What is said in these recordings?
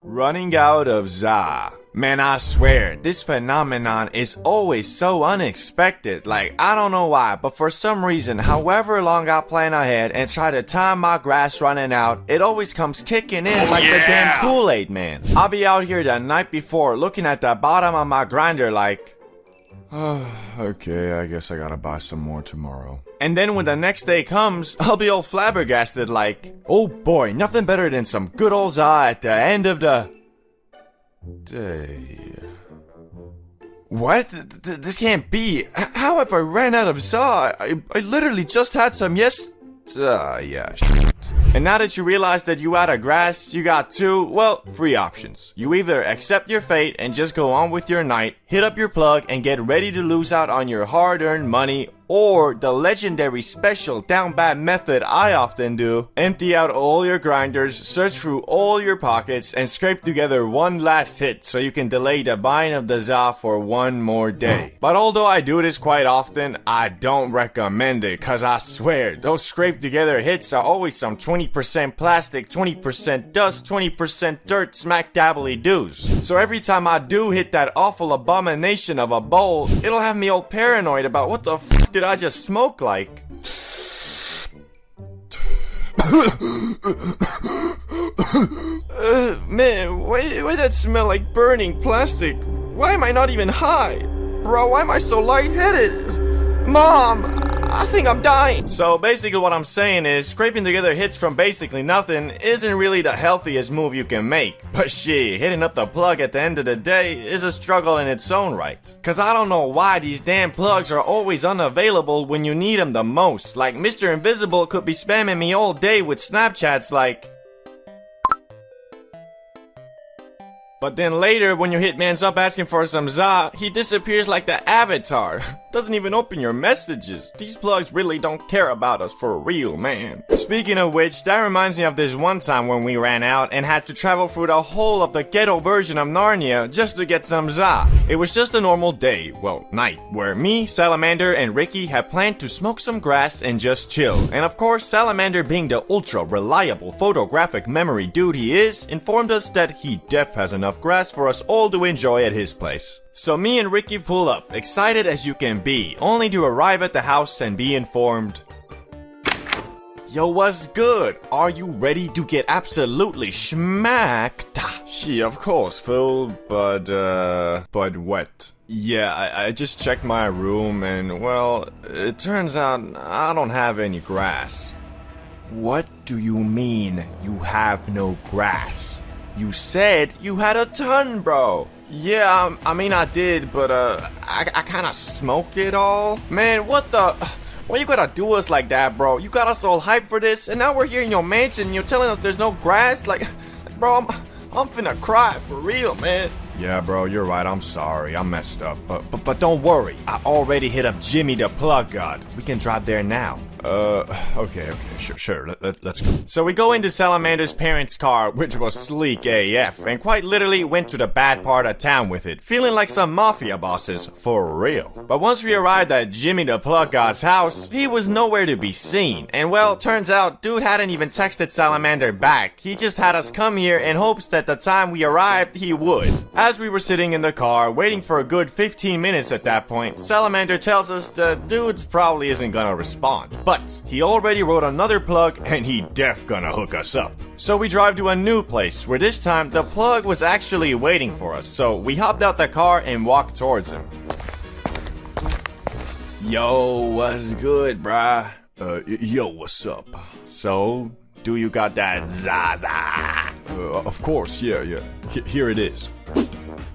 Running out of za. Man, I swear, this phenomenon is always so unexpected. Like, I don't know why, but for some reason, however long I plan ahead and try to time my grass running out, it always comes kicking in like the damn Kool-Aid man. I'll be out here the night before looking at the bottom of my grinder like, okay, I guess I gotta buy some more tomorrow. And then when the next day comes, I'll be all flabbergasted like, oh boy, nothing better than some good old za at the end of the day. What? This can't be. How have I ran out of za? I literally just had some yeah, shit. And now that you realize that you out of grass, you got three options. You either accept your fate and just go on with your night, hit up your plug and get ready to lose out on your hard-earned money, or the legendary special down bad method I often do, empty out all your grinders, search through all your pockets, and scrape together one last hit so you can delay the buying of the za for one more day. But although I do this quite often, I don't recommend it, cause I swear, those scrape together hits are always some 20% plastic, 20% dust, 20% dirt smack dabbly doos. So every time I do hit that awful abomination of a bowl, it'll have me all paranoid about what the f did I just smoke like? Man, why that smell like burning plastic? Why am I not even high? Bro, why am I so lightheaded? Mom, I think I'm dying. So basically what I'm saying is, scraping together hits from basically nothing isn't really the healthiest move you can make. But shit, hitting up the plug at the end of the day is a struggle in its own right. Cause I don't know why these damn plugs are always unavailable when you need them the most. Like Mr. Invisible could be spamming me all day with Snapchats like, but then later, when your hitman's up asking for some za, he disappears like the Avatar. Doesn't even open your messages. These plugs really don't care about us for real, man. Speaking of which, that reminds me of this one time when we ran out and had to travel through the whole of the ghetto version of Narnia just to get some za. It was just a normal day, well, night, where me, Salamander, and Ricky had planned to smoke some grass and just chill. And of course, Salamander, being the ultra reliable photographic memory dude he is, informed us that he def has enough grass for us all to enjoy at his place. So me and Ricky pull up, excited as you can be, only to arrive at the house and be informed, yo, what's good? Are you ready to get absolutely schmacked? She, of course, Phil, but what? Yeah, I just checked my room and, well, it turns out I don't have any grass. What do you mean you have no grass? You said you had a ton, bro. Yeah, I mean I did, but I kinda smoked it all. Man, what the? Why you gotta do us like that, bro? You got us all hyped for this, and now we're here in your mansion and you're telling us there's no grass? Like bro, I'm finna cry for real, man. Yeah, bro, you're right. I'm sorry. I messed up. But don't worry. I already hit up Jimmy the plug god. We can drive there now. Okay, sure, let's go. So we go into Salamander's parents' car, which was sleek AF, and quite literally went to the bad part of town with it, feeling like some mafia bosses, for real. But once we arrived at Jimmy the plug god's house, he was nowhere to be seen, and well, turns out, dude hadn't even texted Salamander back. He just had us come here in hopes that the time we arrived, he would. As we were sitting in the car, waiting for a good 15 minutes at that point, Salamander tells us the dude probably isn't gonna respond. But he already wrote another plug and he def gonna hook us up. So we drive to a new place where this time the plug was actually waiting for us. So we hopped out the car and walked towards him. Yo, what's good, bruh? Yo, what's up? So, do you got that zaza? Of course, yeah. Here it is.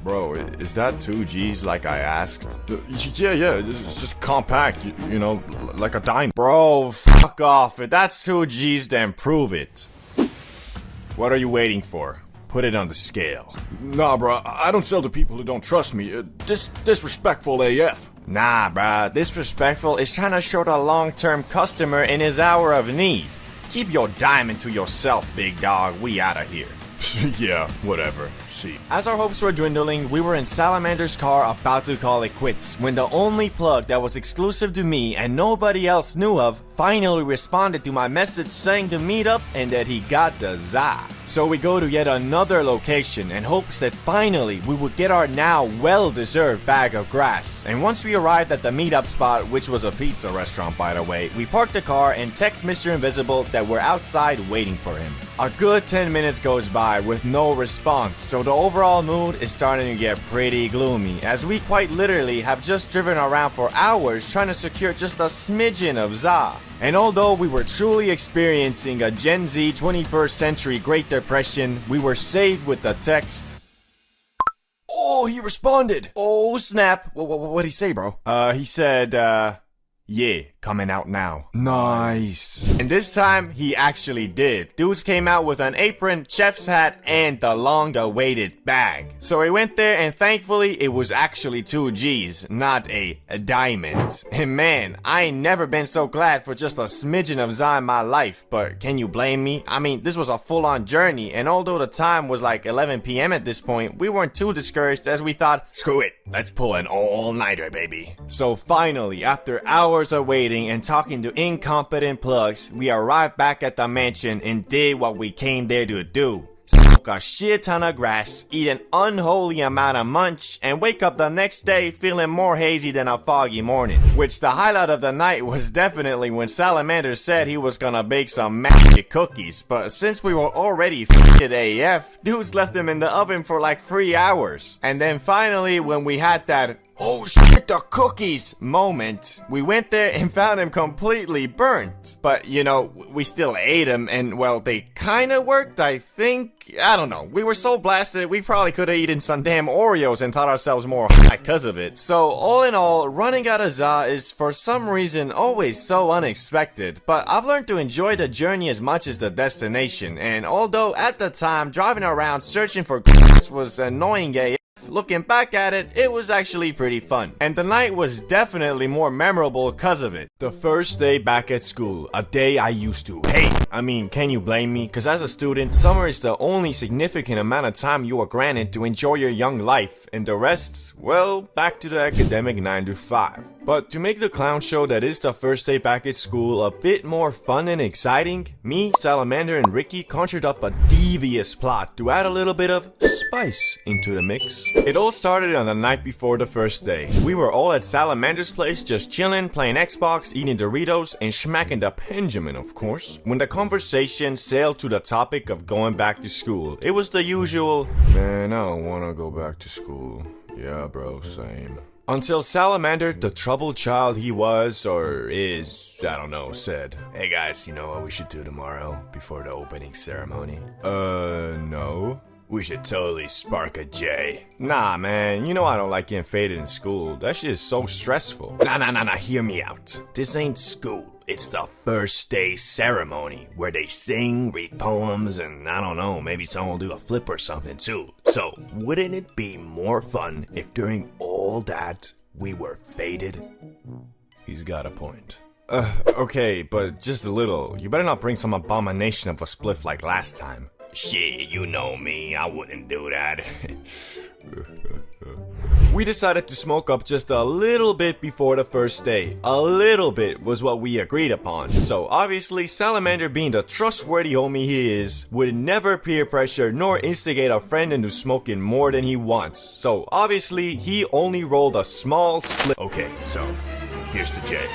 Bro, is that 2 G's like I asked? Yeah, it's just compact, you know, like a dime. Bro, fuck off. If that's 2 G's, then prove it. What are you waiting for? Put it on the scale. Nah, bro, I don't sell to people who don't trust me. Disrespectful AF. Nah, bro, disrespectful is trying to show the long-term customer in his hour of need. Keep your diamond to yourself, big dog. We outta here. Yeah, whatever. See. As our hopes were dwindling, we were in Salamander's car about to call it quits when the only plug that was exclusive to me and nobody else knew of finally responded to my message saying to meet up and that he got the za. So we go to yet another location in hopes that finally we would get our now well-deserved bag of grass. And once we arrived at the meetup spot, which was a pizza restaurant by the way, we parked the car and text Mr. Invisible that we're outside waiting for him. A good 10 minutes goes by with no response, so the overall mood is starting to get pretty gloomy, as we quite literally have just driven around for hours trying to secure just a smidgen of za. And although we were truly experiencing a Gen Z 21st century Great Depression, we were saved with the text. Oh, he responded! Oh, snap! What'd he say, bro? He said, yeah, coming out now. Nice. And this time, he actually did. Dudes came out with an apron, chef's hat, and the long-awaited bag. So we went there, and thankfully, it was actually 2 G's, not a diamond. And man, I ain't never been so glad for just a smidgen of za in my life, but can you blame me? I mean, this was a full-on journey, and although the time was like 11 PM at this point, we weren't too discouraged as we thought, screw it, let's pull an all-nighter, baby. So finally, after hours of waiting and talking to incompetent plugs, we arrived back at the mansion and did what we came there to do. Smoke a shit ton of grass, eat an unholy amount of munch, and wake up the next day feeling more hazy than a foggy morning. Which the highlight of the night was definitely when Salamander said he was gonna bake some magic cookies, but since we were already f***ed AF, dudes left them in the oven for like 3 hours. And then finally, when we had that oh shit, the cookies moment, we went there and found them completely burnt. But you know, we still ate them and well, they kinda worked, I think. I don't know. We were so blasted, we probably could have eaten some damn Oreos and thought ourselves more high because of it. So all in all, running out of za is for some reason always so unexpected. But I've learned to enjoy the journey as much as the destination. And although at the time driving around searching for grass was annoying AF, looking back at it, it was actually pretty fun. And the night was definitely more memorable because of it. The first day back at school, a day I used to hate. I mean, can you blame me? Because as a student, summer is the only significant amount of time you are granted to enjoy your young life. And the rest, well, back to the academic 9 to 5. But to make the clown show that is the first day back at school a bit more fun and exciting, me, Salamander, and Ricky conjured up a devious plot to add a little bit of spice into the mix. It all started on the night before the first day. We were all at Salamander's place just chilling, playing Xbox, eating Doritos, and smacking the Benjamin, of course. When the conversation sailed to the topic of going back to school, it was the usual, man, I don't wanna go back to school. Yeah, bro, same. Until Salamander, the troubled child he was, or is, I don't know, said, hey guys, you know what we should do tomorrow before the opening ceremony? No. We should totally spark a J. Nah, man, you know I don't like getting faded in school. That shit is so stressful. Nah, hear me out. This ain't school. It's the first day ceremony where they sing, read poems, and I don't know, maybe someone will do a flip or something too. So, wouldn't it be more fun if during all that we were faded? He's got a point. Okay, but just a little. You better not bring some abomination of a spliff like last time. Shit, you know me, I wouldn't do that. We decided to smoke up just a little bit before the first day. A little bit was what we agreed upon. So obviously, Salamander, being the trustworthy homie he is, would never peer pressure nor instigate a friend into smoking more than he wants. So obviously, he only rolled a small split. Okay, so here's the J.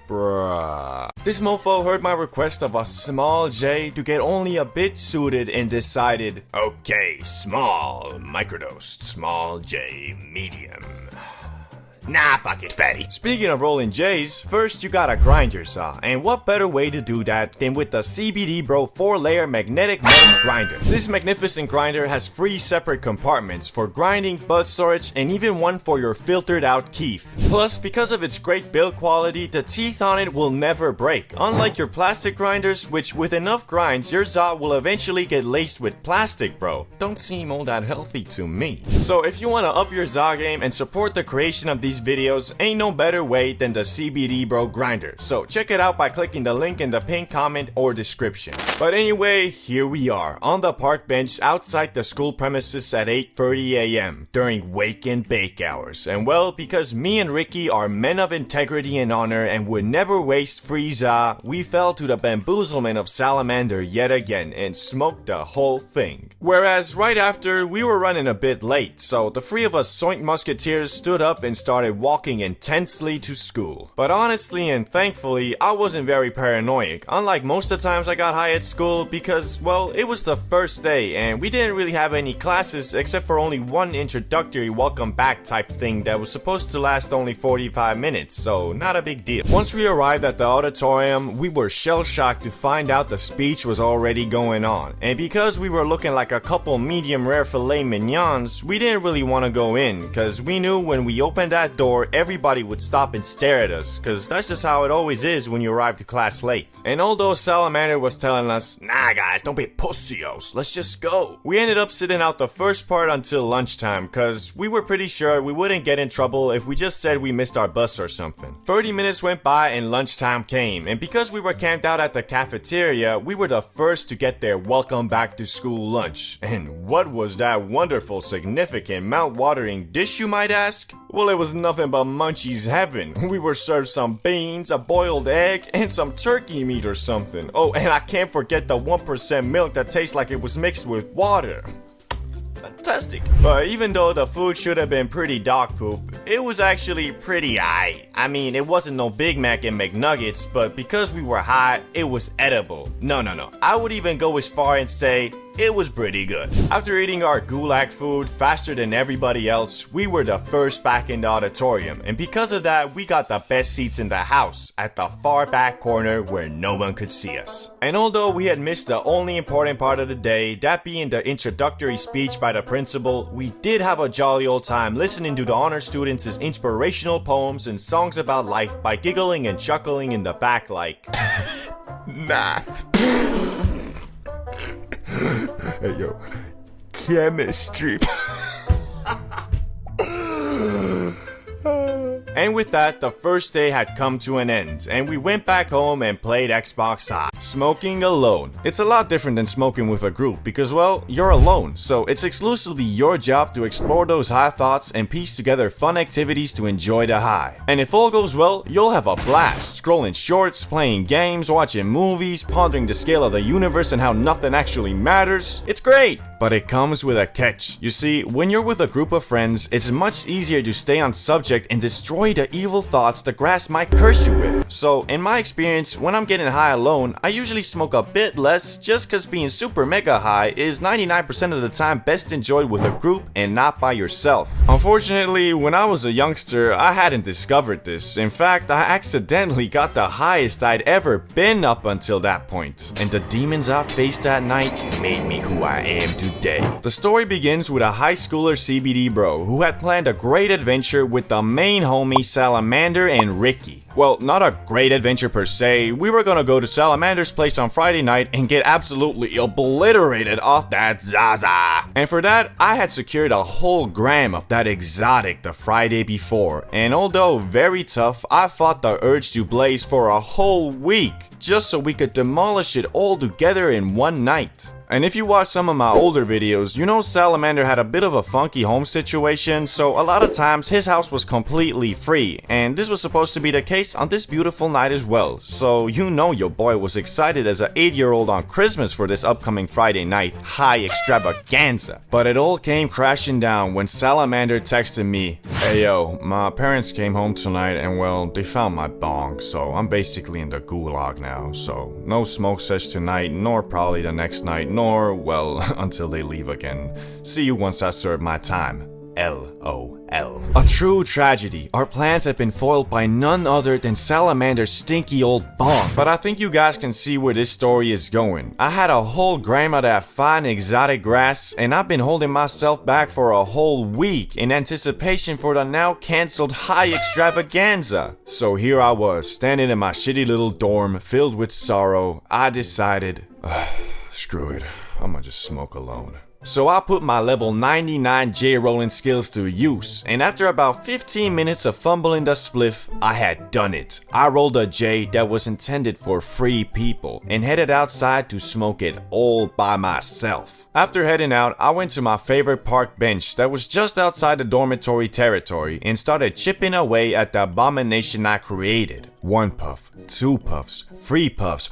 Bruh. This mofo heard my request of a small J to get only a bit suited and decided, okay, small, microdosed, small J, medium. Nah, fuck it, fatty. Speaking of rolling J's, first you gotta grind your saw, and what better way to do that than with the Cbdbro 4-layer magnetic metal grinder. This magnificent grinder has 3 separate compartments for grinding, bud storage, and even one for your filtered out keef. Plus, because of its great build quality, the teeth on it will never break, unlike your plastic grinders, which with enough grinds, your za will eventually get laced with plastic, bro. Don't seem all that healthy to me. So if you wanna up your za game and support the creation of these these videos, ain't no better way than the Cbdbro grinder. So check it out by clicking the link in the pinned comment or description. But anyway, here we are on the park bench outside the school premises at 8:30 a.m. during wake and bake hours. And well, because me and Ricky are men of integrity and honor and would never waste free za, we fell to the bamboozlement of Salamander yet again and smoked the whole thing. Whereas right after, we were running a bit late, so the three of us Soint Musketeers stood up and started walking intensely to school. But honestly and thankfully, I wasn't very paranoid, unlike most of the times I got high at school, because, well, it was the first day and we didn't really have any classes except for only one introductory welcome back type thing that was supposed to last only 45 minutes, so not a big deal. Once we arrived at the auditorium, we were shell-shocked to find out the speech was already going on, and because we were looking like a couple medium rare filet mignons, we didn't really want to go in, cause we knew when we opened that door, everybody would stop and stare at us, cause that's just how it always is when you arrive to class late. And although Salamander was telling us, nah guys, don't be pussios, let's just go, we ended up sitting out the first part until lunchtime, cause we were pretty sure we wouldn't get in trouble if we just said we missed our bus or something. 30 minutes went by and lunchtime came, and because we were camped out at the cafeteria, we were the first to get their welcome back to school lunch. And what was that wonderful, significant, mouth-watering dish, you might ask? Well, it was nothing but munchies heaven. We were served some beans, a boiled egg, and some turkey meat or something. Oh, and I can't forget the 1% milk that tastes like it was mixed with water. Fantastic. But even though the food should have been pretty dog poop, it was actually pretty aight. I mean, it wasn't no Big Mac and McNuggets, but because we were high, it was edible. No. I would even go as far and say it was pretty good. After eating our gulag food faster than everybody else, we were the first back in the auditorium, and because of that, we got the best seats in the house, at the far back corner where no one could see us. And although we had missed the only important part of the day, that being the introductory speech by the principal, we did have a jolly old time listening to the honor students' inspirational poems and songs about life by giggling and chuckling in the back like math. Hey yo, chemistry. And with that, the first day had come to an end, and we went back home and played Xbox High. Smoking alone. It's a lot different than smoking with a group because, well, you're alone, so it's exclusively your job to explore those high thoughts and piece together fun activities to enjoy the high. And if all goes well, you'll have a blast, scrolling shorts, playing games, watching movies, pondering the scale of the universe and how nothing actually matters. It's great! But it comes with a catch. You see, when you're with a group of friends, it's much easier to stay on subject and destroy the evil thoughts the grass might curse you with. So, in my experience, when I'm getting high alone, I usually smoke a bit less just cause being super mega high is 99% of the time best enjoyed with a group and not by yourself. Unfortunately, when I was a youngster, I hadn't discovered this. In fact, I accidentally got the highest I'd ever been up until that point. And the demons I faced that night made me who I am today. The story begins with a high schooler Cbdbro who had planned a great adventure with the main homie Salamander and Ricky. Well, not a great adventure per se. We were gonna go to Salamander's place on Friday night and get absolutely obliterated off that zaza. And for that, I had secured a whole gram of that exotic the Friday before. And although very tough, I fought the urge to blaze for a whole week just so we could demolish it all together in one night. And if you watch some of my older videos, you know Salamander had a bit of a funky home situation, so a lot of times his house was completely free, and this was supposed to be the case on this beautiful night as well. So you know your boy was excited as an 8-year-old on Christmas for this upcoming Friday night high extravaganza. But it all came crashing down when Salamander texted me, "Hey yo, my parents came home tonight and well, they found my bong, so I'm basically in the gulag now, so no smoke sesh tonight, nor probably the next night, nor, well, until they leave again. See you once I serve my time. LOL. A true tragedy. Our plans have been foiled by none other than Salamander's stinky old bong. But I think you guys can see where this story is going. I had a whole gram of that fine exotic grass, and I've been holding myself back for a whole week in anticipation for the now cancelled high extravaganza. So here I was, standing in my shitty little dorm, filled with sorrow. I decided, screw it, I'ma just smoke alone. So I put my level 99 J-rolling skills to use, and after about 15 minutes of fumbling the spliff, I had done it. I rolled a J that was intended for free people, and headed outside to smoke it all by myself. After heading out, I went to my favorite park bench that was just outside the dormitory territory and started chipping away at the abomination I created. 1 puff, 2 puffs, 3 puffs.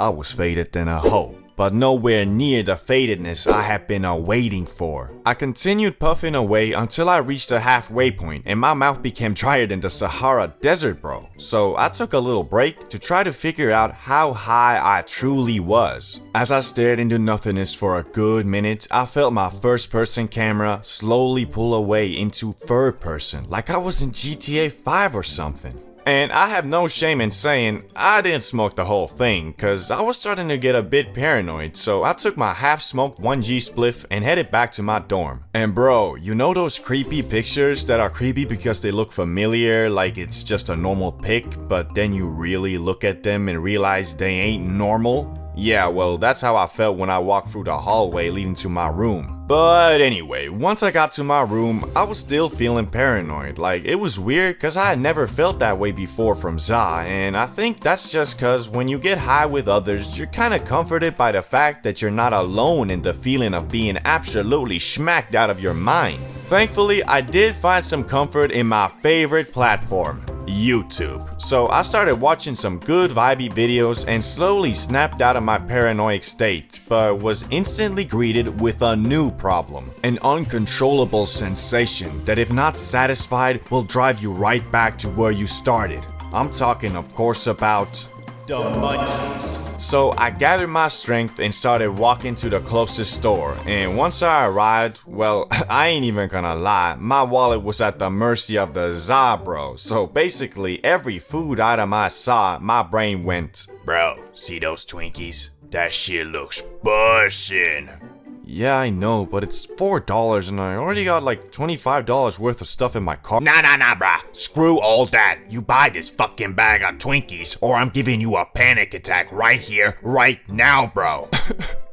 I was faded than a hoe, but nowhere near the fadedness I had been waiting for. I continued puffing away until I reached the halfway point and my mouth became drier than the Sahara Desert, bro. So I took a little break to try to figure out how high I truly was. As I stared into nothingness for a good minute, I felt my first person camera slowly pull away into third person, like I was in GTA 5 or something. And I have no shame in saying I didn't smoke the whole thing, cause I was starting to get a bit paranoid, so I took my half-smoked 1G spliff and headed back to my dorm. And bro, you know those creepy pictures that are creepy because they look familiar, like it's just a normal pic, but then you really look at them and realize they ain't normal? Yeah, well, that's how I felt when I walked through the hallway leading to my room. But anyway, once I got to my room, I was still feeling paranoid. Like, it was weird cause I had never felt that way before from Za, and I think that's just cause when you get high with others, you're kinda comforted by the fact that you're not alone in the feeling of being absolutely smacked out of your mind. Thankfully, I did find some comfort in my favorite platform, YouTube. So I started watching some good vibey videos and slowly snapped out of my paranoid state, but was instantly greeted with a new problem. An uncontrollable sensation that if not satisfied will drive you right back to where you started. I'm talking of course about the munchies. So I gathered my strength and started walking to the closest store, and once I arrived, well, I ain't even gonna lie, my wallet was at the mercy of the Cbdbro. So basically every food item I saw, my brain went, bro, see those Twinkies? That shit looks bussin'. Yeah, I know, but it's $4 and I already got like $25 worth of stuff in my car. Nah, bruh. Screw all that. You buy this fucking bag of Twinkies or I'm giving you a panic attack right here, right now, bro.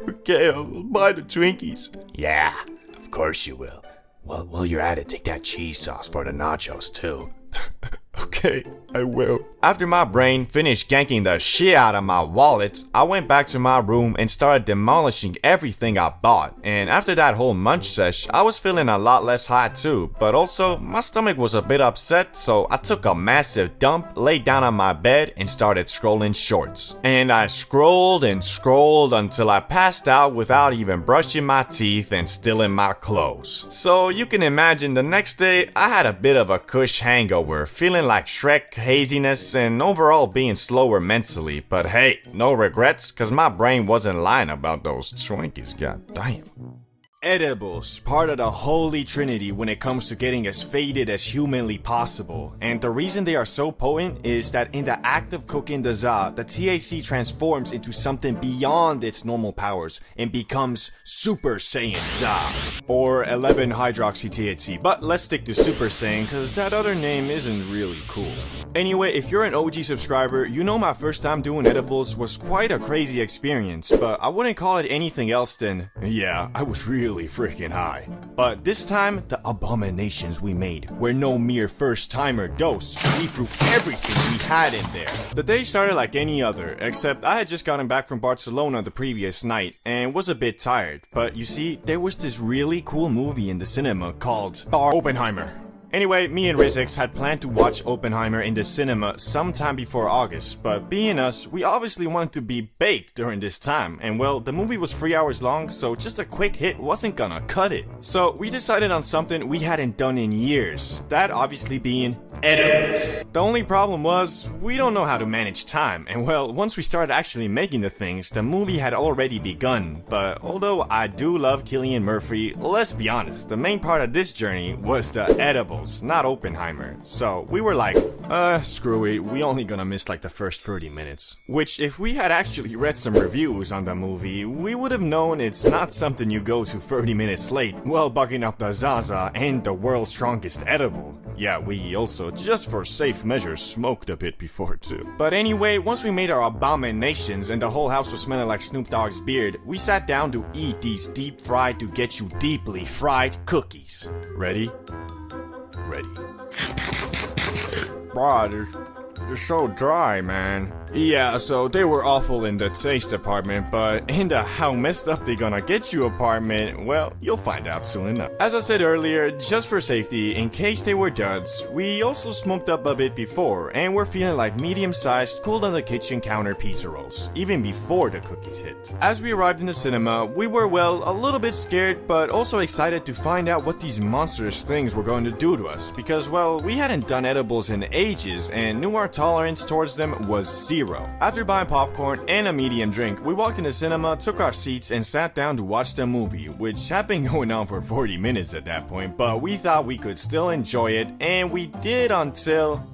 Okay, I'll buy the Twinkies. Yeah, of course you will. Well, while you're at it, take that cheese sauce for the nachos too. Okay, I will. After my brain finished ganking the shit out of my wallet, I went back to my room and started demolishing everything I bought. And after that whole munch sesh, I was feeling a lot less high too, but also my stomach was a bit upset, so I took a massive dump, laid down on my bed, and started scrolling shorts. And I scrolled and scrolled until I passed out without even brushing my teeth and still in my clothes. So you can imagine the next day, I had a bit of a cush hangover, feeling like Shrek haziness and overall being slower mentally, but hey, no regrets cause my brain wasn't lying about those Twinkies, god damn. Edibles, part of the holy trinity when it comes to getting as faded as humanly possible, and the reason they are so potent is that in the act of cooking the za, the THC transforms into something beyond its normal powers and becomes Super Saiyan Za, or 11-hydroxy-THC, but let's stick to Super Saiyan cause that other name isn't really cool. Anyway, if you're an OG subscriber, you know my first time doing edibles was quite a crazy experience, but I wouldn't call it anything else than, yeah, I was really freaking high. But this time, the abominations we made were no mere first-timer dose. We threw everything we had in there. The day started like any other, except I had just gotten back from Barcelona the previous night and was a bit tired. But you see, there was this really cool movie in the cinema called Oppenheimer. Anyway, me and RizzX had planned to watch Oppenheimer in the cinema sometime before August, but being us, we obviously wanted to be baked during this time, and well, the movie was 3 hours long, so just a quick hit wasn't gonna cut it. So we decided on something we hadn't done in years, that obviously being edibles. The only problem was, we don't know how to manage time, and well, once we started actually making the things, the movie had already begun, but although I do love Cillian Murphy, let's be honest, the main part of this journey was the edibles, not Oppenheimer. So we were like, screw it, we only gonna miss like the first 30 minutes. Which, if we had actually read some reviews on the movie, we would have known it's not something you go to 30 minutes late while bugging up the Zaza and the world's strongest edible. Yeah, we also, just for safe measures, smoked a bit before too. But anyway, once we made our abominations and the whole house was smelling like Snoop Dogg's beard, we sat down to eat these deep fried to get you deeply fried cookies. Ready? Ready. Bruh, they're so dry, man. Yeah, so they were awful in the taste department, but in the how messed up they gonna get you apartment, well, you'll find out soon enough. As I said earlier, just for safety, in case they were duds, we also smoked up a bit before, and we're feeling like medium-sized, cold on the kitchen counter pizza rolls, even before the cookies hit. As we arrived in the cinema, we were, well, a little bit scared, but also excited to find out what these monstrous things were going to do to us, because, well, we hadn't done edibles in ages, and knew our tolerance towards them was zero. After buying popcorn and a medium drink, we walked in the cinema, took our seats, and sat down to watch the movie, which had been going on for 40 minutes at that point, but we thought we could still enjoy it, and we did until...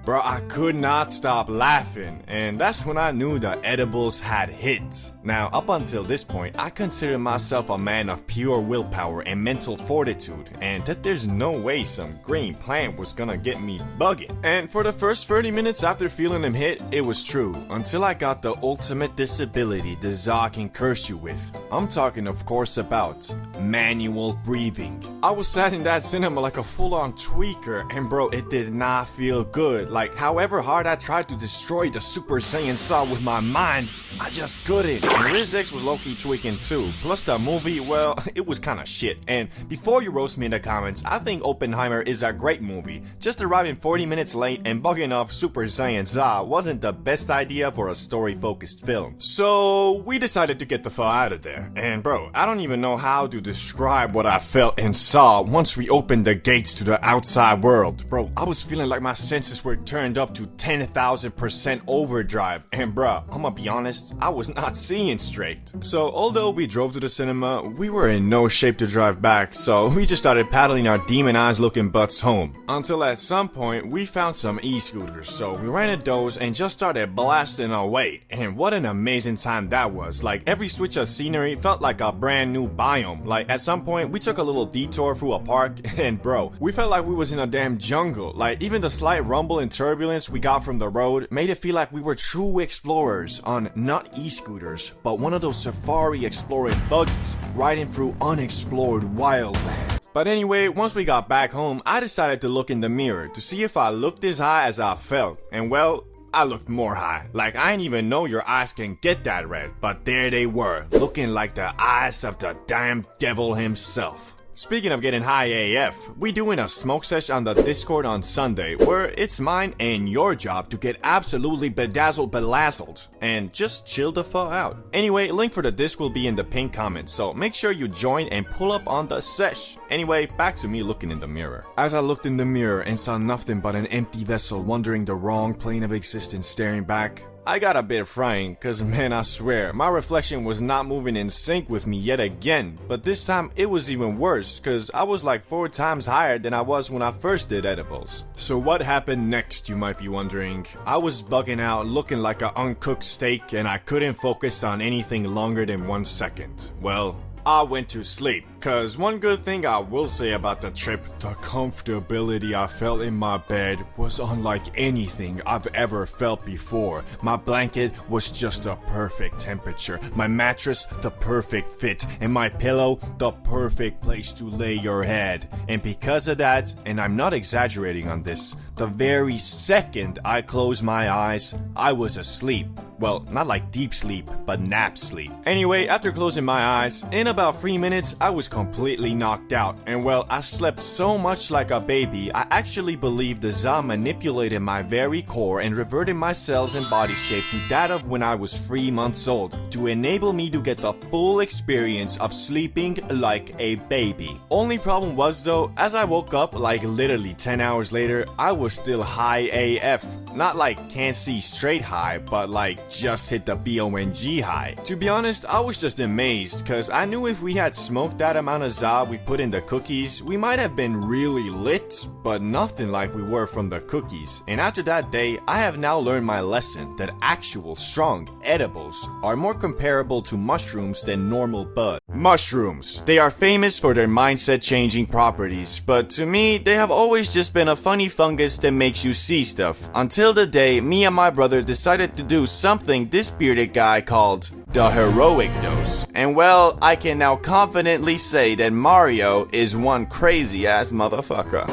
Bro, I could not stop laughing, and that's when I knew the edibles had hit. Now, up until this point, I consider myself a man of pure willpower and mental fortitude, and that there's no way some green plant was gonna get me bugging. And for the first 30 minutes after feeling them hit, it was true, until I got the ultimate disability the zaza can curse you with. I'm talking, of course, about manual breathing. I was sat in that cinema like a full-on tweaker, and bro, it did not feel good. Like, however hard I tried to destroy the Super Saiyan Saw with my mind, I just couldn't. And RizzX was low-key tweaking too. Plus the movie, well, it was kinda shit. And before you roast me in the comments, I think Oppenheimer is a great movie. Just arriving 40 minutes late and bugging off Super Saiyan Za wasn't the best idea for a story-focused film. So, we decided to get the fuck out of there. And bro, I don't even know how to describe what I felt and saw once we opened the gates to the outside world. Bro, I was feeling like my senses were turned up to 10,000% overdrive, and bruh, I'ma be honest, I was not seeing straight. So although we drove to the cinema, we were in no shape to drive back, so we just started paddling our demon eyes looking butts home. Until at some point, we found some e-scooters, so we rented those and just started blasting away, and what an amazing time that was. Like, every switch of scenery felt like a brand new biome. Like, at some point, we took a little detour through a park, and bro, we felt like we was in a damn jungle. Like, even the slight rumble and turbulence we got from the road made it feel like we were true explorers on not e-scooters, but one of those safari exploring buggies riding through unexplored wildland. But anyway, once we got back home, I decided to look in the mirror to see if I looked as high as I felt, and well, I looked more high. Like, I didn't even know your eyes can get that red, but there they were, looking like the eyes of the damn devil himself. Speaking of getting high AF, we doing a smoke sesh on the Discord on Sunday, where it's mine and your job to get absolutely bedazzled and just chill the fuck out. Anyway, link for the disc will be in the pinned comment, so make sure you join and pull up on the sesh. Anyway, back to me looking in the mirror. As I looked in the mirror and saw nothing but an empty vessel wandering the wrong plane of existence staring back, I got a bit frightened, cause man, I swear, my reflection was not moving in sync with me yet again. But this time, it was even worse, cause I was like 4 times higher than I was when I first did edibles. So what happened next, you might be wondering? I was bugging out, looking like an uncooked steak, and I couldn't focus on anything longer than 1 second. Well, I went to sleep, cause one good thing I will say about the trip, the comfortability I felt in my bed was unlike anything I've ever felt before. My blanket was just a perfect temperature, my mattress the perfect fit, and my pillow the perfect place to lay your head. And because of that, and I'm not exaggerating on this, the very second I closed my eyes, I was asleep. Well, not like deep sleep, but nap sleep. Anyway, after closing my eyes, in about 3 minutes, I was completely knocked out. And well, I slept so much like a baby, I actually believe the za manipulated my very core and reverted my cells and body shape to that of when I was 3 months old, to enable me to get the full experience of sleeping like a baby. Only problem was though, as I woke up like literally 10 hours later, I was still high AF. Not like can't see straight high, but like just hit the BONG high. To be honest, I was just amazed, cause I knew if we had smoked that amount of za we put in the cookies, we might have been really lit, but nothing like we were from the cookies. And after that day, I have now learned my lesson that actual strong edibles are more comparable to mushrooms than normal bud. Mushrooms, they are famous for their mindset changing properties, but to me, they have always just been a funny fungus that makes you see stuff. Until the day me and my brother decided to do something this bearded guy called the heroic dose. And well, I can now confidently say that Mario is one crazy ass motherfucker.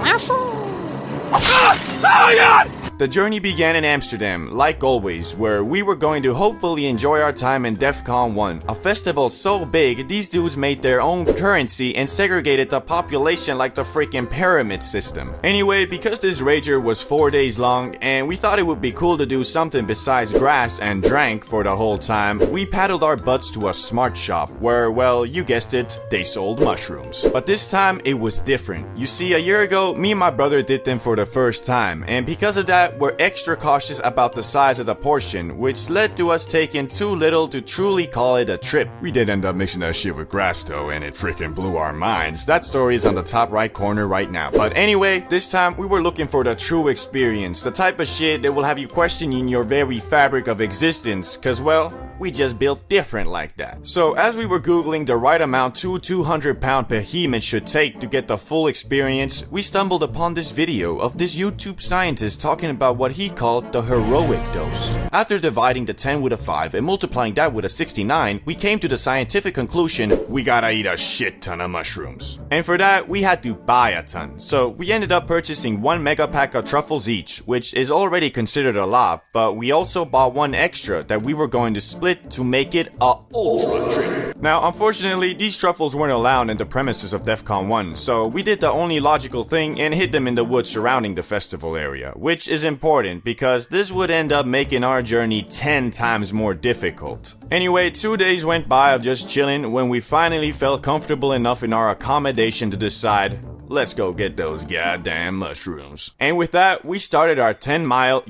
The journey began in Amsterdam, like always, where we were going to hopefully enjoy our time in DEF CON 1, a festival so big these dudes made their own currency and segregated the population like the freaking pyramid system. Anyway, because this rager was 4 days long and we thought it would be cool to do something besides grass and drank for the whole time, we paddled our butts to a smart shop where, well, you guessed it, they sold mushrooms. But this time it was different. You see, a year ago, me and my brother did them for the first time, and because of that, we're extra cautious about the size of the portion, which led to us taking too little to truly call it a trip. We did end up mixing that shit with grass though, and it freaking blew our minds. That story is on the top right corner right now. But anyway, this time we were looking for the true experience, the type of shit that will have you questioning your very fabric of existence, cause well, we just built different like that. So as we were googling the right amount 200-pound behemoth should take to get the full experience, we stumbled upon this video of this YouTube scientist talking about what he called the heroic dose. After dividing the 10 with a 5 and multiplying that with a 69, we came to the scientific conclusion, we gotta eat a shit ton of mushrooms. And for that, we had to buy a ton. So we ended up purchasing 1 mega pack of truffles each, which is already considered a lot, but we also bought 1 extra that we were going to split to make it a ultra trip. Now, unfortunately, these truffles weren't allowed in the premises of DEF CON 1, so we did the only logical thing and hid them in the woods surrounding the festival area, which is important because this would end up making our journey 10 times more difficult. Anyway, 2 days went by of just chilling when we finally felt comfortable enough in our accommodation to decide, let's go get those goddamn mushrooms. And with that, we started our 10-mile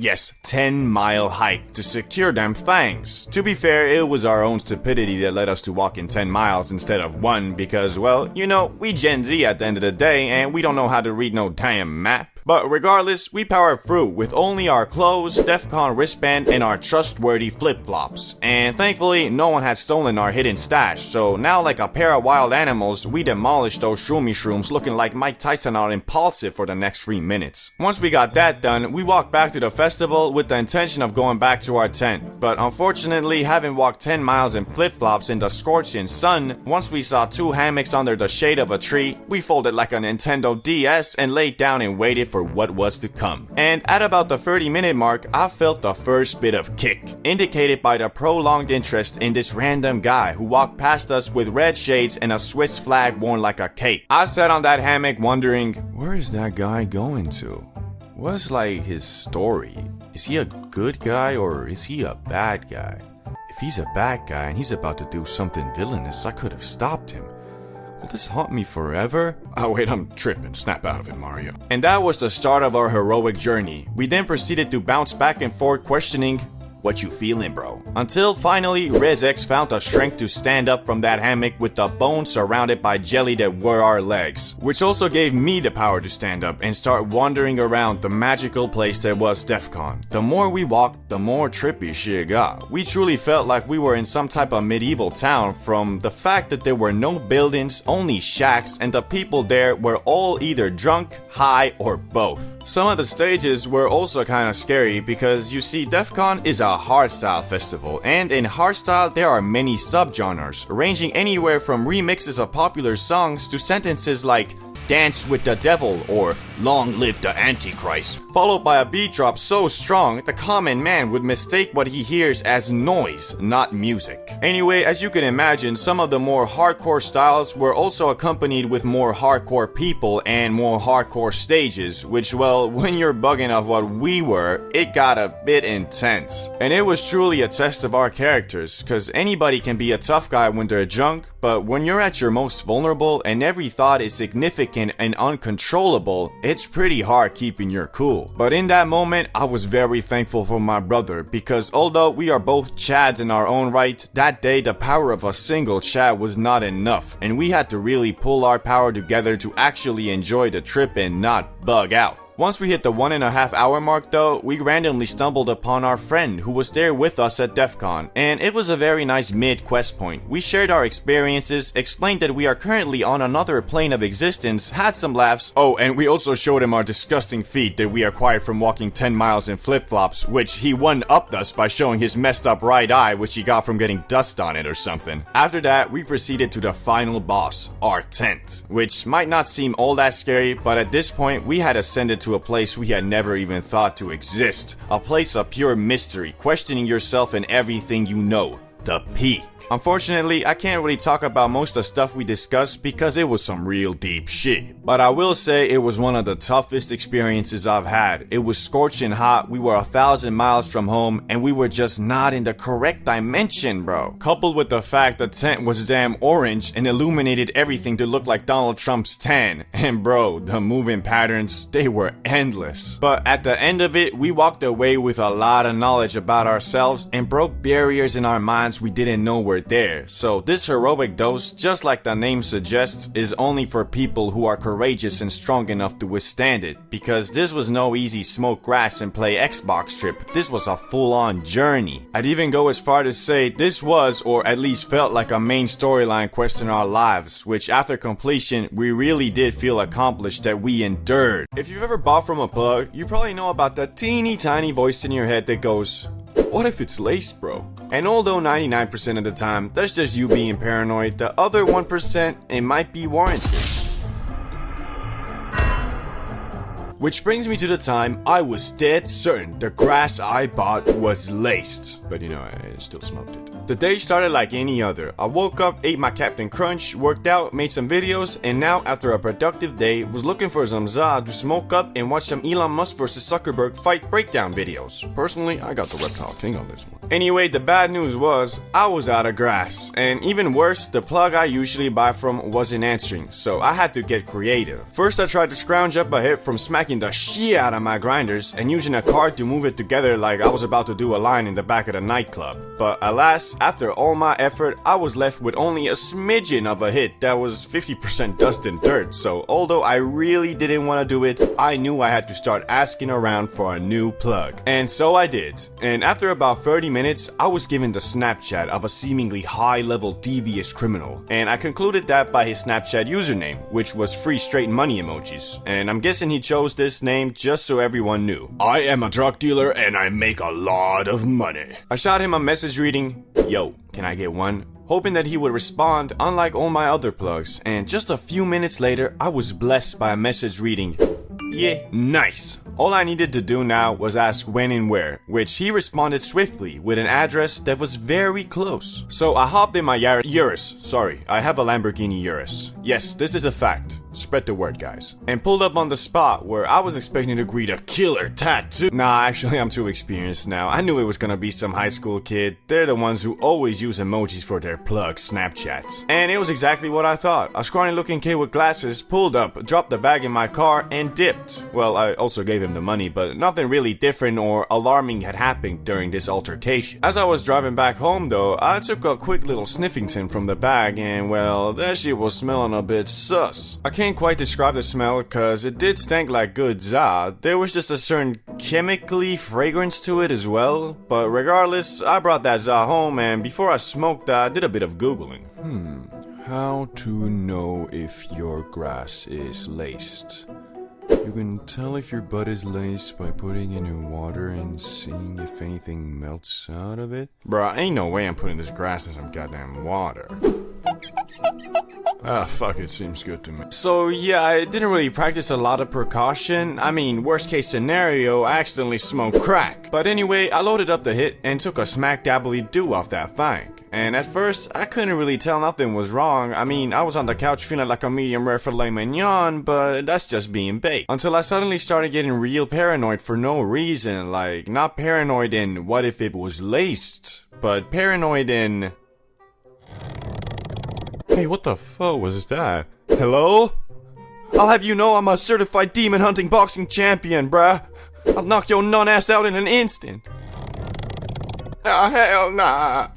hike to secure them things. To be fair, it was our own stupidity that led us to walking 10 miles instead of 1 because, well, you know, we Gen Z at the end of the day and we don't know how to read no damn map. But regardless, we powered through with only our clothes, DEF CON wristband, and our trustworthy flip-flops. And thankfully, no one had stolen our hidden stash, so now like a pair of wild animals, we demolished those shrooms looking like Mike Tyson on Impulsive for the next 3 minutes. Once we got that done, we walked back to the festival with the intention of going back to our tent. But unfortunately, having walked 10 miles in flip-flops in the scorching sun, once we saw 2 hammocks under the shade of a tree, we folded like a Nintendo DS and laid down and waited for what was to come. And at about the 30-minute mark, I felt the first bit of kick, indicated by the prolonged interest in this random guy who walked past us with red shades and a Swiss flag worn like a cape. I sat on that hammock wondering, where is that guy going to? What's like his story? Is he a good guy or is he a bad guy? If he's a bad guy and he's about to do something villainous, I could have stopped him. Will this haunt me forever? Oh wait, I'm tripping. Snap out of it, Mario. And that was the start of our heroic journey. We then proceeded to bounce back and forth questioning, what you feeling, bro? Until finally, RizzX found the strength to stand up from that hammock with the bones surrounded by jelly that were our legs. Which also gave me the power to stand up and start wandering around the magical place that was DEF CON. The more we walked, the more trippy shit got. We truly felt like we were in some type of medieval town from the fact that there were no buildings, only shacks, and the people there were all either drunk, high, or both. Some of the stages were also kind of scary because you see, DEF CON is a hardstyle festival, and in hardstyle there are many subgenres, ranging anywhere from remixes of popular songs to sentences like "Dance with the Devil" or "Long live the Antichrist," followed by a beat drop so strong the common man would mistake what he hears as noise, not music. Anyway, as you can imagine, some of the more hardcore styles were also accompanied with more hardcore people and more hardcore stages, which, well, when you're bugging off what we were, it got a bit intense. And it was truly a test of our characters, cause anybody can be a tough guy when they're drunk, but when you're at your most vulnerable and every thought is significant and uncontrollable, it's pretty hard keeping your cool. But in that moment, I was very thankful for my brother, because although we are both Chads in our own right, that day the power of a single Chad was not enough, and we had to really pull our power together to actually enjoy the trip and not bug out. Once we hit the 1.5 hour mark though, we randomly stumbled upon our friend who was there with us at DEF CON, and it was a very nice mid-quest point. We shared our experiences, explained that we are currently on another plane of existence, had some laughs. Oh, and we also showed him our disgusting feet that we acquired from walking 10 miles in flip-flops, which he one-upped us by showing his messed up right eye, which he got from getting dust on it or something. After that, we proceeded to the final boss, our tent, which might not seem all that scary, but at this point we had ascended to a place we had never even thought to exist. A place of pure mystery, questioning yourself and everything you know. The peak. Unfortunately, I can't really talk about most of the stuff we discussed because it was some real deep shit. But I will say it was one of the toughest experiences I've had. It was scorching hot, we were 1,000 miles from home, and we were just not in the correct dimension, bro. Coupled with the fact the tent was damn orange and illuminated everything to look like Donald Trump's tan. And bro, the moving patterns, they were endless. But at the end of it, we walked away with a lot of knowledge about ourselves and broke barriers in our minds we didn't know were there. So this heroic dose, just like the name suggests, is only for people who are courageous and strong enough to withstand it, because this was no easy smoke grass and play Xbox trip. This was a full-on journey. I'd even go as far to say this was, or at least felt like, a main storyline quest in our lives, which after completion we really did feel accomplished that we endured. If you've ever bought from a plug, you probably know about that teeny tiny voice in your head that goes, "What if it's laced, bro?" And although 99% of the time that's just you being paranoid, the other 1% it might be warranted. Which brings me to the time I was dead certain the grass I bought was laced, but you know, I still smoked it. The day started like any other. I woke up, ate my Captain Crunch, worked out, made some videos, and now after a productive day, was looking for some zaza to smoke up and watch some Elon Musk vs Zuckerberg fight breakdown videos. Personally, I got the Reptile King on this one. Anyway, the bad news was, I was out of grass, and even worse, the plug I usually buy from wasn't answering, so I had to get creative. First, I tried to scrounge up a hit from smacking the shit out of my grinders and using a card to move it together like I was about to do a line in the back of the nightclub. But alas, after all my effort, I was left with only a smidgen of a hit that was 50% dust and dirt, so although I really didn't want to do it, I knew I had to start asking around for a new plug. And so I did, and after about 30 minutes, I was given the Snapchat of a seemingly high-level devious criminal, and I concluded that by his Snapchat username, which was free straight money emojis, and I'm guessing he chose this name just so everyone knew. I am a drug dealer and I make a lot of money. I shot him a message reading, "Yo, can I get one?" hoping that he would respond, unlike all my other plugs, and just a few minutes later, I was blessed by a message reading, "Yeah, nice." All I needed to do now was ask when and where, which he responded swiftly with an address that was very close. So I hopped in my Urus. Sorry, I have a Lamborghini Urus. Yes, this is a fact. Spread the word, guys. And pulled up on the spot where I was expecting to greet a killer tattoo. Nah, actually, I'm too experienced now. I knew it was gonna be some high school kid. They're the ones who always use emojis for their plug Snapchats. And it was exactly what I thought. A scrawny looking kid with glasses pulled up, dropped the bag in my car, and dipped. Well, I also gave him the money, but nothing really different or alarming had happened during this altercation. As I was driving back home though, I took a quick little sniffington from the bag and well, that shit was smelling a bit sus. I can't quite describe the smell cause it did stank like good za. There was just a certain chemically fragrance to it as well, but regardless, I brought that za home and before I smoked I did a bit of googling. How to know if your grass is laced? You can tell if your bud is laced by putting it in water and seeing if anything melts out of it. Bruh, ain't no way I'm putting this grass in some goddamn water. Ah, fuck, it seems good to me. So yeah, I didn't really practice a lot of precaution. I mean, worst case scenario, I accidentally smoked crack. But anyway, I loaded up the hit and took a smack dabbly do off that thing. And at first, I couldn't really tell nothing was wrong. I mean, I was on the couch feeling like a medium rare filet mignon, but that's just being bait. Until I suddenly started getting real paranoid for no reason. Like, not paranoid in what if it was laced, but paranoid in... Hey, what the fuck was that? Hello? I'll have you know I'm a certified demon hunting boxing champion, bruh. I'll knock your nun ass out in an instant. Oh, hell nah.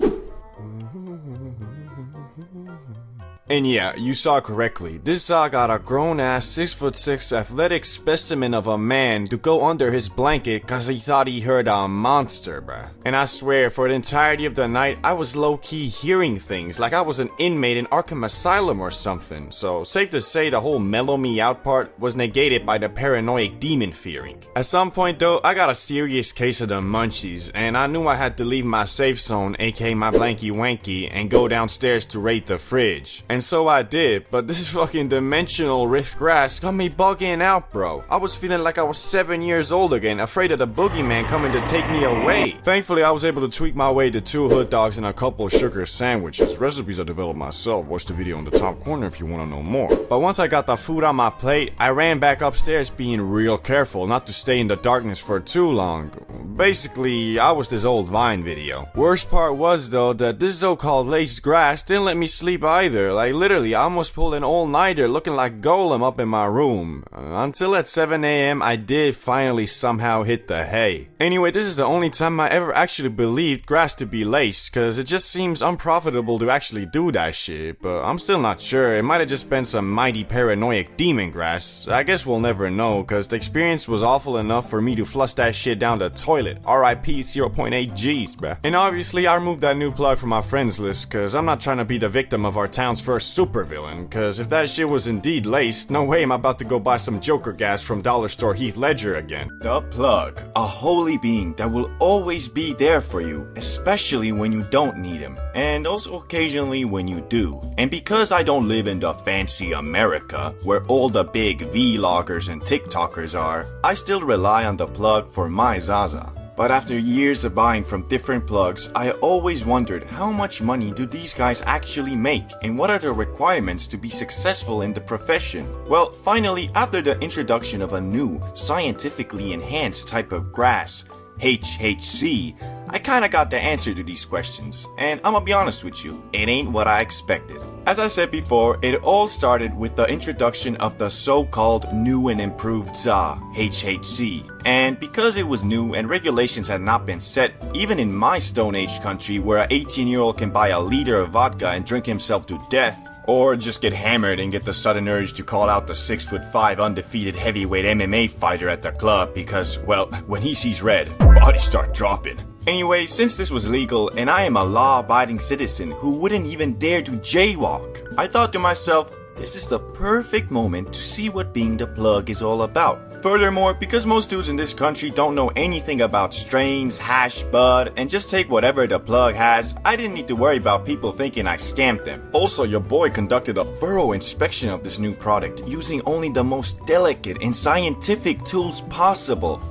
And yeah, you saw correctly. This Za got a grown-ass 6'6" athletic specimen of a man to go under his blanket cause he thought he heard a monster, bruh. And I swear, for the entirety of the night, I was low-key hearing things like I was an inmate in Arkham Asylum or something. So, safe to say the whole mellow me out part was negated by the paranoid demon fearing. At some point though, I got a serious case of the munchies, and I knew I had to leave my safe zone, aka my blanky wanky, and go downstairs to raid the fridge. And so I did, but this fucking dimensional rift grass got me bugging out, bro. I was feeling like I was 7 years old again, afraid of the boogeyman coming to take me away. Thankfully, I was able to tweak my way to 2 hood dogs and a couple sugar sandwiches. Recipes I developed myself. Watch the video in the top corner if you want to know more. But once I got the food on my plate, I ran back upstairs being real careful not to stay in the darkness for too long. Basically, I was this old Vine video. Worst part was though that this so-called laced grass didn't let me sleep either. Like literally, I almost pulled an all-nighter looking like Golem up in my room. Until at 7 AM, I did finally somehow hit the hay. Anyway, this is the only time I ever actually believed grass to be laced, cause it just seems unprofitable to actually do that shit, but I'm still not sure. It might have just been some mighty paranoid demon grass. I guess we'll never know, cause the experience was awful enough for me to flush that shit down the toilet. RIP 0.8 G's, bruh. And obviously, I removed that new plug from my friends list, cause I'm not trying to be the victim of our town's first supervillain, cause if that shit was indeed laced, no way I'm about to go buy some Joker gas from Dollar Store Heath Ledger again. The Plug, a holy being that will always be there for you, especially when you don't need him, and also occasionally when you do. And because I don't live in the fancy America, where all the big vloggers and TikTokers are, I still rely on the Plug for my Zaza. But after years of buying from different plugs, I always wondered how much money do these guys actually make and what are the requirements to be successful in the profession? Well, finally, after the introduction of a new, scientifically enhanced type of grass, HHC, I kinda got the answer to these questions, and I'ma be honest with you, it ain't what I expected. As I said before, it all started with the introduction of the so-called new and improved Za, HHC. And because it was new and regulations had not been set, even in my Stone Age country where an 18-year-old can buy a liter of vodka and drink himself to death, or just get hammered and get the sudden urge to call out the 6'5" undefeated heavyweight MMA fighter at the club because, well, when he sees red, bodies start dropping. Anyway, since this was legal and I am a law-abiding citizen who wouldn't even dare to jaywalk, I thought to myself, this is the perfect moment to see what being the Plug is all about. Furthermore, because most dudes in this country don't know anything about strains, hash, bud, and just take whatever the Plug has, I didn't need to worry about people thinking I scammed them. Also, your boy conducted a thorough inspection of this new product, using only the most delicate and scientific tools possible.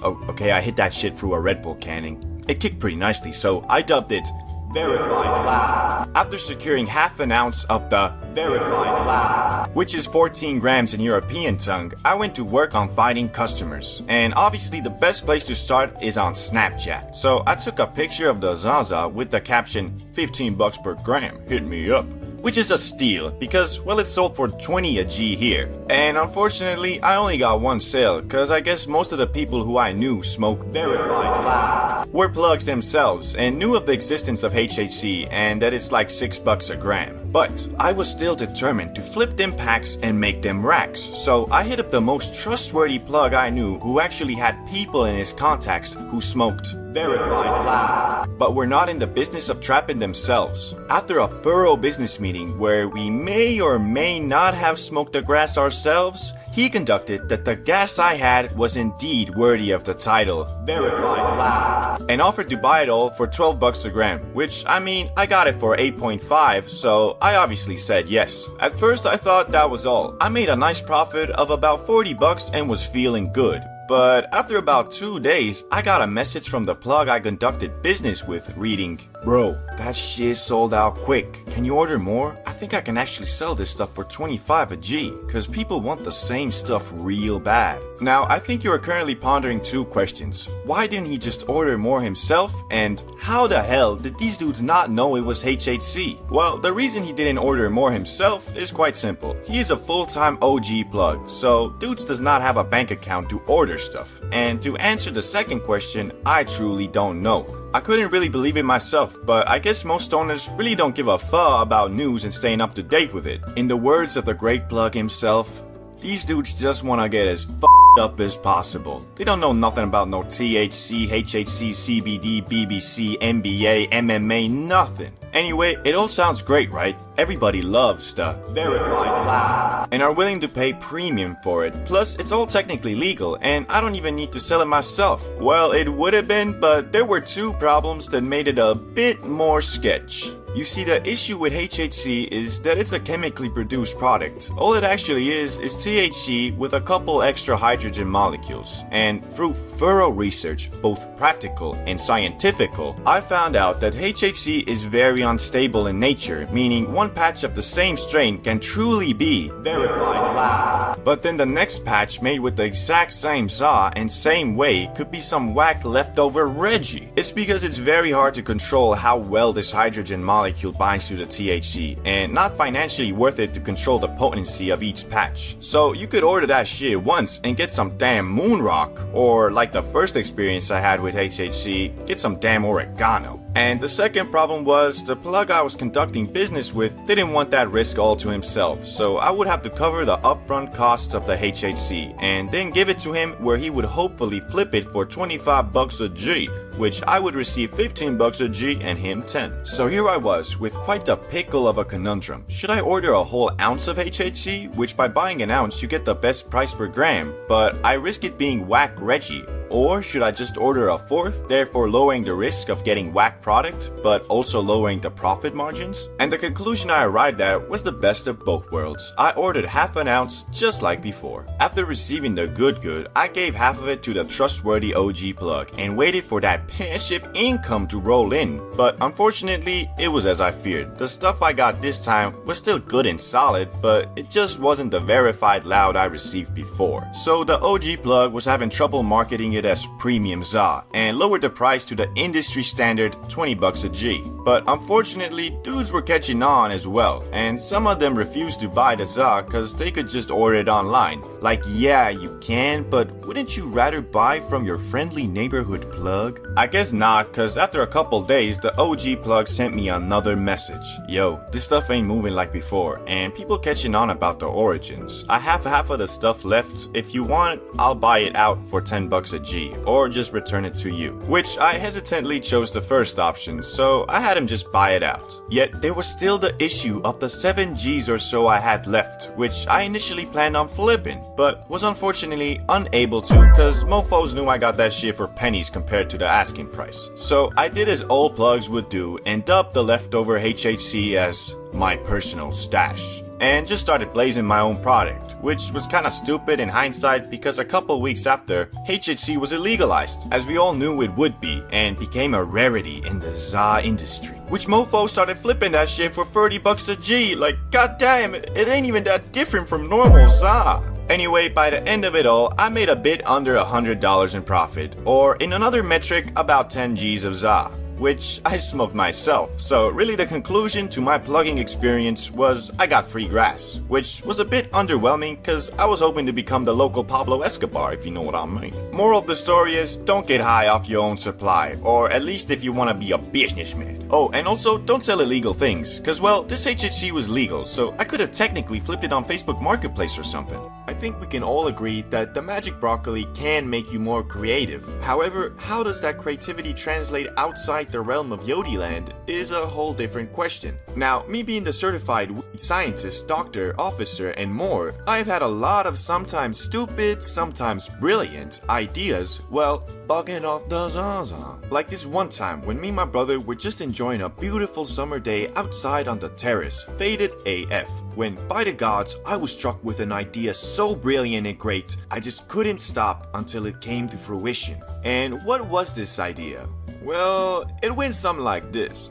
Oh, okay, I hit that shit through a Red Bull canning. It kicked pretty nicely, so I dubbed it Verified Lab. After securing half an ounce of the Verified Lab, which is 14 grams in European tongue, I went to work on finding customers. And obviously the best place to start is on Snapchat. So I took a picture of the Zaza with the caption, 15 bucks per gram, hit me up. Which is a steal, because, well, it sold for 20 a G here. And unfortunately, I only got one sale, cause I guess most of the people who I knew smoked Verified Lab were plugs themselves and knew of the existence of HHC and that it's like 6 bucks a gram. But I was still determined to flip them packs and make them racks, so I hit up the most trustworthy plug I knew who actually had people in his contacts who smoked Verified Lab, but were not in the business of trapping themselves. After a thorough business meeting where we may or may not have smoked the grass ourselves, he conducted that the gas I had was indeed worthy of the title Verified Lab, and offered to buy it all for 12 bucks a gram, which, I mean, I got it for 8.5, so I obviously said yes. At first I thought that was all. I made a nice profit of about 40 bucks and was feeling good. But after about 2 days, I got a message from the plug I conducted business with reading, "Bro, that shit sold out quick. Can you order more? I think think I can actually sell this stuff for 25 a G, cause people want the same stuff real bad. Now, I think you are currently pondering two questions. Why didn't he just order more himself? And how the hell did these dudes not know it was HHC? Well, the reason he didn't order more himself is quite simple. He is a full-time OG plug, so dudes does not have a bank account to order stuff. And to answer the second question, I truly don't know. I couldn't really believe it myself, but I guess most stoners really don't give a fuck about news and staying up to date with it. In the words of the great plug himself, these dudes just wanna get as f***ed up as possible. They don't know nothing about no THC, HHC, CBD, BBC, NBA, MMA, nothing. Anyway, it all sounds great, right? Everybody loves the verified lab and are willing to pay premium for it. Plus, it's all technically legal and I don't even need to sell it myself. Well, it would have been, but there were two problems that made it a bit more sketch. You see, the issue with HHC is that it's a chemically produced product. All it actually is THC with a couple extra hydrogen molecules. And through thorough research, both practical and scientifical, I found out that HHC is very unstable in nature, meaning one patch of the same strain can truly be verified lab. But then the next patch made with the exact same za and same way could be some whack leftover Reggie. It's because it's very hard to control how well this hydrogen molecule binds to the THC, and not financially worth it to control the potency of each patch. So you could order that shit once and get some damn moon rock, or like the first experience I had with HHC, get some damn oregano. And the second problem was the plug I was conducting business with didn't want that risk all to himself, so I would have to cover the upfront costs of the HHC and then give it to him where he would hopefully flip it for 25 bucks a G, which I would receive 15 bucks a G and him 10. So here I was with quite the pickle of a conundrum. Should I order a whole ounce of HHC, which by buying an ounce you get the best price per gram, but I risk it being whack Reggie? Or should I just order a fourth, therefore lowering the risk of getting whack product, but also lowering the profit margins? And the conclusion I arrived at was the best of both worlds. I ordered half an ounce just like before. After receiving the good, I gave half of it to the trustworthy OG plug and waited for that passive income to roll in. But unfortunately, it was as I feared. The stuff I got this time was still good and solid, but it just wasn't the verified loud I received before. So the OG plug was having trouble marketing it as premium za and lowered the price to the industry standard 20 bucks a G. But unfortunately, dudes were catching on as well, and some of them refused to buy the za cause they could just order it online. Like, yeah, you can, but wouldn't you rather buy from your friendly neighborhood plug? I guess not, cause after a couple days, the OG plug sent me another message. Yo, this stuff ain't moving like before, and people catching on about the origins. I have half of the stuff left. If you want, I'll buy it out for 10 bucks a G, or just return it to you. Which I hesitantly chose the first option, so I had him just buy it out. Yet there was still the issue of the 7 Gs or so I had left, which I initially planned on flipping, but was unfortunately unable to cause mofos knew I got that shit for pennies compared to the asking price. So I did as old plugs would do and dubbed the leftover HHC as my personal stash, and just started blazing my own product, which was kinda stupid in hindsight because a couple weeks after, HHC was illegalized, as we all knew it would be, and became a rarity in the za industry. Which mofo started flipping that shit for 30 bucks a G, like goddamn, it ain't even that different from normal za. Anyway, by the end of it all, I made a bit under $100 in profit, or in another metric, about 10 Gs of za, which I smoked myself. So really the conclusion to my plugging experience was I got free grass, which was a bit underwhelming cause I was hoping to become the local Pablo Escobar, if you know what I mean. Moral of the story is don't get high off your own supply, or at least if you want to be a businessman. Oh, and also don't sell illegal things, cause well, this HHC was legal, so I could have technically flipped it on Facebook Marketplace or something. I think we can all agree that the magic broccoli can make you more creative. However, how does that creativity translate outside the realm of Yodiland is a whole different question. Now, me being the certified weed scientist, doctor, officer, and more, I've had a lot of sometimes stupid, sometimes brilliant ideas, well, bugging off the zaza. Like this one time when me and my brother were just enjoying a beautiful summer day outside on the terrace, faded AF, when by the gods I was struck with an idea so brilliant and great, I just couldn't stop until it came to fruition. And what was this idea? Well, it went something like this.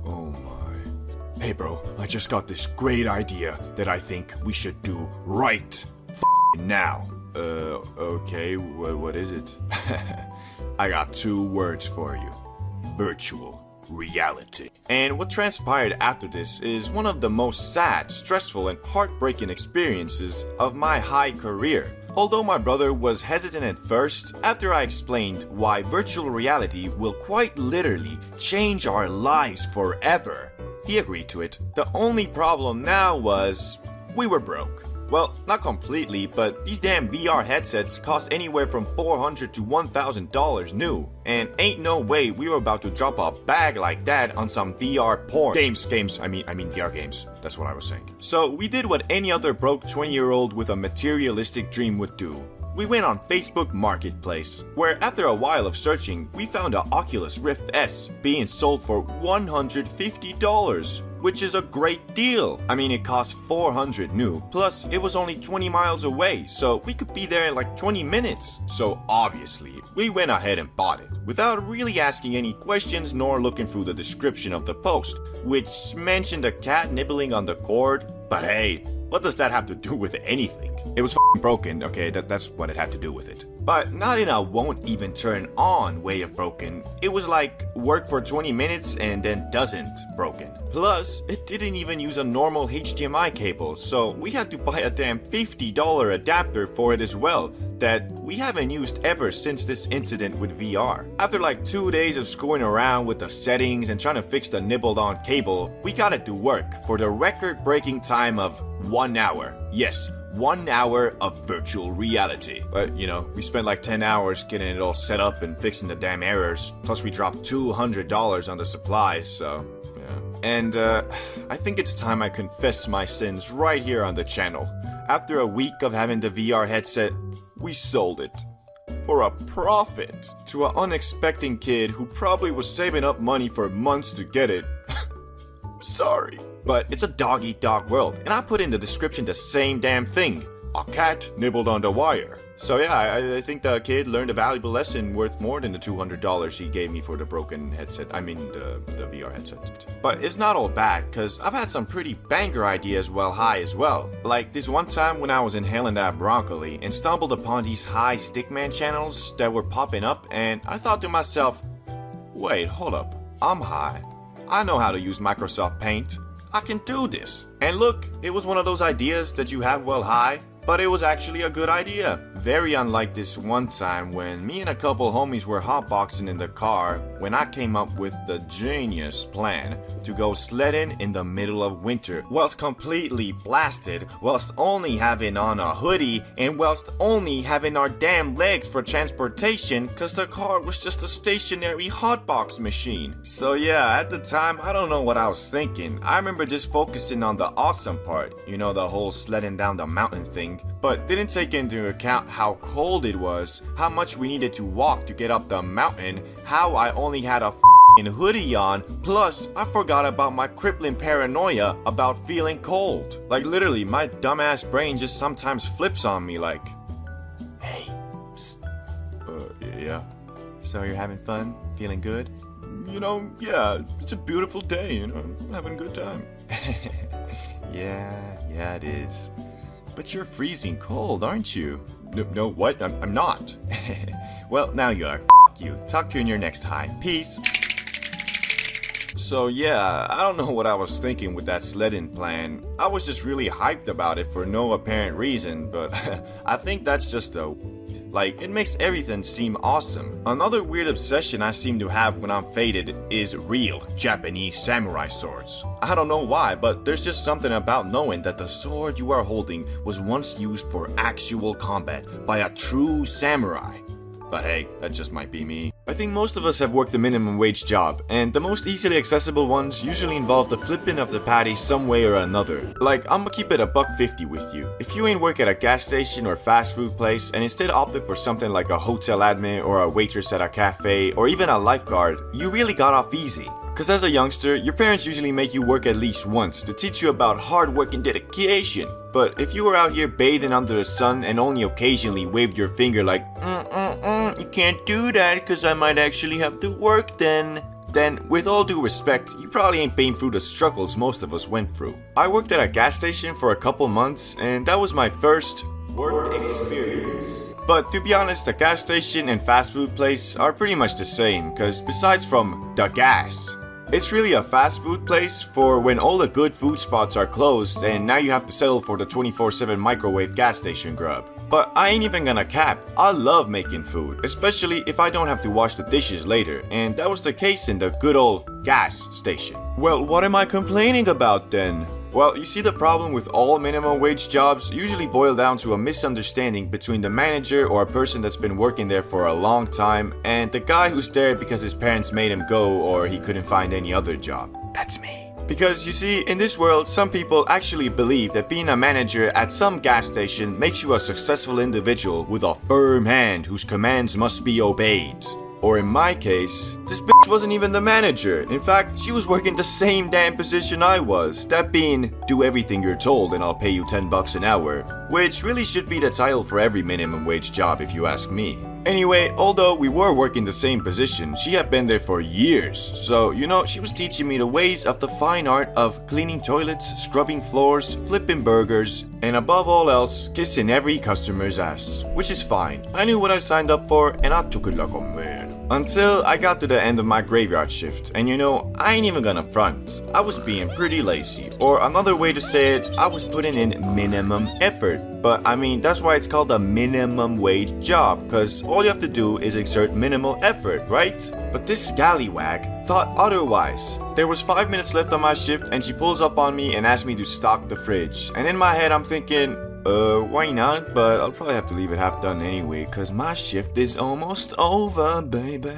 Oh my, Hey bro, I just got this great idea that I think we should do right now. Okay, what is it? I got 2 words for you. Virtual reality. And what transpired after this is one of the most sad, stressful, and heartbreaking experiences of my high career. Although my brother was hesitant at first, after I explained why virtual reality will quite literally change our lives forever, he agreed to it. The only problem now was we were broke. Well, not completely, but these damn VR headsets cost anywhere from $400 to $1,000 new, and ain't no way we were about to drop a bag like that on some VR porn. Games, I mean VR games. That's what I was saying. So we did what any other broke 20-year-old with a materialistic dream would do. We went on Facebook Marketplace, where after a while of searching, we found a Oculus Rift S being sold for $150, which is a great deal. I mean, it cost $400 new, plus it was only 20 miles away, so we could be there in like 20 minutes. So obviously, we went ahead and bought it, without really asking any questions nor looking through the description of the post, which mentioned a cat nibbling on the cord, but hey, what does that have to do with anything? It was f***ing broken, okay, that's what it had to do with it. But not in a won't even turn on way of broken. It was like work for 20 minutes and then doesn't broken. Plus, it didn't even use a normal HDMI cable, so we had to buy a damn $50 adapter for it as well, that we haven't used ever since this incident with VR. After like 2 days of screwing around with the settings and trying to fix the nibbled on cable, we got it to work for the record-breaking time of 1 hour. Yes, 1 hour of virtual reality. But, you know, we spent like 10 hours getting it all set up and fixing the damn errors. Plus we dropped $200 on the supplies, so, yeah. And, I think it's time I confess my sins right here on the channel. After a week of having the VR headset, we sold it. For a profit. To an unexpected kid who probably was saving up money for months to get it. Sorry. But it's a dog-eat-dog world, and I put in the description the same damn thing. A cat nibbled on the wire. So yeah, I think the kid learned a valuable lesson worth more than the $200 he gave me for the broken headset. I mean, the VR headset. But it's not all bad, because I've had some pretty banger ideas while high as well. Like this one time when I was inhaling that broccoli and stumbled upon these high stickman channels that were popping up, and I thought to myself, wait, hold up, I'm high. I know how to use Microsoft Paint. I can do this. And look, it was one of those ideas that you have while high, but it was actually a good idea. Very unlike this one time when me and a couple homies were hotboxing in the car when I came up with the genius plan to go sledding in the middle of winter whilst completely blasted, whilst only having on a hoodie, and whilst only having our damn legs for transportation cause the car was just a stationary hotbox machine. So yeah, at the time, I don't know what I was thinking. I remember just focusing on the awesome part, you know, the whole sledding down the mountain thing, but didn't take into account how cold it was, how much we needed to walk to get up the mountain, how I only had a f***ing hoodie on, plus I forgot about my crippling paranoia about feeling cold. Like literally, my dumbass brain just sometimes flips on me like, hey, psst. Yeah. So you're having fun? Feeling good? You know, yeah, it's a beautiful day, you know, I'm having a good time. Yeah, it is. But you're freezing cold, aren't you? No, what? I'm not. Well, now you are. F*** you. Talk to you in your next high. Peace. So yeah, I don't know what I was thinking with that sledding plan. I was just really hyped about it for no apparent reason, but I think that's just like, it makes everything seem awesome. Another weird obsession I seem to have when I'm faded is real Japanese samurai swords. I don't know why, but there's just something about knowing that the sword you are holding was once used for actual combat by a true samurai. But hey, that just might be me. I think most of us have worked a minimum wage job, and the most easily accessible ones usually involve the flipping of the patty some way or another. Like, I'ma keep it $1.50 with you. If you ain't work at a gas station or fast food place and instead opted for something like a hotel admin or a waitress at a cafe or even a lifeguard, you really got off easy. Cause as a youngster, your parents usually make you work at least once to teach you about hard work and dedication. But if you were out here bathing under the sun and only occasionally waved your finger like, you can't do that cause I might actually have to work then, then with all due respect, you probably ain't been through the struggles most of us went through. I worked at a gas station for a couple months, and that was my first work experience. But to be honest, a gas station and fast food place are pretty much the same, cause besides from the gas, it's really a fast food place for when all the good food spots are closed and now you have to settle for the 24/7 microwave gas station grub. But I ain't even gonna cap, I love making food, especially if I don't have to wash the dishes later, and that was the case in the good old gas station. Well, what am I complaining about then? Well, you see, the problem with all minimum wage jobs usually boil down to a misunderstanding between the manager or a person that's been working there for a long time and the guy who's there because his parents made him go or he couldn't find any other job. That's me. Because you see, in this world, some people actually believe that being a manager at some gas station makes you a successful individual with a firm hand whose commands must be obeyed. Or in my case, this bitch wasn't even the manager. In fact, she was working the same damn position I was. That being, do everything you're told and I'll pay you $10 an hour. Which really should be the title for every minimum wage job if you ask me. Anyway, although we were working the same position, she had been there for years. So, you know, she was teaching me the ways of the fine art of cleaning toilets, scrubbing floors, flipping burgers, and above all else, kissing every customer's ass. Which is fine. I knew what I signed up for and I took it like a man. Until I got to the end of my graveyard shift, and you know, I ain't even gonna front. I was being pretty lazy, or another way to say it, I was putting in minimum effort. But I mean, that's why it's called a minimum wage job, cause all you have to do is exert minimal effort, right? But this scallywag thought otherwise. There was 5 minutes left on my shift and she pulls up on me and asks me to stock the fridge. And in my head I'm thinking, why not? But I'll probably have to leave it half done anyway, cause my shift is almost over, baby.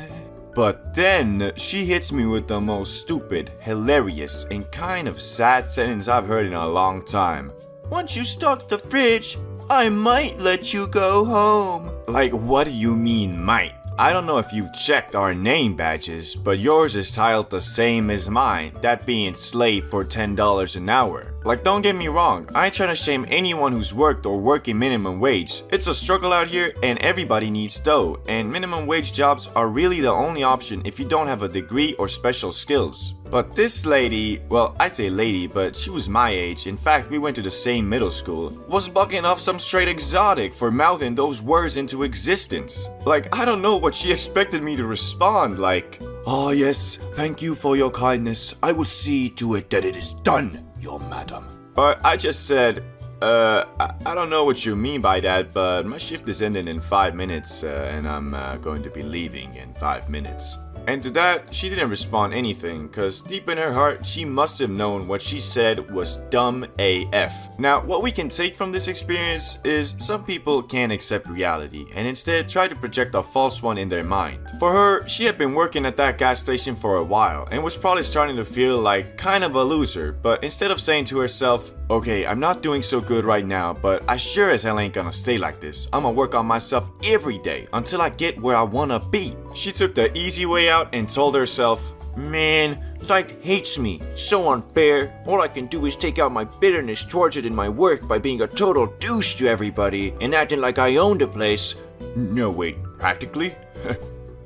But then, she hits me with the most stupid, hilarious, and kind of sad sentence I've heard in a long time. Once you stock the fridge, I might let you go home. Like, what do you mean, might? I don't know if you've checked our name badges, but yours is titled the same as mine, that being slave for $10 an hour. Like, don't get me wrong, I ain't trying to shame anyone who's worked or working minimum wage. It's a struggle out here and everybody needs dough, and minimum wage jobs are really the only option if you don't have a degree or special skills. But this lady, well, I say lady, but she was my age. In fact, we went to the same middle school. Was bugging off some straight exotic for mouthing those words into existence. Like, I don't know what she expected me to respond, like, "Ah, yes, thank you for your kindness. I will see to it that it is done, your madam." But I just said, I don't know what you mean by that, but my shift is ending in 5 minutes, and I'm going to be leaving in 5 minutes. And to that, she didn't respond anything, cause deep in her heart, she must have known what she said was dumb AF. Now, what we can take from this experience is some people can't accept reality and instead try to project a false one in their mind. For her, she had been working at that gas station for a while and was probably starting to feel like kind of a loser, but instead of saying to herself, okay, I'm not doing so good right now, but I sure as hell ain't gonna stay like this. I'ma work on myself every day until I get where I wanna be. She took the easy way out and told herself, man, life hates me. It's so unfair. All I can do is take out my bitterness towards it in my work by being a total douche to everybody and acting like I own the place. No, wait, practically?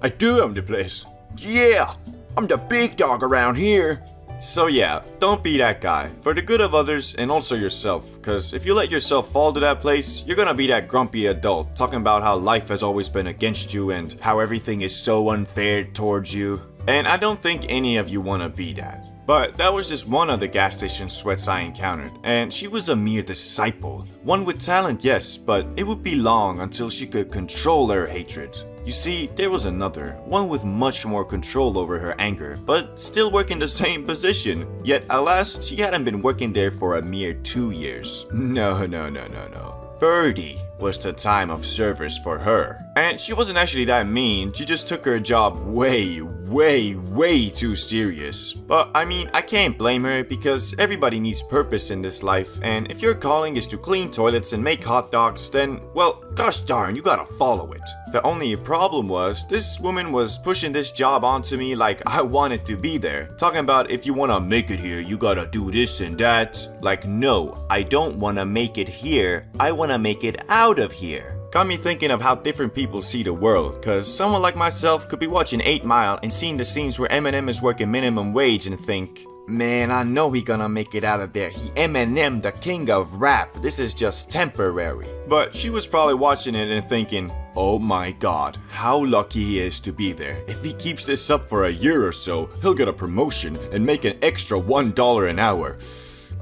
I do own the place. Yeah, I'm the big dog around here. So yeah, don't be that guy, for the good of others and also yourself, cause if you let yourself fall to that place, you're gonna be that grumpy adult, talking about how life has always been against you and how everything is so unfair towards you. And I don't think any of you wanna be that. But that was just one of the gas station sweats I encountered, and she was a mere disciple. One with talent, yes, but it would be long until she could control her hatred. You see, there was another, one with much more control over her anger, but still working the same position. Yet, alas, she hadn't been working there for a mere 2 years. No. 30 was the time of service for her. And she wasn't actually that mean, she just took her job way too serious. But I mean, I can't blame her because everybody needs purpose in this life, and if your calling is to clean toilets and make hot dogs, then, well, gosh darn, you gotta follow it. The only problem was, this woman was pushing this job onto me like I wanted to be there. Talking about if you wanna make it here, you gotta do this and that. Like, no, I don't wanna make it here, I wanna make it out of here. Got me thinking of how different people see the world, cause someone like myself could be watching 8 Mile and seeing the scenes where Eminem is working minimum wage and think, man, I know he gonna make it out of there. He Eminem, the king of rap. This is just temporary. But she was probably watching it and thinking, oh my god, how lucky he is to be there. If he keeps this up for a year or so, he'll get a promotion and make an extra $1 an hour.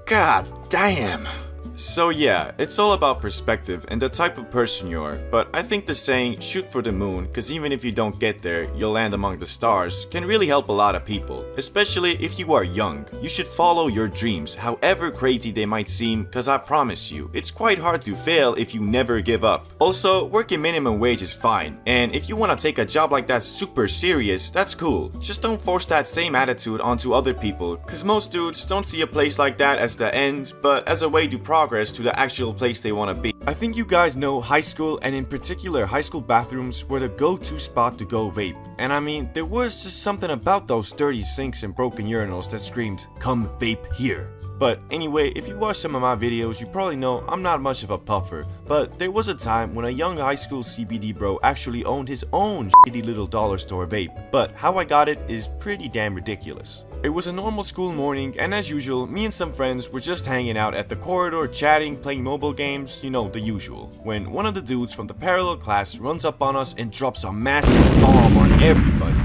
God damn. So yeah, it's all about perspective and the type of person you are, but I think the saying, shoot for the moon, cause even if you don't get there, you'll land among the stars, can really help a lot of people, especially if you are young. You should follow your dreams, however crazy they might seem, cause I promise you, it's quite hard to fail if you never give up. Also, working minimum wage is fine, and if you wanna take a job like that super serious, that's cool. Just don't force that same attitude onto other people, cause most dudes don't see a place like that as the end, but as a way to progress to the actual place they want to be. I think you guys know high school, and in particular high school bathrooms, were the go-to spot to go vape. And I mean, there was just something about those dirty sinks and broken urinals that screamed, come vape here. But anyway, if you watch some of my videos, you probably know I'm not much of a puffer, but there was a time when a young high school Cbdbro actually owned his own shitty little dollar store vape, but how I got it is pretty damn ridiculous. It was a normal school morning, and as usual, me and some friends were just hanging out at the corridor chatting, playing mobile games, you know, the usual, when one of the dudes from the parallel class runs up on us and drops a massive bomb on everybody.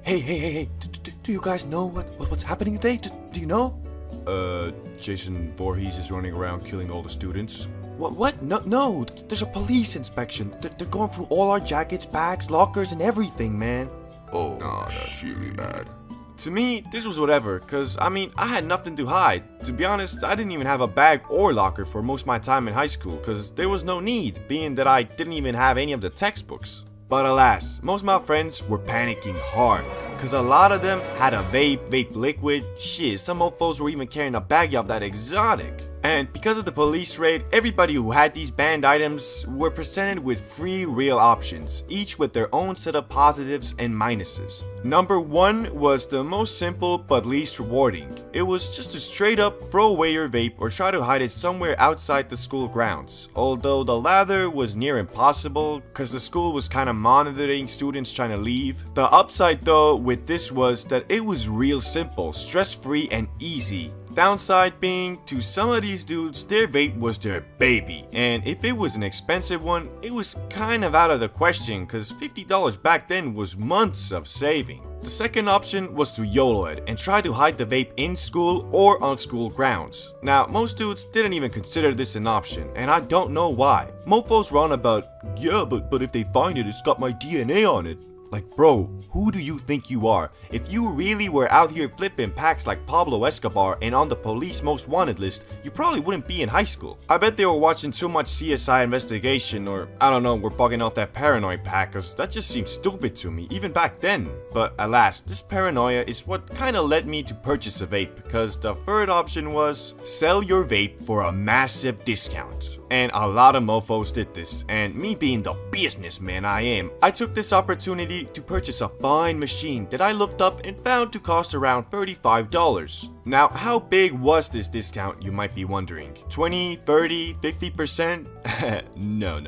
Hey, do you guys know what's happening today? Do you know? Jason Voorhees is running around killing all the students. What? No, there's a police inspection. They're going through all our jackets, bags, lockers, and everything, man. Oh, no, that's really bad. To me, this was whatever, cause I mean, I had nothing to hide. To be honest, I didn't even have a bag or locker for most of my time in high school, cause there was no need, being that I didn't even have any of the textbooks. But alas, most of my friends were panicking hard, cause a lot of them had a vape liquid, shit, some mofos were even carrying a baggie of that exotic. And because of the police raid, everybody who had these banned items were presented with 3 real options, each with their own set of positives and minuses. Number 1 was the most simple but least rewarding. It was just to straight up throw away your vape or try to hide it somewhere outside the school grounds. Although the latter was near impossible, cause the school was kinda monitoring students trying to leave. The upside though with this was that it was real simple, stress-free and easy. Downside being, to some of these dudes, their vape was their baby, and if it was an expensive one, it was kind of out of the question, cause $50 back then was months of saving. The second option was to YOLO it and try to hide the vape in school or on school grounds. Now, most dudes didn't even consider this an option, and I don't know why. Mofos were on about, yeah, but if they find it, it's got my DNA on it. Like, bro, who do you think you are? If you really were out here flipping packs like Pablo Escobar and on the police most wanted list, you probably wouldn't be in high school. I bet they were watching too much CSI investigation, or I don't know, were bugging off that paranoid pack, cause that just seemed stupid to me, even back then. But alas, this paranoia is what kinda led me to purchase a vape, because the third option was sell your vape for a massive discount. And a lot of mofos did this, and me being the businessman I am, I took this opportunity to purchase a fine machine that I looked up and found to cost around $35. Now, how big was this discount, you might be wondering? 20, 30, 50%? No.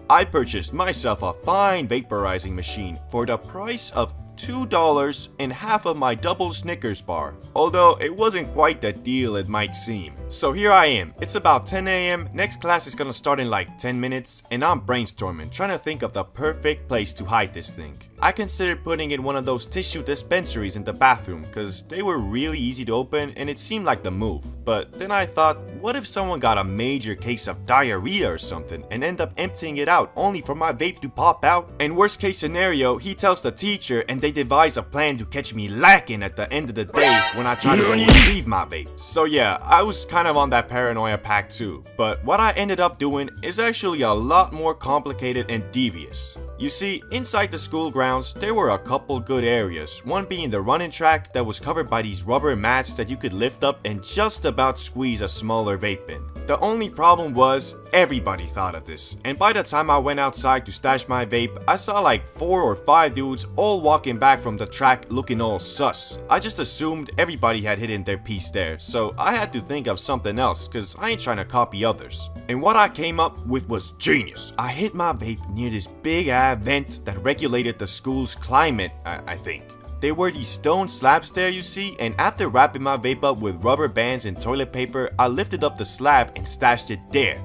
I purchased myself a fine vaporizing machine for the price of $2 and half of my double Snickers bar, although it wasn't quite the deal it might seem. So here I am, it's about 10 AM, next class is gonna start in like 10 minutes, and I'm brainstorming, trying to think of the perfect place to hide this thing. I considered putting in one of those tissue dispensaries in the bathroom, cause they were really easy to open and it seemed like the move. But then I thought, what if someone got a major case of diarrhea or something and end up emptying it out only for my vape to pop out? And worst case scenario, he tells the teacher and they devise a plan to catch me lacking at the end of the day when I try to go retrieve my vape. So yeah, I was kind of on that paranoia pack too, but what I ended up doing is actually a lot more complicated and devious. You see, inside the school grounds, there were a couple good areas, one being the running track that was covered by these rubber mats that you could lift up and just about squeeze a smaller vape in. The only problem was, everybody thought of this, and by the time I went outside to stash my vape, I saw like 4 or 5 dudes all walking back from the track looking all sus. I just assumed everybody had hidden their piece there, so I had to think of something else, cause I ain't trying to copy others. And what I came up with was genius. I hid my vape near this big ass vent that regulated the school's climate, I think. There were these stone slabs there, you see, and after wrapping my vape up with rubber bands and toilet paper, I lifted up the slab and stashed it there.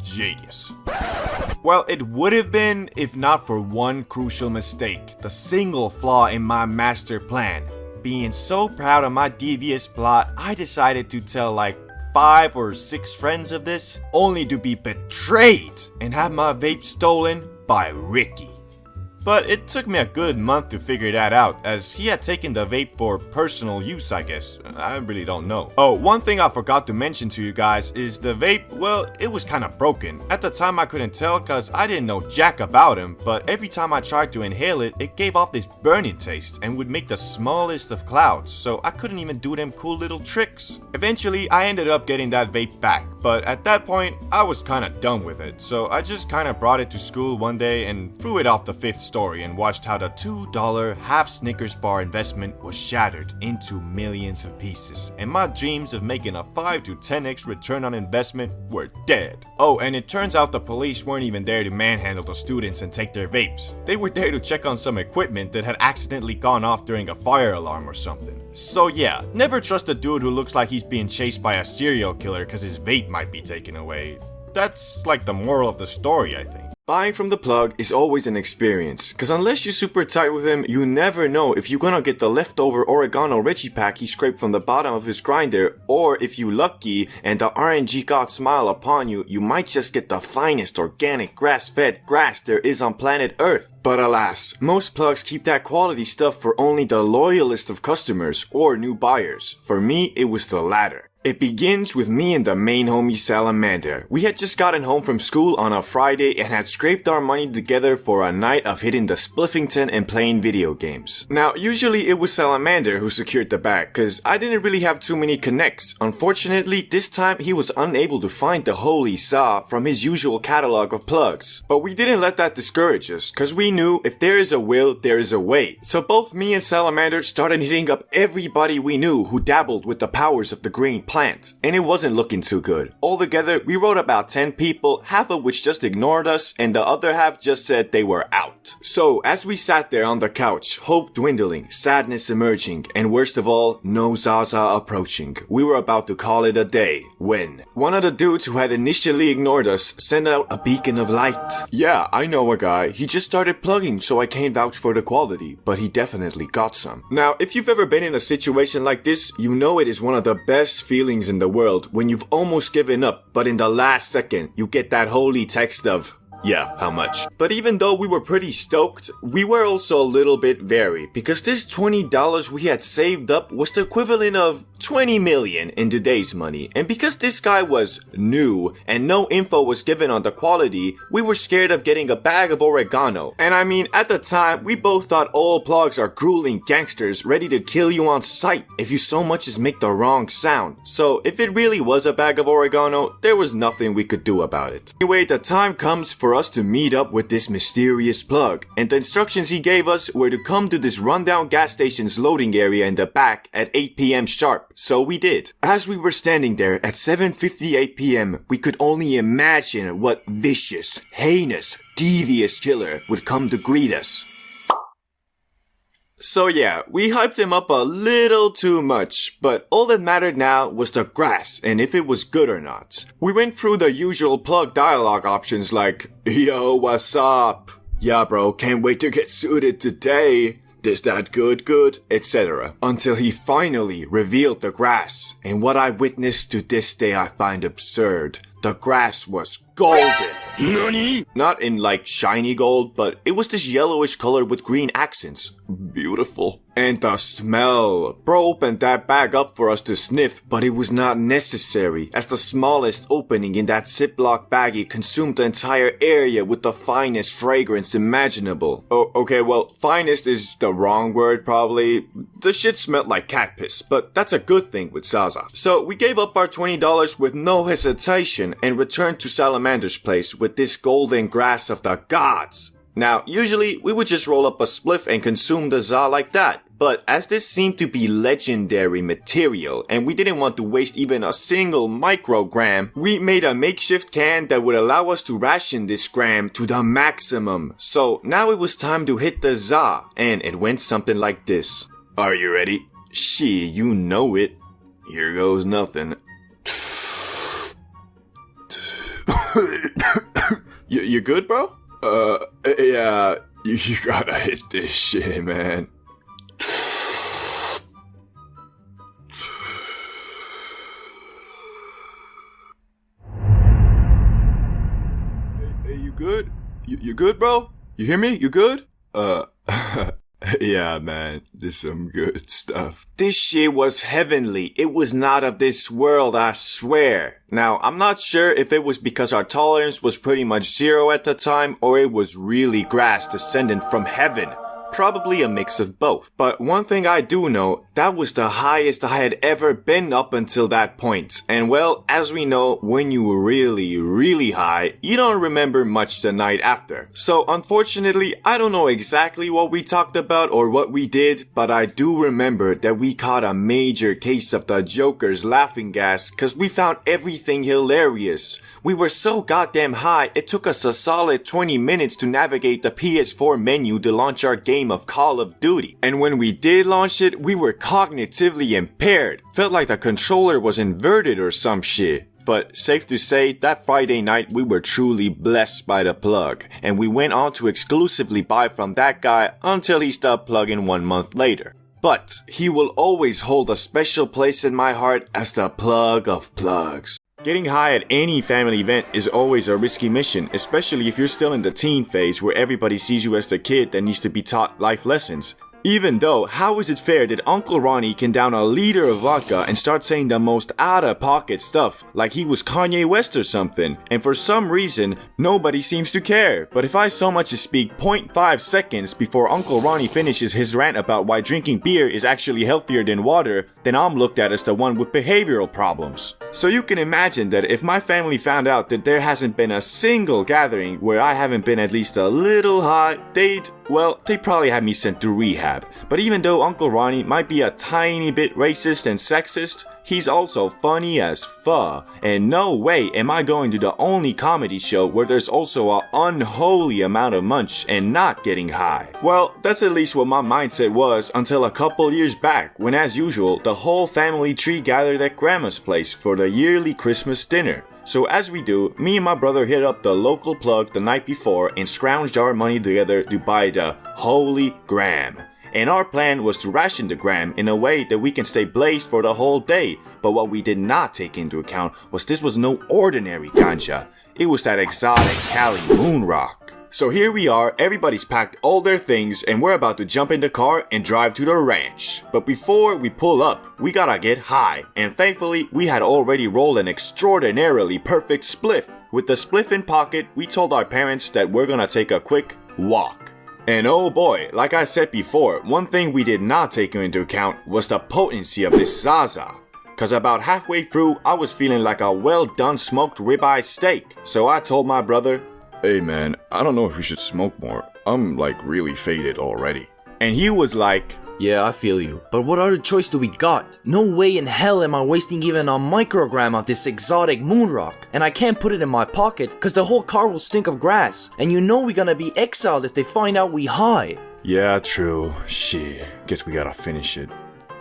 Genius. Well, it would have been if not for one crucial mistake, the single flaw in my master plan. Being so proud of my devious plot, I decided to tell like 5 or 6 friends of this, only to be betrayed and have my vape stolen by Ricky. But it took me a good month to figure that out, as he had taken the vape for personal use, I guess. I really don't know. Oh, one thing I forgot to mention to you guys is the vape, well, it was kinda broken. At the time I couldn't tell cause I didn't know jack about him, but every time I tried to inhale it, it gave off this burning taste and would make the smallest of clouds, so I couldn't even do them cool little tricks. Eventually, I ended up getting that vape back, but at that point, I was kinda done with it, so I just kinda brought it to school one day and threw it off the 5th story and watched how the $2 half Snickers bar investment was shattered into millions of pieces, and my dreams of making a 5 to 10x return on investment were dead. Oh, and it turns out the police weren't even there to manhandle the students and take their vapes. They were there to check on some equipment that had accidentally gone off during a fire alarm or something. So yeah, never trust a dude who looks like he's being chased by a serial killer cause his vape might be taken away. That's like the moral of the story, I think. Buying from the plug is always an experience, cause unless you're super tight with him, you never know if you're gonna get the leftover oregano Reggie pack he scraped from the bottom of his grinder, or if you lucky and the RNG god smile upon you, you might just get the finest organic grass-fed grass there is on planet Earth. But alas, most plugs keep that quality stuff for only the loyalist of customers or new buyers. For me, it was the latter. It begins with me and the main homie Salamander. We had just gotten home from school on a Friday and had scraped our money together for a night of hitting the Spliffington and playing video games. Now, usually it was Salamander who secured the bag, cause I didn't really have too many connects. Unfortunately, this time he was unable to find the holy saw from his usual catalog of plugs. But we didn't let that discourage us, cause we knew if there is a will, there is a way. So both me and Salamander started hitting up everybody we knew who dabbled with the powers of the green plant, and it wasn't looking too good. Altogether, we wrote about 10 people, half of which just ignored us, and the other half just said they were out. So, as we sat there on the couch, hope dwindling, sadness emerging, and worst of all, no Zaza approaching, we were about to call it a day, when one of the dudes who had initially ignored us sent out a beacon of light. Yeah, I know a guy. He just started plugging, so I can't vouch for the quality, but he definitely got some. Now, if you've ever been in a situation like this, you know it is one of the best feelings in the world when you've almost given up, but in the last second, you get that holy text of, yeah, how much? But even though we were pretty stoked, we were also a little bit wary, because this $20 we had saved up was the equivalent of 20 million in today's money, and because this guy was new and no info was given on the quality, we were scared of getting a bag of oregano. And I mean, at the time, we both thought all plugs are grueling gangsters ready to kill you on sight if you so much as make the wrong sound. So if it really was a bag of oregano, there was nothing we could do about it. Anyway, the time comes for us to meet up with this mysterious plug, and the instructions he gave us were to come to this rundown gas station's loading area in the back at 8 p.m. sharp. So we did. As we were standing there at 7:58 p.m., we could only imagine what vicious, heinous, devious killer would come to greet us. So yeah, we hyped him up a little too much, but all that mattered now was the grass and if it was good or not. We went through the usual plug dialogue options like, yo, what's up? Yeah bro, can't wait to get Zooted today. This that good, etc. Until he finally revealed the grass, and what I witnessed to this day I find absurd. The grass was golden. Nani? Not in like shiny gold, but it was this yellowish color with green accents. beautiful. And the smell. Bro opened that bag up for us to sniff, but it was not necessary, as the smallest opening in that Ziploc baggie consumed the entire area with the finest fragrance imaginable. Oh, okay, well, finest is the wrong word probably. The shit smelled like cat piss, but that's a good thing with Zaza. So we gave up our $20 with no hesitation and returned to Salamander's place with this golden grass of the gods. Now, usually we would just roll up a spliff and consume the za like that, but as this seemed to be legendary material and we didn't want to waste even a single microgram, we made a makeshift can that would allow us to ration this gram to the maximum. So now it was time to hit the za, and it went something like this. Are you ready? Shit, you know it. Here goes nothing. You good, bro? Yeah, you gotta hit this shit, man. Hey, you good? You good, bro? You hear me? You good? Yeah, man, this is some good stuff. This shit was heavenly. It was not of this world, I swear. Now, I'm not sure if it was because our tolerance was pretty much zero at the time, or it was really grass descending from heaven. Probably a mix of both. But one thing I do know, that was the highest I had ever been up until that point. And well, as we know, when you were really high, you don't remember much the night after. So unfortunately, I don't know exactly what we talked about or what we did, but I do remember that we caught a major case of the Joker's laughing gas cause we found everything hilarious. We were so goddamn high, it took us a solid 20 minutes to navigate the PS4 menu to launch our game of Call of Duty. And when we did launch it, we were cognitively impaired. Felt like the controller was inverted or some shit. But safe to say, that Friday night we were truly blessed by the plug. And we went on to exclusively buy from that guy until he stopped plugging 1 month later. But he will always hold a special place in my heart as the plug of plugs. Getting high at any family event is always a risky mission, especially if you're still in the teen phase where everybody sees you as the kid that needs to be taught life lessons. Even though, how is it fair that Uncle Ronnie can down a liter of vodka and start saying the most out-of-pocket stuff, like he was Kanye West or something, and for some reason, nobody seems to care. But if I so much as speak 0.5 seconds before Uncle Ronnie finishes his rant about why drinking beer is actually healthier than water, then I'm looked at as the one with behavioral problems. So you can imagine that if my family found out that there hasn't been a single gathering where I haven't been at least a little high, they'd probably have me sent to rehab. But even though Uncle Ronnie might be a tiny bit racist and sexist, he's also funny as fuck. And no way am I going to the only comedy show where there's also an unholy amount of munch and not getting high. Well, that's at least what my mindset was until a couple years back when, as usual, the whole family tree gathered at Grandma's place for the yearly Christmas dinner. So as we do, me and my brother hit up the local plug the night before and scrounged our money together to buy the Holy Gram. And our plan was to ration the gram in a way that we can stay blazed for the whole day. But what we did not take into account was this was no ordinary ganja. It was that exotic Cali moon rock. So here we are, everybody's packed all their things and we're about to jump in the car and drive to the ranch. But before we pull up, we gotta get high. And thankfully, we had already rolled an extraordinarily perfect spliff. With the spliff in pocket, we told our parents that we're gonna take a quick walk. And oh boy, like I said before, one thing we did not take into account was the potency of this zaza. Cause about halfway through, I was feeling like a well done smoked ribeye steak. So I told my brother, "Hey man, I don't know if we should smoke more. I'm like really faded already." And he was like, "Yeah, I feel you. But what other choice do we got? No way in hell am I wasting even a microgram of this exotic moon rock. And I can't put it in my pocket cause the whole car will stink of grass. And you know we're gonna be exiled if they find out we high." Yeah, true. Shit. Guess we gotta finish it.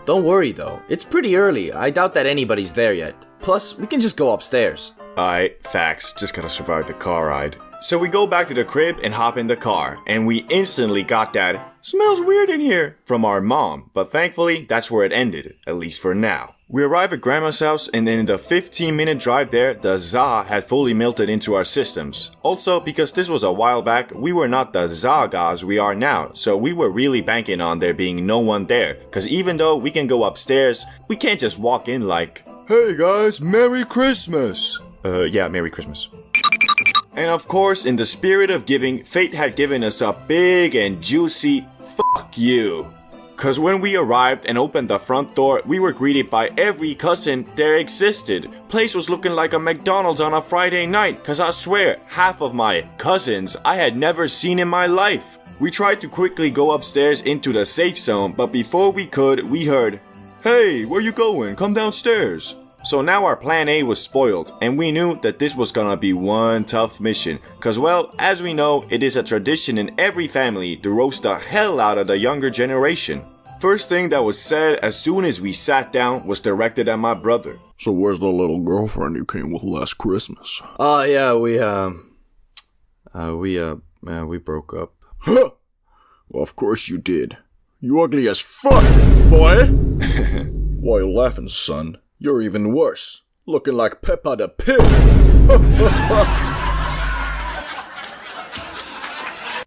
Don't worry though. It's pretty early. I doubt that anybody's there yet. Plus, we can just go upstairs. "Aight, facts, just gotta survive the car ride." So we go back to the crib and hop in the car, and we instantly got that smells weird in here, from our mom, but thankfully that's where it ended, at least for now. We arrived at Grandma's house, and in the 15-minute drive there, the za had fully melted into our systems. Also, because this was a while back, we were not the zagas we are now, so we were really banking on there being no one there, cause even though we can go upstairs, we can't just walk in like, Hey guys, Merry Christmas! Yeah, Merry Christmas. And of course, in the spirit of giving, fate had given us a big and juicy fuck you. Cause when we arrived and opened the front door, we were greeted by every cousin there existed. Place was looking like a McDonald's on a Friday night, cause I swear, half of my cousins I had never seen in my life. We tried to quickly go upstairs into the safe zone, but before we could, we heard, Hey, where you going? Come downstairs. So now our plan A was spoiled, and we knew that this was gonna be one tough mission, cause well, as we know, it is a tradition in every family to roast the hell out of the younger generation. First thing that was said as soon as we sat down was directed at my brother. So where's the little girlfriend you came with last Christmas? Yeah, we broke up. Huh! Well, of course you did. You ugly as fuck, boy! Why you laughing, son? You're even worse. Looking like Peppa the Pig.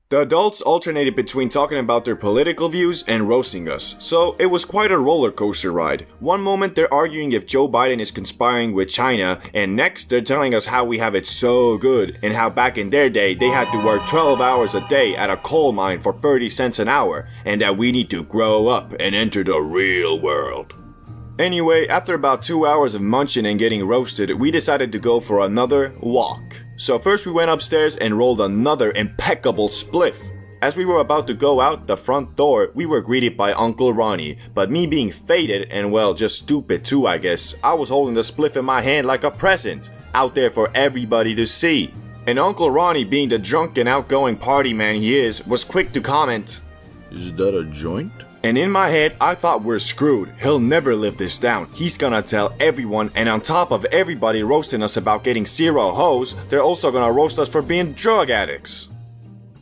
The adults alternated between talking about their political views and roasting us, so it was quite a roller coaster ride. One moment they're arguing if Joe Biden is conspiring with China, and next they're telling us how we have it so good, and how back in their day they had to work 12 hours a day at a coal mine for 30 cents an hour, and that we need to grow up and enter the real world. Anyway, after about 2 hours of munching and getting roasted, we decided to go for another walk. So first we went upstairs and rolled another impeccable spliff. As we were about to go out the front door, we were greeted by Uncle Ronnie, but me being faded and well, just stupid too I guess, I was holding the spliff in my hand like a present, out there for everybody to see. And Uncle Ronnie, being the drunk and outgoing party man he is, was quick to comment, Is that a joint? and in my head, I thought we're screwed. He'll never live this down. He's gonna tell everyone, and on top of everybody roasting us about getting zero hoes, they're also gonna roast us for being drug addicts.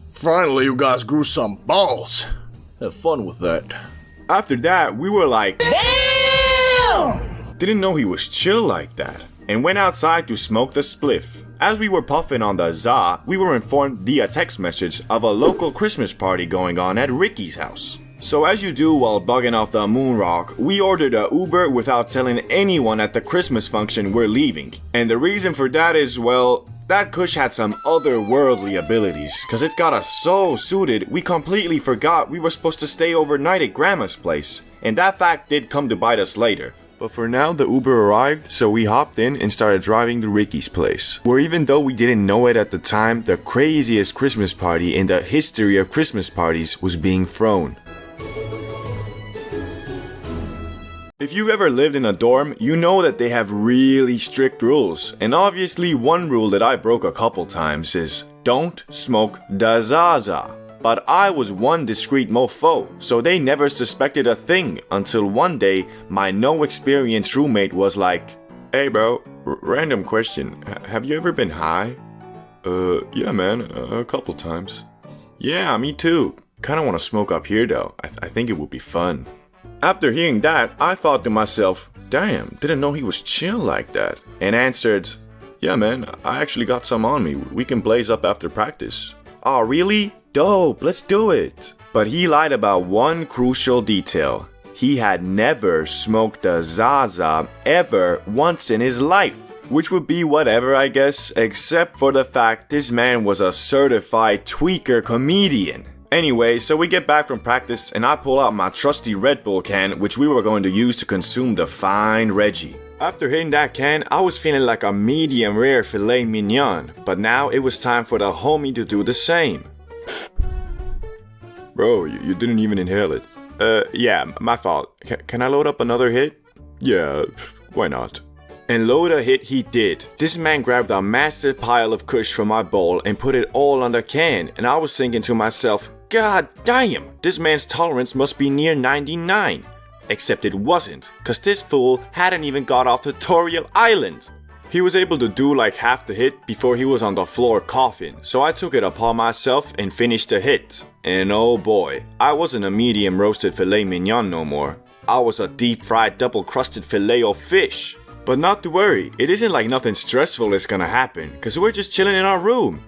Finally, you guys grew some balls. Have fun with that. After that, we were like, damn! Didn't know he was chill like that, and went outside to smoke the spliff. As we were puffing on the za, we were informed via text message of a local Christmas party going on at Ricky's house. So as you do while bugging off the moon rock, we ordered a Uber without telling anyone at the Christmas function we're leaving. And the reason for that is, well, that Kush had some otherworldly abilities, cause it got us so suited we completely forgot we were supposed to stay overnight at Grandma's place. And that fact did come to bite us later. But for now, the Uber arrived, so we hopped in and started driving to Ricky's place, where even though we didn't know it at the time, the craziest Christmas party in the history of Christmas parties was being thrown. If you've ever lived in a dorm, you know that they have really strict rules, and obviously one rule that I broke a couple times is don't smoke the zaza. But I was one discreet mofo, so they never suspected a thing until one day my no experience roommate was like, Hey bro, random question, have you ever been high? Yeah man, a couple times. Yeah, me too. Kinda wanna smoke up here though, I think it would be fun. After hearing that, I thought to myself, damn, didn't know he was chill like that, and answered, Yeah man, I actually got some on me, we can blaze up after practice. Oh really? Dope, let's do it. But he lied about one crucial detail. He had never smoked a zaza ever once in his life. Which would be whatever I guess, except for the fact this man was a certified tweaker comedian. Anyway, so we get back from practice and I pull out my trusty Red Bull can, which we were going to use to consume the fine Reggie. After hitting that can, I was feeling like a medium rare filet mignon, but now it was time for the homie to do the same. Bro, you didn't even inhale it. Yeah, my fault. Can I load up another hit? Yeah, why not? And load a hit he did. This man grabbed a massive pile of kush from my bowl and put it all on the can, and I was thinking to myself, God damn, this man's tolerance must be near 99. Except it wasn't, cause this fool hadn't even got off Tutorial Island. He was able to do like half the hit before he was on the floor coughing, so I took it upon myself and finished the hit. And oh boy, I wasn't a medium roasted filet mignon no more. I was a deep fried double crusted filet of fish. But not to worry, it isn't like nothing stressful is gonna happen, cause we're just chilling in our room.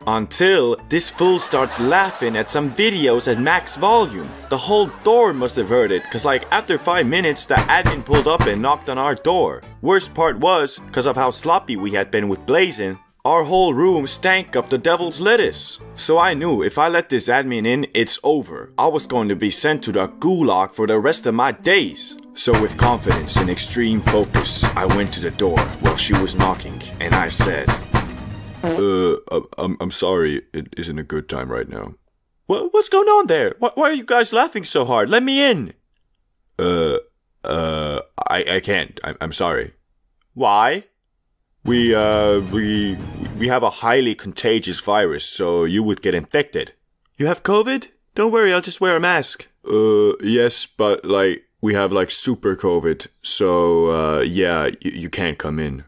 Until this fool starts laughing at some videos at max volume. The whole door must have heard it, cause like after 5 minutes the admin pulled up and knocked on our door. Worst part was, cause of how sloppy we had been with blazing, our whole room stank of the devil's lettuce. So I knew if I let this admin in, it's over. I was going to be sent to the gulag for the rest of my days. So with confidence and extreme focus, I went to the door while she was knocking, and I said, I'm sorry, it isn't a good time right now. What's going on there? Why are you guys laughing so hard? Let me in. I can't. I'm sorry. Why? We have a highly contagious virus, so you would get infected. You have COVID? Don't worry, I'll just wear a mask. Yes, but like, we have like super COVID, so yeah, you can't come in.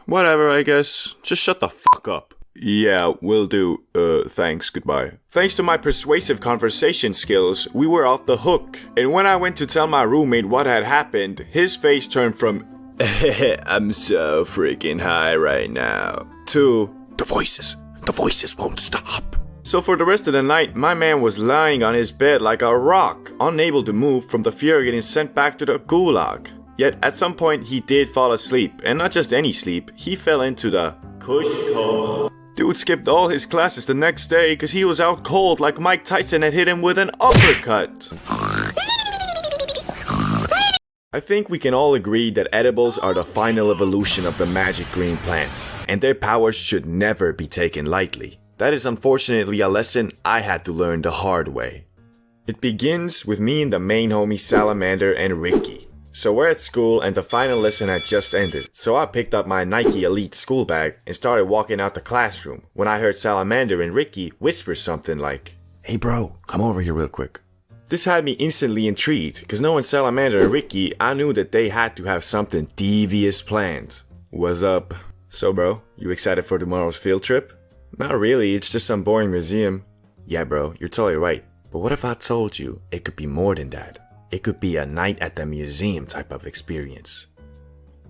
Whatever, I guess. Just shut the fuck up. Yeah, will do. Thanks, goodbye. Thanks to my persuasive conversation skills, we were off the hook. And when I went to tell my roommate what had happened, his face turned from I'm so freaking high right now to The voices won't stop. So for the rest of the night, my man was lying on his bed like a rock, unable to move from the fear of getting sent back to the gulag. Yet at some point he did fall asleep, and not just any sleep, he fell into the Kush coma. Dude skipped all his classes the next day cause he was out cold like Mike Tyson had hit him with an uppercut. I think we can all agree that edibles are the final evolution of the magic green plants, and their powers should never be taken lightly. That is unfortunately a lesson I had to learn the hard way. It begins with me and the main homie Salamander and Ricky. So we're at school and the final lesson had just ended, so I picked up my Nike Elite school bag and started walking out the classroom when I heard Salamander and Ricky whisper something like, Hey bro, come over here real quick. This had me instantly intrigued, cause knowing Salamander and Ricky, I knew that they had to have something devious planned. What's up? So bro, you excited for tomorrow's field trip? Not really, it's just some boring museum. Yeah bro, you're totally right. But what if I told you it could be more than that? It could be a night at the museum type of experience.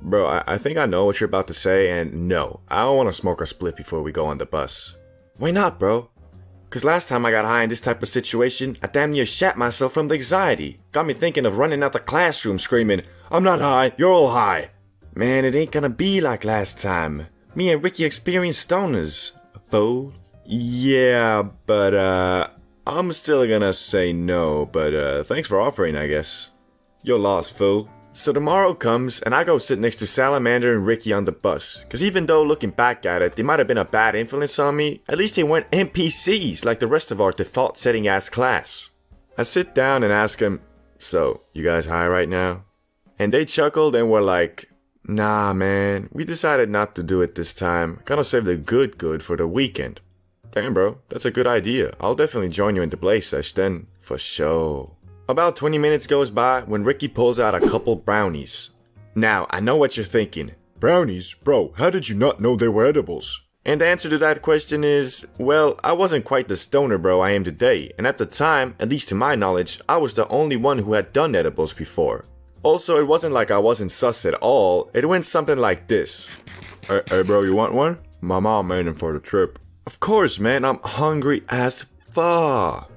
Bro, I think I know what you're about to say, and no, I don't want to smoke a split before we go on the bus. Why not, bro? Cause last time I got high in this type of situation, I damn near shat myself from the anxiety. Got me thinking of running out the classroom screaming, I'm not high, you're all high. Man, it ain't gonna be like last time. Me and Ricky experienced stoners. Fool? Yeah, but I'm still gonna say no, but thanks for offering, I guess. You're lost, fool. So tomorrow comes, and I go sit next to Salamander and Ricky on the bus. Cause even though looking back at it, they might have been a bad influence on me, at least they weren't NPCs like the rest of our default setting ass class. I sit down and ask them, so, you guys high right now? And they chuckled and were like, nah man, we decided not to do it this time. Gonna save the good for the weekend. Damn bro, that's a good idea. I'll definitely join you in the blaze sesh then, for sure. About 20 minutes goes by when Ricky pulls out a couple brownies. Now, I know what you're thinking. Brownies? Bro, how did you not know they were edibles? And the answer to that question is, well, I wasn't quite the stoner bro I am today, and at the time, at least to my knowledge, I was the only one who had done edibles before. Also, it wasn't like I wasn't sus at all, it went something like this. Hey bro, you want one? My mom made them for the trip. Of course, man, I'm hungry as fuck.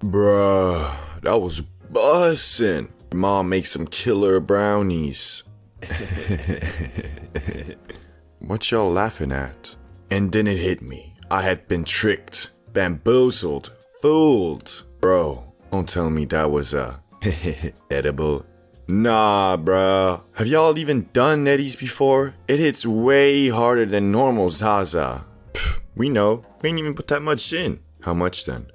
Bruh, that was bussin'. Mom makes some killer brownies. What y'all laughing at? And then it hit me. I had been tricked, bamboozled, fooled. Bro, don't tell me that was a edible. Nah, bruh. Have y'all even done Netties before? It hits way harder than normal Zaza. Pfft, we know. We ain't even put that much in. How much then?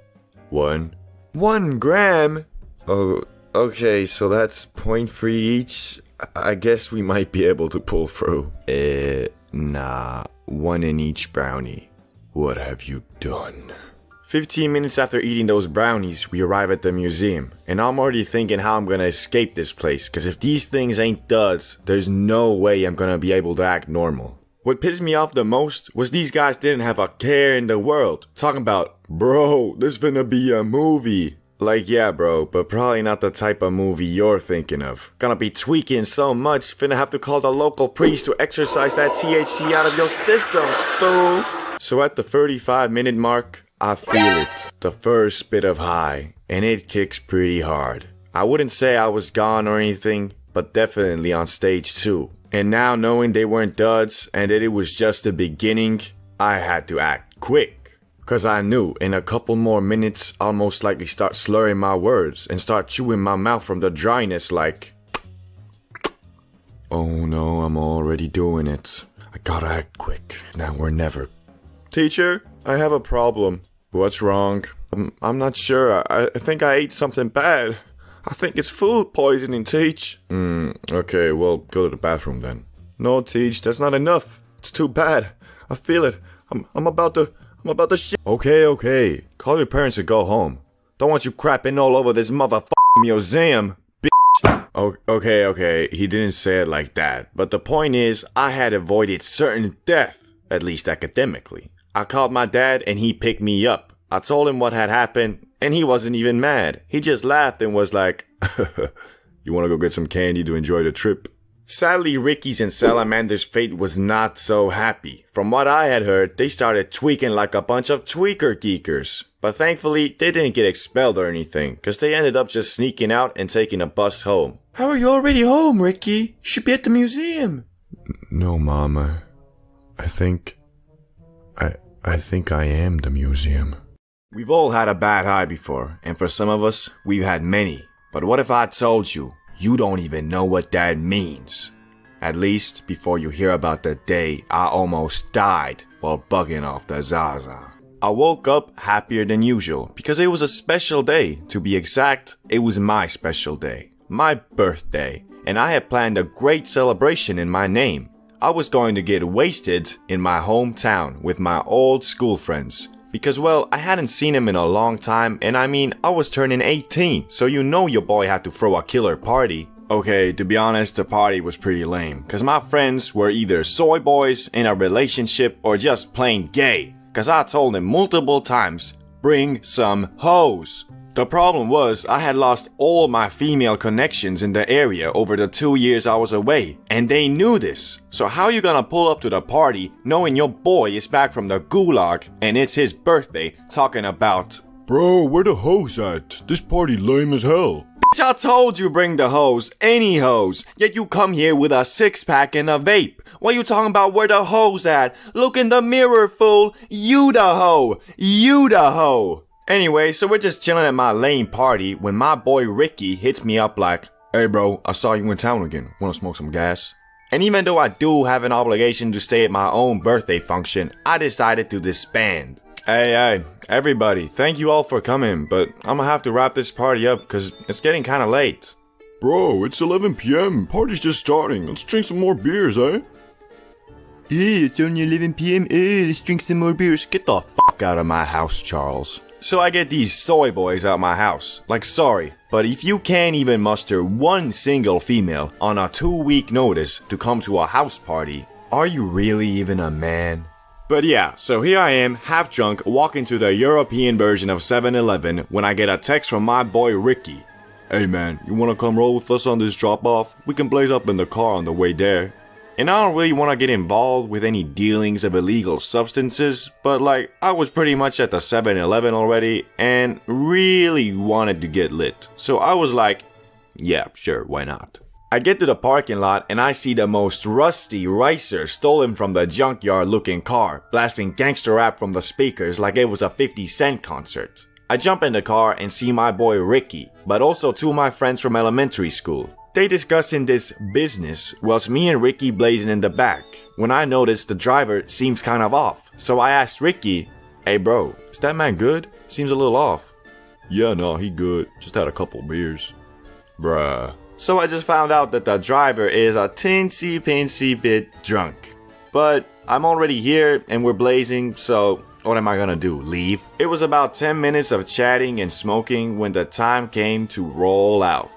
1 gram? Oh, okay, so that's 0.3 each. I guess we might be able to pull through. Nah. 1 in each brownie. What have you done? 15 minutes after eating those brownies, we arrive at the museum, and I'm already thinking how I'm gonna escape this place, cause if these things ain't duds, there's no way I'm gonna be able to act normal. What pissed me off the most was these guys didn't have a care in the world, talking about, bro, this finna be a movie. Like, yeah bro, but probably not the type of movie you're thinking of. Gonna be tweaking so much, finna have to call the local priest to exorcise that THC out of your systems, fool. So at the 35-minute mark, I feel it, the first bit of high, and it kicks pretty hard. I wouldn't say I was gone or anything, but definitely on stage 2. And now knowing they weren't duds and that it was just the beginning, I had to act quick. Cause I knew in a couple more minutes I'll most likely start slurring my words and start chewing my mouth from the dryness like, oh no, I'm already doing it. I gotta act quick, now or never. Teacher, I have a problem. What's wrong? I'm not sure. I think I ate something bad. I think it's food poisoning, Teach. Okay, well, go to the bathroom then. No, Teach, that's not enough. It's too bad. I feel it. I'm about to shit. Okay. Call your parents and go home. Don't want you crapping all over this motherfucking museum, bitch. Okay. He didn't say it like that. But the point is, I had avoided certain death, at least academically. I called my dad and he picked me up. I told him what had happened and he wasn't even mad. He just laughed and was like, you wanna go get some candy to enjoy the trip? Sadly, Ricky's and Salamander's fate was not so happy. From what I had heard, they started tweaking like a bunch of tweaker geekers. But thankfully, they didn't get expelled or anything, cause they ended up just sneaking out and taking a bus home. How are you already home, Ricky? You should be at the museum. No, Mama. I think I am the museum. We've all had a bad high before, and for some of us, we've had many. But what if I told you, you don't even know what that means? At least before you hear about the day I almost died while bugging off the Zaza. I woke up happier than usual because it was a special day. To be exact, it was my special day. My birthday. And I had planned a great celebration in my name. I was going to get wasted in my hometown with my old school friends. Because, well, I hadn't seen him in a long time, and I mean, I was turning 18, so you know your boy had to throw a killer party. Okay, to be honest, the party was pretty lame, cause my friends were either soy boys, in a relationship, or just plain gay. Cause I told them multiple times, bring some hoes. The problem was, I had lost all my female connections in the area over the 2 years I was away, and they knew this. So how you gonna pull up to the party knowing your boy is back from the gulag and it's his birthday talking about, Bro, where the hoes at? This party lame as hell. bitch, I told you bring the hoes, any hoes, yet you come here with a 6-pack and a vape. What you talking about where the hoes at? Look in the mirror, fool. You the hoe. You the hoe. Anyway, so we're just chilling at my lame party when my boy Ricky hits me up like, hey bro, I saw you in town again. Wanna smoke some gas? And even though I do have an obligation to stay at my own birthday function, I decided to disband. Hey, everybody, thank you all for coming, but I'm gonna have to wrap this party up cause it's getting kinda late. Bro, it's 11 p.m. Party's just starting. Let's drink some more beers, eh? Hey, it's only 11 p.m. Hey, let's drink some more beers. Get the fuck out of my house, Charles. So I get these soy boys out my house. Like, sorry, but if you can't even muster one single female on a 2-week notice to come to a house party, are you really even a man? But yeah, so here I am, half drunk, walking to the European version of 7-Eleven when I get a text from my boy Ricky. Hey man, you wanna come roll with us on this drop-off? We can blaze up in the car on the way there. And I don't really want to get involved with any dealings of illegal substances, but like, I was pretty much at the 7-Eleven already and really wanted to get lit. So I was like, yeah, sure, why not? I get to the parking lot and I see the most rusty ricer stolen from the junkyard looking car, blasting gangster rap from the speakers like it was a 50 Cent concert. I jump in the car and see my boy Ricky, but also 2 of my friends from elementary school. They discussing this business whilst me and Ricky blazing in the back, when I noticed the driver seems kind of off. So I asked Ricky, hey bro, is that man good? Seems a little off. Yeah, no, he good. Just had a couple beers. Bruh. So I just found out that the driver is a teensy bit drunk. But I'm already here and we're blazing, so What am I gonna do, leave? It was about 10 minutes of chatting and smoking when the time came to roll out.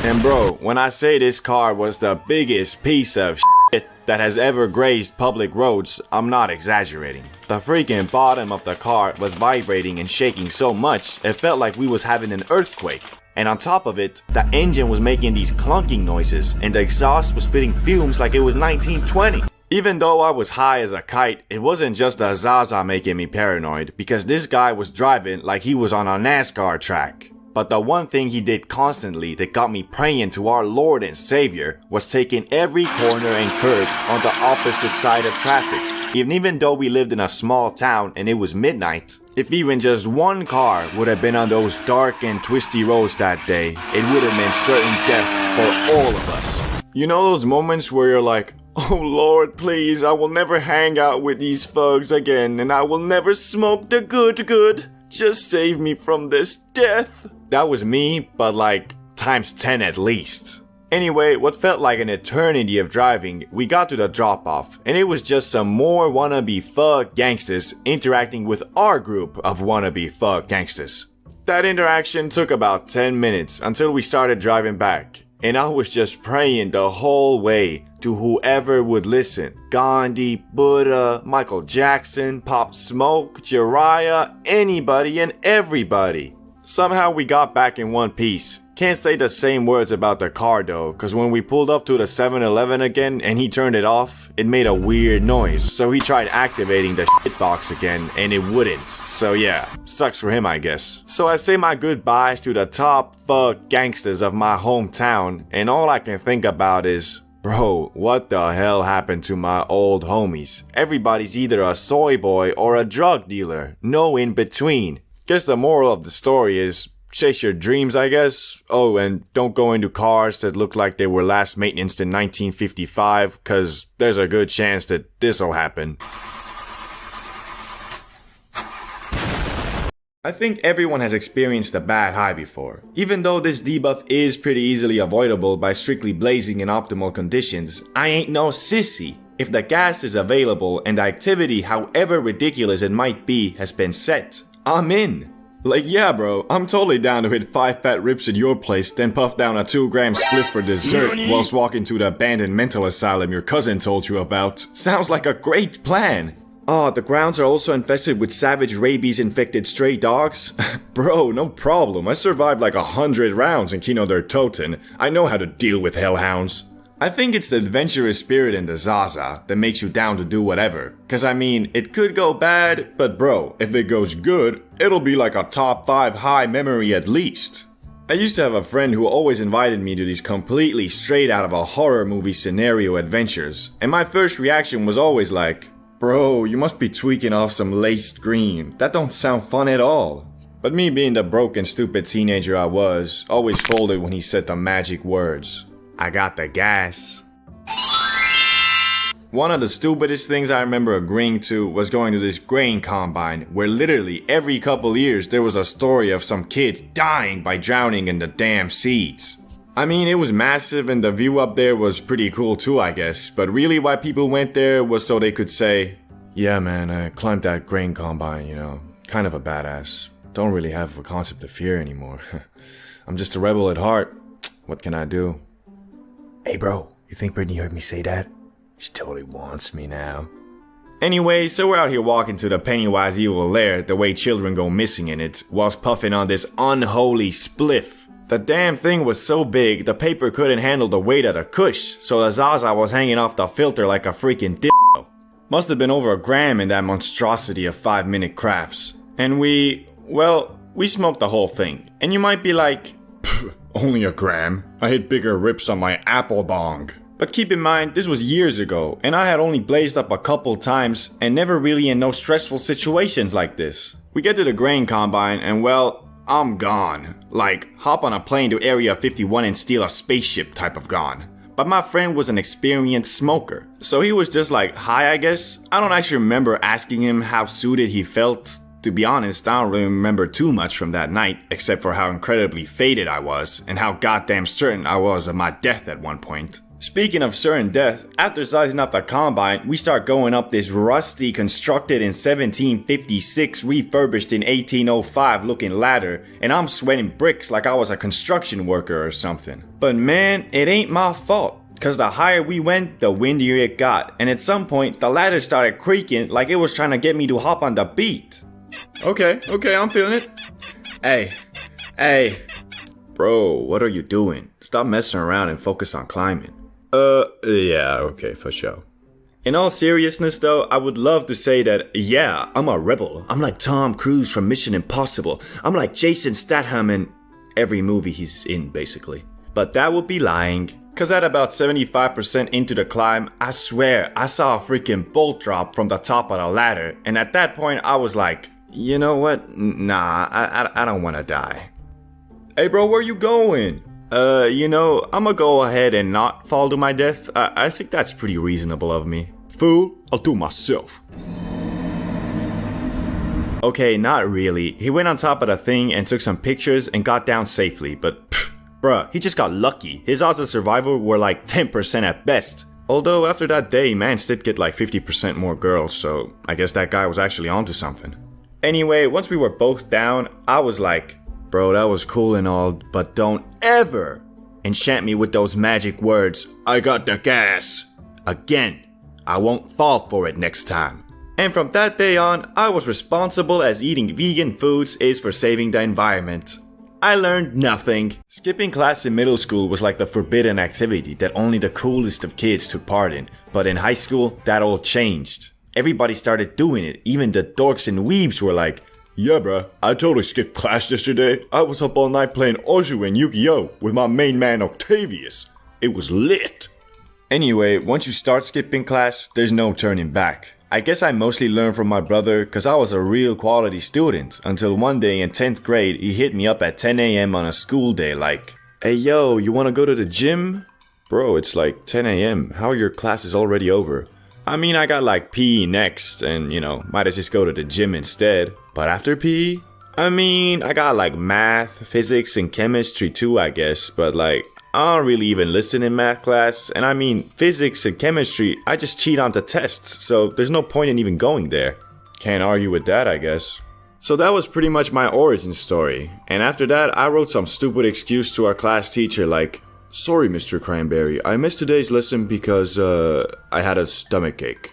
And bro, when I say this car was the biggest piece of shit that has ever grazed public roads, I'm not exaggerating. The freaking bottom of the car was vibrating and shaking so much, it felt like we was having an earthquake. And on top of it, the engine was making these clunking noises, and the exhaust was spitting fumes like it was 1920. Even though I was high as a kite, it wasn't just the Zaza making me paranoid, because this guy was driving like he was on a NASCAR track. But the one thing he did constantly that got me praying to our Lord and Savior was taking every corner and curb on the opposite side of traffic. Even though we lived in a small town and it was midnight, if even just one car would have been on those dark and twisty roads that day, it would have meant certain death for all of us. You know those moments where you're like, oh Lord, please, I will never hang out with these thugs again, and I will never smoke the good. Just save me from this death. That was me, but like times 10 at least. Anyway, what felt like an eternity of driving, we got to the drop-off, and it was just some more wannabe thug gangsters interacting with our group of wannabe thug gangsters. That interaction took about 10 minutes until we started driving back, and I was just praying the whole way to whoever would listen. Gandhi, Buddha, Michael Jackson, Pop Smoke, Jiraiya, anybody and everybody. Somehow we got back in one piece. Can't say the same words about the car though, cause when we pulled up to the 7-Eleven again and he turned it off, it made a weird noise, so he tried activating the shit box again and it wouldn't. So yeah, sucks for him I guess. So I say my goodbyes to the top thug gangsters of my hometown, and all I can think about is, bro, what the hell happened to my old homies? Everybody's either a soy boy or a drug dealer, no in between. Guess the moral of the story is, chase your dreams, I guess. Oh, and don't go into cars that look like they were last maintained in 1955, cause there's a good chance that this'll happen. I think everyone has experienced a bad high before. Even though this debuff is pretty easily avoidable by strictly blazing in optimal conditions, I ain't no sissy. If the gas is available and the activity, however ridiculous it might be, has been set, I'm in. Like, yeah bro, I'm totally down to hit 5 fat rips at your place, then puff down a 2-gram split for dessert whilst walking to the abandoned mental asylum your cousin told you about. Sounds like a great plan. Oh, the grounds are also infested with savage rabies-infected stray dogs? Bro, no problem. I survived like 100 rounds in Kino der Toten. I know how to deal with hellhounds. I think it's the adventurous spirit in the Zaza that makes you down to do whatever. Cause I mean, it could go bad, but bro, if it goes good, it'll be like a top 5 high memory at least. I used to have a friend who always invited me to these completely straight out of a horror movie scenario adventures, and my first reaction was always like, bro, you must be tweaking off some laced green. That don't sound fun at all. But me being the broken, stupid teenager I was, always folded when he said the magic words. I got the gas. One of the stupidest things I remember agreeing to was going to this grain combine where literally every couple years there was a story of some kid dying by drowning in the damn seeds. I mean, it was massive and the view up there was pretty cool too, I guess, but really why people went there was so they could say, yeah man, I climbed that grain combine, you know, kind of a badass. Don't really have a concept of fear anymore. I'm just a rebel at heart. What can I do? Hey bro, you think Brittany heard me say that? She totally wants me now. Anyway, so we're out here walking to the Pennywise evil lair the way children go missing in it, whilst puffing on this unholy spliff. The damn thing was so big, the paper couldn't handle the weight of the kush, so the Zaza was hanging off the filter like a freaking dildo. Must have been over a gram in that monstrosity of 5-minute crafts. And we smoked the whole thing. And you might be like, only a gram? I hit bigger rips on my apple bong. But keep in mind, this was years ago, and I had only blazed up a couple times and never really in no stressful situations like this. We get to the grain combine and well, I'm gone. Like, hop on a plane to Area 51 and steal a spaceship type of gone. But my friend was an experienced smoker, so he was just like, hi I guess. I don't actually remember asking him how suited he felt. To be honest, I don't really remember too much from that night, except for how incredibly faded I was, and how goddamn certain I was of my death at one point. Speaking of certain death, after sizing up the combine, we start going up this rusty, constructed in 1756, refurbished in 1805 looking ladder, and I'm sweating bricks like I was a construction worker or something. But man, it ain't my fault, cause the higher we went, the windier it got, and at some point, the ladder started creaking like it was trying to get me to hop on the beat. Okay, I'm feeling it. Hey. Bro, what are you doing? Stop messing around and focus on climbing. Yeah, okay, for sure. In all seriousness though, I would love to say that, yeah, I'm a rebel. I'm like Tom Cruise from Mission Impossible. I'm like Jason Statham in every movie he's in, basically. But that would be lying. Cause at about 75% into the climb, I swear, I saw a freaking bolt drop from the top of the ladder. And at that point, I was like, you know what? Nah, I don't wanna die. Hey bro, where you going? I'ma go ahead and not fall to my death. I think that's pretty reasonable of me. Fool, I'll do myself. Okay, not really. He went on top of the thing and took some pictures and got down safely, but bruh, he just got lucky. His odds of survival were like 10% at best. Although after that day, Mance did get like 50% more girls, so I guess that guy was actually onto something. Anyway, once we were both down, I was like, bro, that was cool and all, but don't ever enchant me with those magic words, I got the gas. Again, I won't fall for it next time. And from that day on, I was responsible as eating vegan foods is for saving the environment. I learned nothing. Skipping class in middle school was like the forbidden activity that only the coolest of kids took part in, but in high school, that all changed. Everybody started doing it, even the dorks and weebs were like, yeah bruh, I totally skipped class yesterday. I was up all night playing Oju and Yu-Gi-Oh! With my main man Octavius. It was lit. Anyway, once you start skipping class, there's no turning back. I guess I mostly learned from my brother cause I was a real quality student until one day in 10th grade he hit me up at 10 AM on a school day like, hey yo, you wanna go to the gym? Bro, it's like 10 AM, how are your classes already over? I mean, I got like PE next and might as just go to the gym instead. But after PE, I got like math, physics, and chemistry too, I guess. But like, I don't really even listen in math class. And physics and chemistry, I just cheat on the tests. So there's no point in even going there. Can't argue with that, I guess. So that was pretty much my origin story. And after that, I wrote some stupid excuse to our class teacher like, sorry, Mr. Cranberry, I missed today's lesson because, I had a stomachache.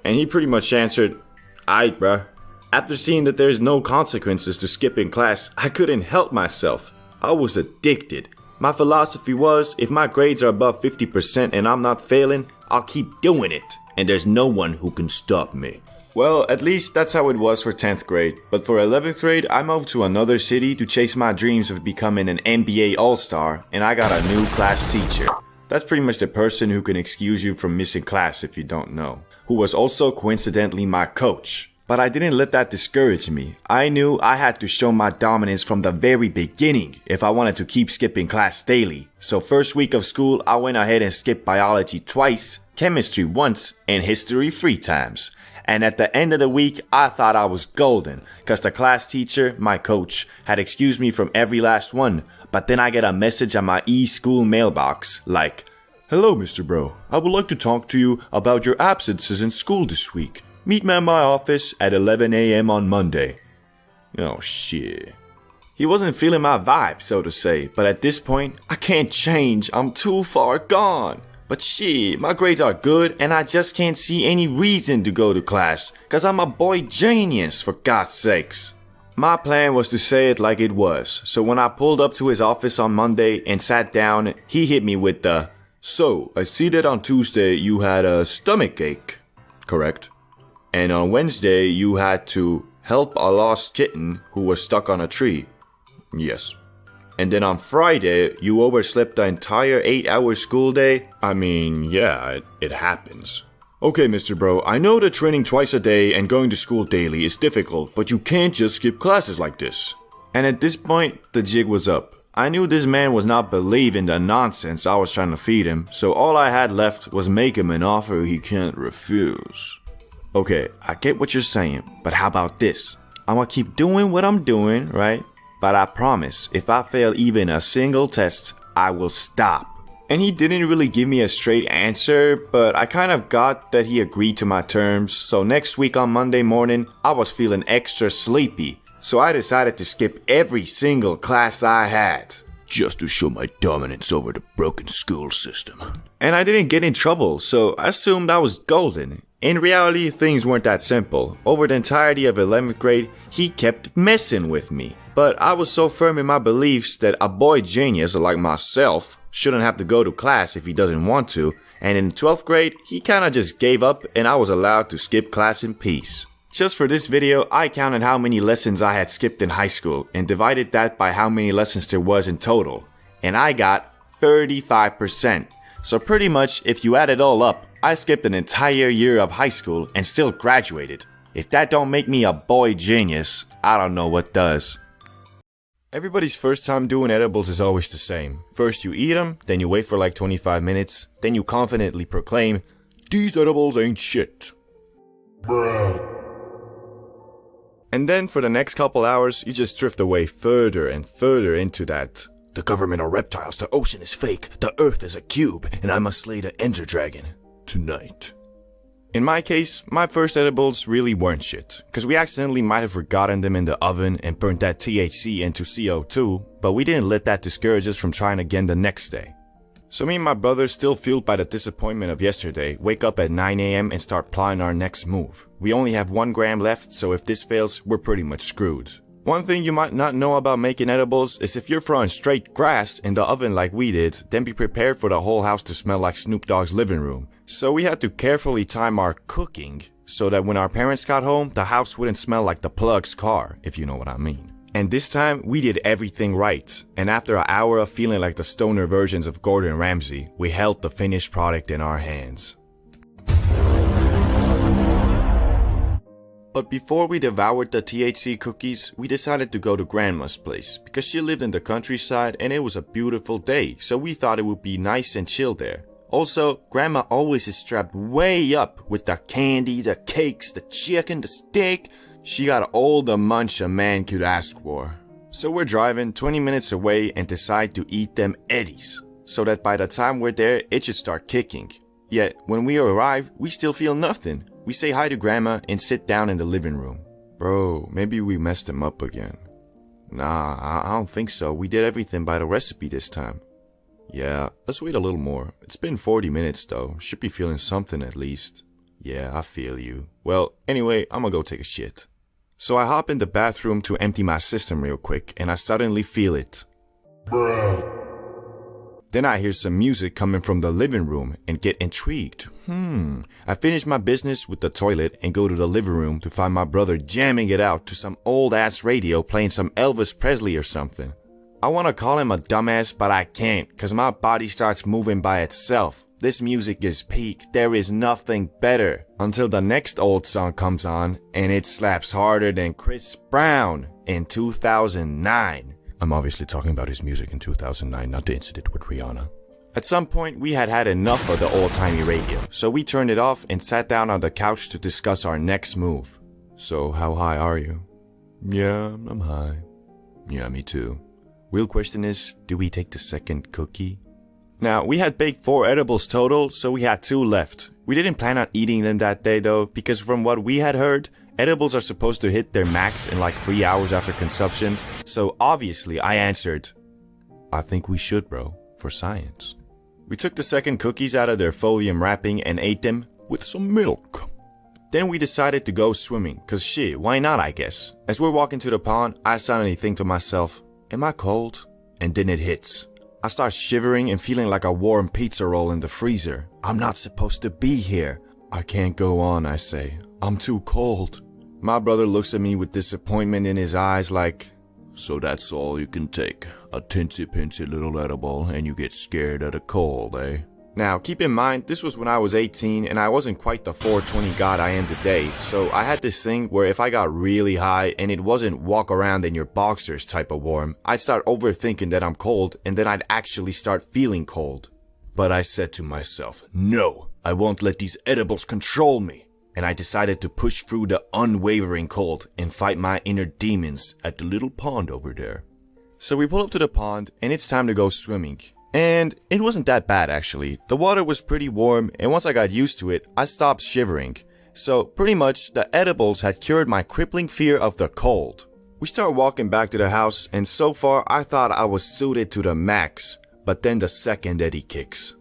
And he pretty much answered, aight bruh. After seeing that there's no consequences to skipping class, I couldn't help myself. I was addicted. My philosophy was, if my grades are above 50% and I'm not failing, I'll keep doing it. And there's no one who can stop me. Well, at least that's how it was for 10th grade. But for 11th grade, I moved to another city to chase my dreams of becoming an NBA All-Star, and I got a new class teacher. That's pretty much the person who can excuse you from missing class if you don't know. Who was also coincidentally my coach. But I didn't let that discourage me. I knew I had to show my dominance from the very beginning if I wanted to keep skipping class daily. So first week of school, I went ahead and skipped biology twice, chemistry once, and history 3 times. And at the end of the week, I thought I was golden, cause the class teacher, my coach, had excused me from every last one. But then I get a message on my e-school mailbox, like, hello Mr. Bro, I would like to talk to you about your absences in school this week. Meet me at my office at 11 AM on Monday. Oh shit. He wasn't feeling my vibe, so to say, but at this point, I can't change, I'm too far gone. But shit, my grades are good and I just can't see any reason to go to class, cause I'm a boy genius for God's sakes. My plan was to say it like it was, so when I pulled up to his office on Monday and sat down, he hit me with the, so, I see that on Tuesday you had a stomachache, correct? And on Wednesday you had to help a lost kitten who was stuck on a tree. Yes. And then on Friday, you overslept the entire 8-hour school day? Yeah, it happens. Okay, Mr. Bro, I know that training twice a day and going to school daily is difficult, but you can't just skip classes like this. And at this point, the jig was up. I knew this man was not believing the nonsense I was trying to feed him, so all I had left was make him an offer he can't refuse. Okay, I get what you're saying, but how about this? I'ma keep doing what I'm doing, right? But I promise, if I fail even a single test, I will stop. And he didn't really give me a straight answer, but I kind of got that he agreed to my terms. So next week on Monday morning, I was feeling extra sleepy. So I decided to skip every single class I had. Just to show my dominance over the broken school system. And I didn't get in trouble, so I assumed I was golden. In reality, things weren't that simple. Over the entirety of 11th grade, he kept messing with me. But I was so firm in my beliefs that a boy genius like myself shouldn't have to go to class if he doesn't want to, and in 12th grade, he kinda just gave up and I was allowed to skip class in peace. Just for this video, I counted how many lessons I had skipped in high school and divided that by how many lessons there was in total. And I got 35%. So pretty much, if you add it all up, I skipped an entire year of high school and still graduated. If that don't make me a boy genius, I don't know what does. Everybody's first time doing edibles is always the same. First you eat them, then you wait for like 25 minutes, then you confidently proclaim, "These edibles ain't shit." And then for the next couple hours, you just drift away further and further into that. The government are reptiles, the ocean is fake, the earth is a cube, and I must slay the Ender Dragon. Tonight. In my case, my first edibles really weren't shit, cause we accidentally might have forgotten them in the oven and burnt that THC into CO2, but we didn't let that discourage us from trying again the next day. So me and my brother, still fueled by the disappointment of yesterday, wake up at 9 AM and start plotting our next move. We only have 1 gram left, so if this fails, we're pretty much screwed. One thing you might not know about making edibles is if you're throwing straight grass in the oven like we did, then be prepared for the whole house to smell like Snoop Dogg's living room. So we had to carefully time our cooking so that when our parents got home, the house wouldn't smell like the plug's car, if you know what I mean. And this time, we did everything right. And after an hour of feeling like the stoner versions of Gordon Ramsay, we held the finished product in our hands. But before we devoured the THC cookies, we decided to go to Grandma's place because she lived in the countryside and it was a beautiful day, so we thought it would be nice and chill there. Also, Grandma always is strapped way up with the candy, the cakes, the chicken, the steak. She got all the munch a man could ask for. So we're driving 20 minutes away and decide to eat them Eddies, so that by the time we're there, it should start kicking. Yet, when we arrive, we still feel nothing. We say hi to Grandma and sit down in the living room. Bro, maybe we messed him up again. Nah, I don't think so. We did everything by the recipe this time. Yeah, let's wait a little more. It's been 40 minutes though. Should be feeling something at least. Yeah, I feel you. Well, anyway, I'm gonna go take a shit. So I hop in the bathroom to empty my system real quick and I suddenly feel it. Then I hear some music coming from the living room and get intrigued. I finish my business with the toilet and go to the living room to find my brother jamming it out to some old ass radio playing some Elvis Presley or something. I wanna call him a dumbass, but I can't cause my body starts moving by itself. This music is peak, there is nothing better. Until the next old song comes on and it slaps harder than Chris Brown in 2009. I'm obviously talking about his music in 2009, not the incident with Rihanna. At some point, we had had enough of the old-timey radio, so we turned it off and sat down on the couch to discuss our next move. So, how high are you? Yeah, I'm high. Yeah, me too. Real question is, do we take the second cookie? Now, we had baked 4 edibles total, so we had 2 left. We didn't plan on eating them that day though, because from what we had heard, edibles are supposed to hit their max in like 3 hours after consumption, so obviously I answered, I think we should, bro, for science. We took the second cookies out of their folium wrapping and ate them with some milk. Then we decided to go swimming, cause shit, why not I guess. As we're walking to the pond, I suddenly think to myself, am I cold? And then it hits. I start shivering and feeling like a warm pizza roll in the freezer. I'm not supposed to be here. I can't go on, I say. I'm too cold. My brother looks at me with disappointment in his eyes like, so that's all you can take. A tinsy-pincy little edible and you get scared of the cold, eh? Now, keep in mind, this was when I was 18 and I wasn't quite the 420 god I am today, so I had this thing where if I got really high and it wasn't walk around in your boxers type of warm, I'd start overthinking that I'm cold and then I'd actually start feeling cold. But I said to myself, no, I won't let these edibles control me. And I decided to push through the unwavering cold and fight my inner demons at the little pond over there. So we pull up to the pond and it's time to go swimming. And it wasn't that bad actually. The water was pretty warm, and once I got used to it, I stopped shivering. So pretty much the edibles had cured my crippling fear of the cold. We start walking back to the house, and so far I thought I was suited to the max, but then the second eddy kicks.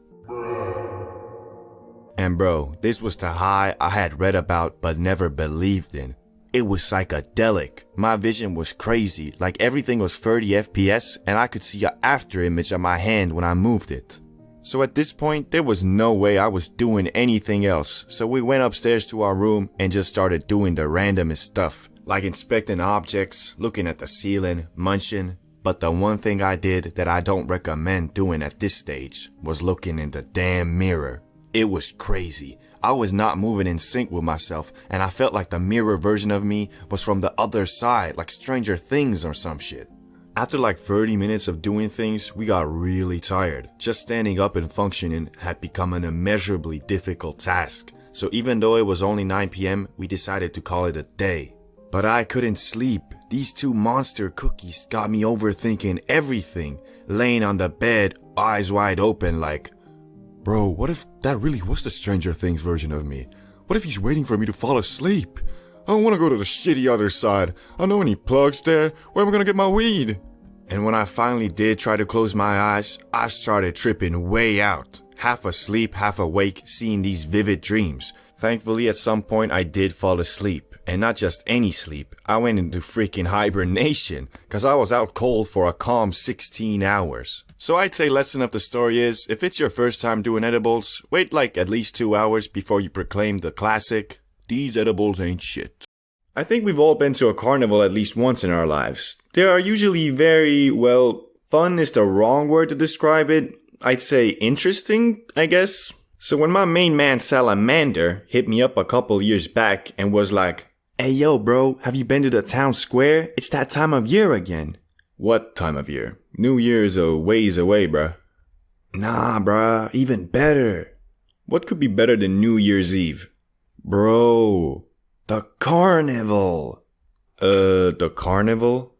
And bro, this was the high I had read about but never believed in. It was psychedelic. My vision was crazy, like everything was 30 FPS and I could see an after image of my hand when I moved it. So at this point, there was no way I was doing anything else, so we went upstairs to our room and just started doing the randomest stuff, like inspecting objects, looking at the ceiling, munching. But the one thing I did that I don't recommend doing at this stage was looking in the damn mirror. It was crazy. I was not moving in sync with myself, and I felt like the mirror version of me was from the other side, like Stranger Things or some shit. After like 30 minutes of doing things, we got really tired. Just standing up and functioning had become an immeasurably difficult task. So even though it was only 9 PM, we decided to call it a day. But I couldn't sleep. These two monster cookies got me overthinking everything. Laying on the bed, eyes wide open like, bro, what if that really was the Stranger Things version of me? What if he's waiting for me to fall asleep? I don't want to go to the shitty other side. I don't know any plugs there. Where am I gonna get my weed? And when I finally did try to close my eyes, I started tripping way out. Half asleep, half awake, seeing these vivid dreams. Thankfully, at some point I did fall asleep. And not just any sleep. I went into freaking hibernation, cause I was out cold for a calm 16 hours. So I'd say lesson of the story is, if it's your first time doing edibles, wait like at least 2 hours before you proclaim the classic, these edibles ain't shit. I think we've all been to a carnival at least once in our lives. They are usually very, well, fun is the wrong word to describe it. I'd say interesting, I guess. So when my main man Salamander hit me up a couple years back and was like, hey yo bro, have you been to the town square? It's that time of year again. What time of year? New Year's a ways away, bruh. Nah, bruh, even better. What could be better than New Year's Eve? Bro, the carnival. The carnival?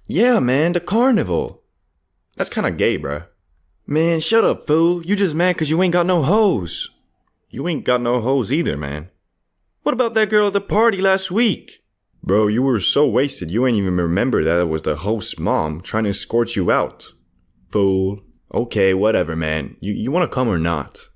Yeah, man, the carnival. That's kinda gay, bruh. Man, shut up, fool. You just mad cause you ain't got no hoes. You ain't got no hoes either, man. What about that girl at the party last week? Bro, you were so wasted you ain't even remember that it was the host's mom trying to escort you out. Fool. Okay, whatever, man. You wanna come or not?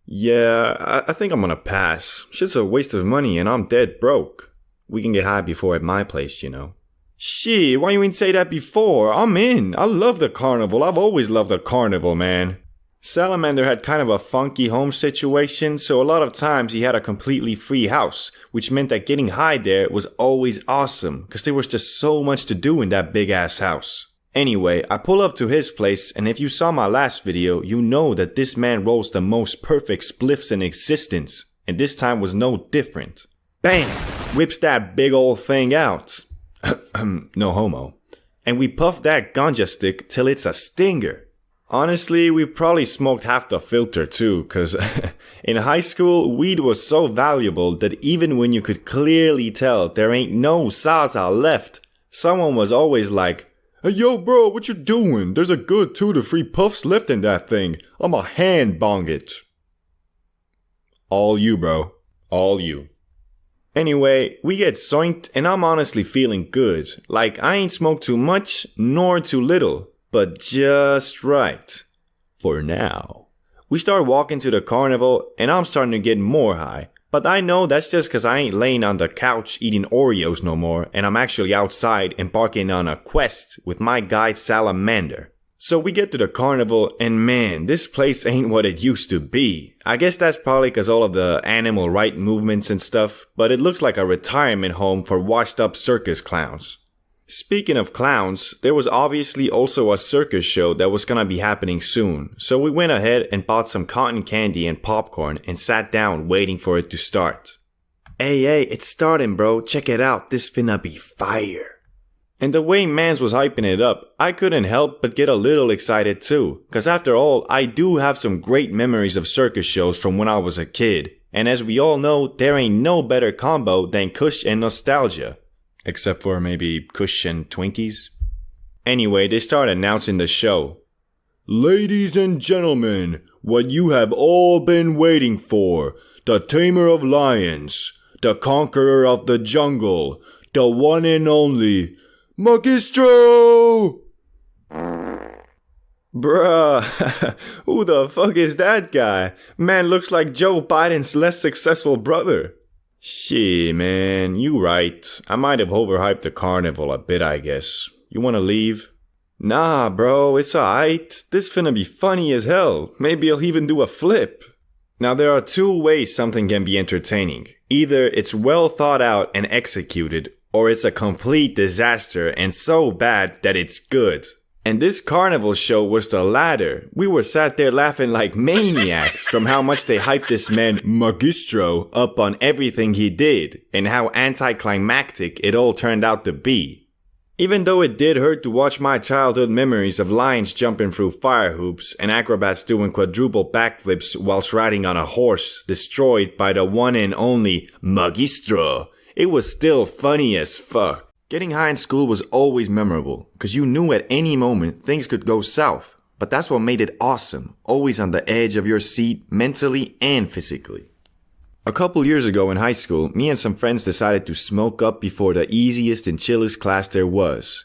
Yeah, I think I'm gonna pass. Shit's a waste of money and I'm dead broke. We can get high before at my place, you know. Shit, why you ain't say that before? I'm in. I love the carnival. I've always loved the carnival, man. Salamander had kind of a funky home situation, so a lot of times he had a completely free house, which meant that getting high there was always awesome, cause there was just so much to do in that big ass house. Anyway, I pull up to his place, and if you saw my last video, you know that this man rolls the most perfect spliffs in existence, and this time was no different. Bam! Whips that big old thing out. No homo. And we puff that ganja stick till it's a stinger. Honestly, we probably smoked half the filter too, cause in high school, weed was so valuable that even when you could clearly tell there ain't no zaza left, someone was always like, hey yo bro, what you doing? There's a good 2 to 3 puffs left in that thing. I'ma hand bong it. All you, bro. All you. Anyway, we get zoinked and I'm honestly feeling good. Like I ain't smoked too much nor too little, but just right. For now. We start walking to the carnival and I'm starting to get more high. But I know that's just cause I ain't laying on the couch eating Oreos no more and I'm actually outside embarking on a quest with my guide Salamander. So we get to the carnival and man, this place ain't what it used to be. I guess that's probably cause all of the animal right movements and stuff, but it looks like a retirement home for washed up circus clowns. Speaking of clowns, there was obviously also a circus show that was gonna be happening soon, so we went ahead and bought some cotton candy and popcorn and sat down waiting for it to start. Hey, it's starting bro, check it out, this finna be fire. And the way mans was hyping it up, I couldn't help but get a little excited too, cause after all, I do have some great memories of circus shows from when I was a kid, and as we all know, there ain't no better combo than Kush and nostalgia. Except for maybe Kush and Twinkies. Anyway, they start announcing the show. Ladies and gentlemen, what you have all been waiting for, the tamer of lions, the conqueror of the jungle, the one and only, Magistro! Bruh, who the fuck is that guy? Man looks like Joe Biden's less successful brother. Shit, man, you right. I might have overhyped the carnival a bit, I guess. You wanna leave? Nah, bro, it's alright. This finna be funny as hell. Maybe I'll even do a flip. Now, there are two ways something can be entertaining. Either it's well thought out and executed, or it's a complete disaster and so bad that it's good. And this carnival show was the latter. We were sat there laughing like maniacs from how much they hyped this man Magistro up on everything he did and how anticlimactic it all turned out to be. Even though it did hurt to watch my childhood memories of lions jumping through fire hoops and acrobats doing quadruple backflips whilst riding on a horse destroyed by the one and only Magistro, it was still funny as fuck. Getting high in school was always memorable, cause you knew at any moment things could go south. But that's what made it awesome, always on the edge of your seat mentally and physically. A couple years ago in high school, me and some friends decided to smoke up before the easiest and chillest class there was,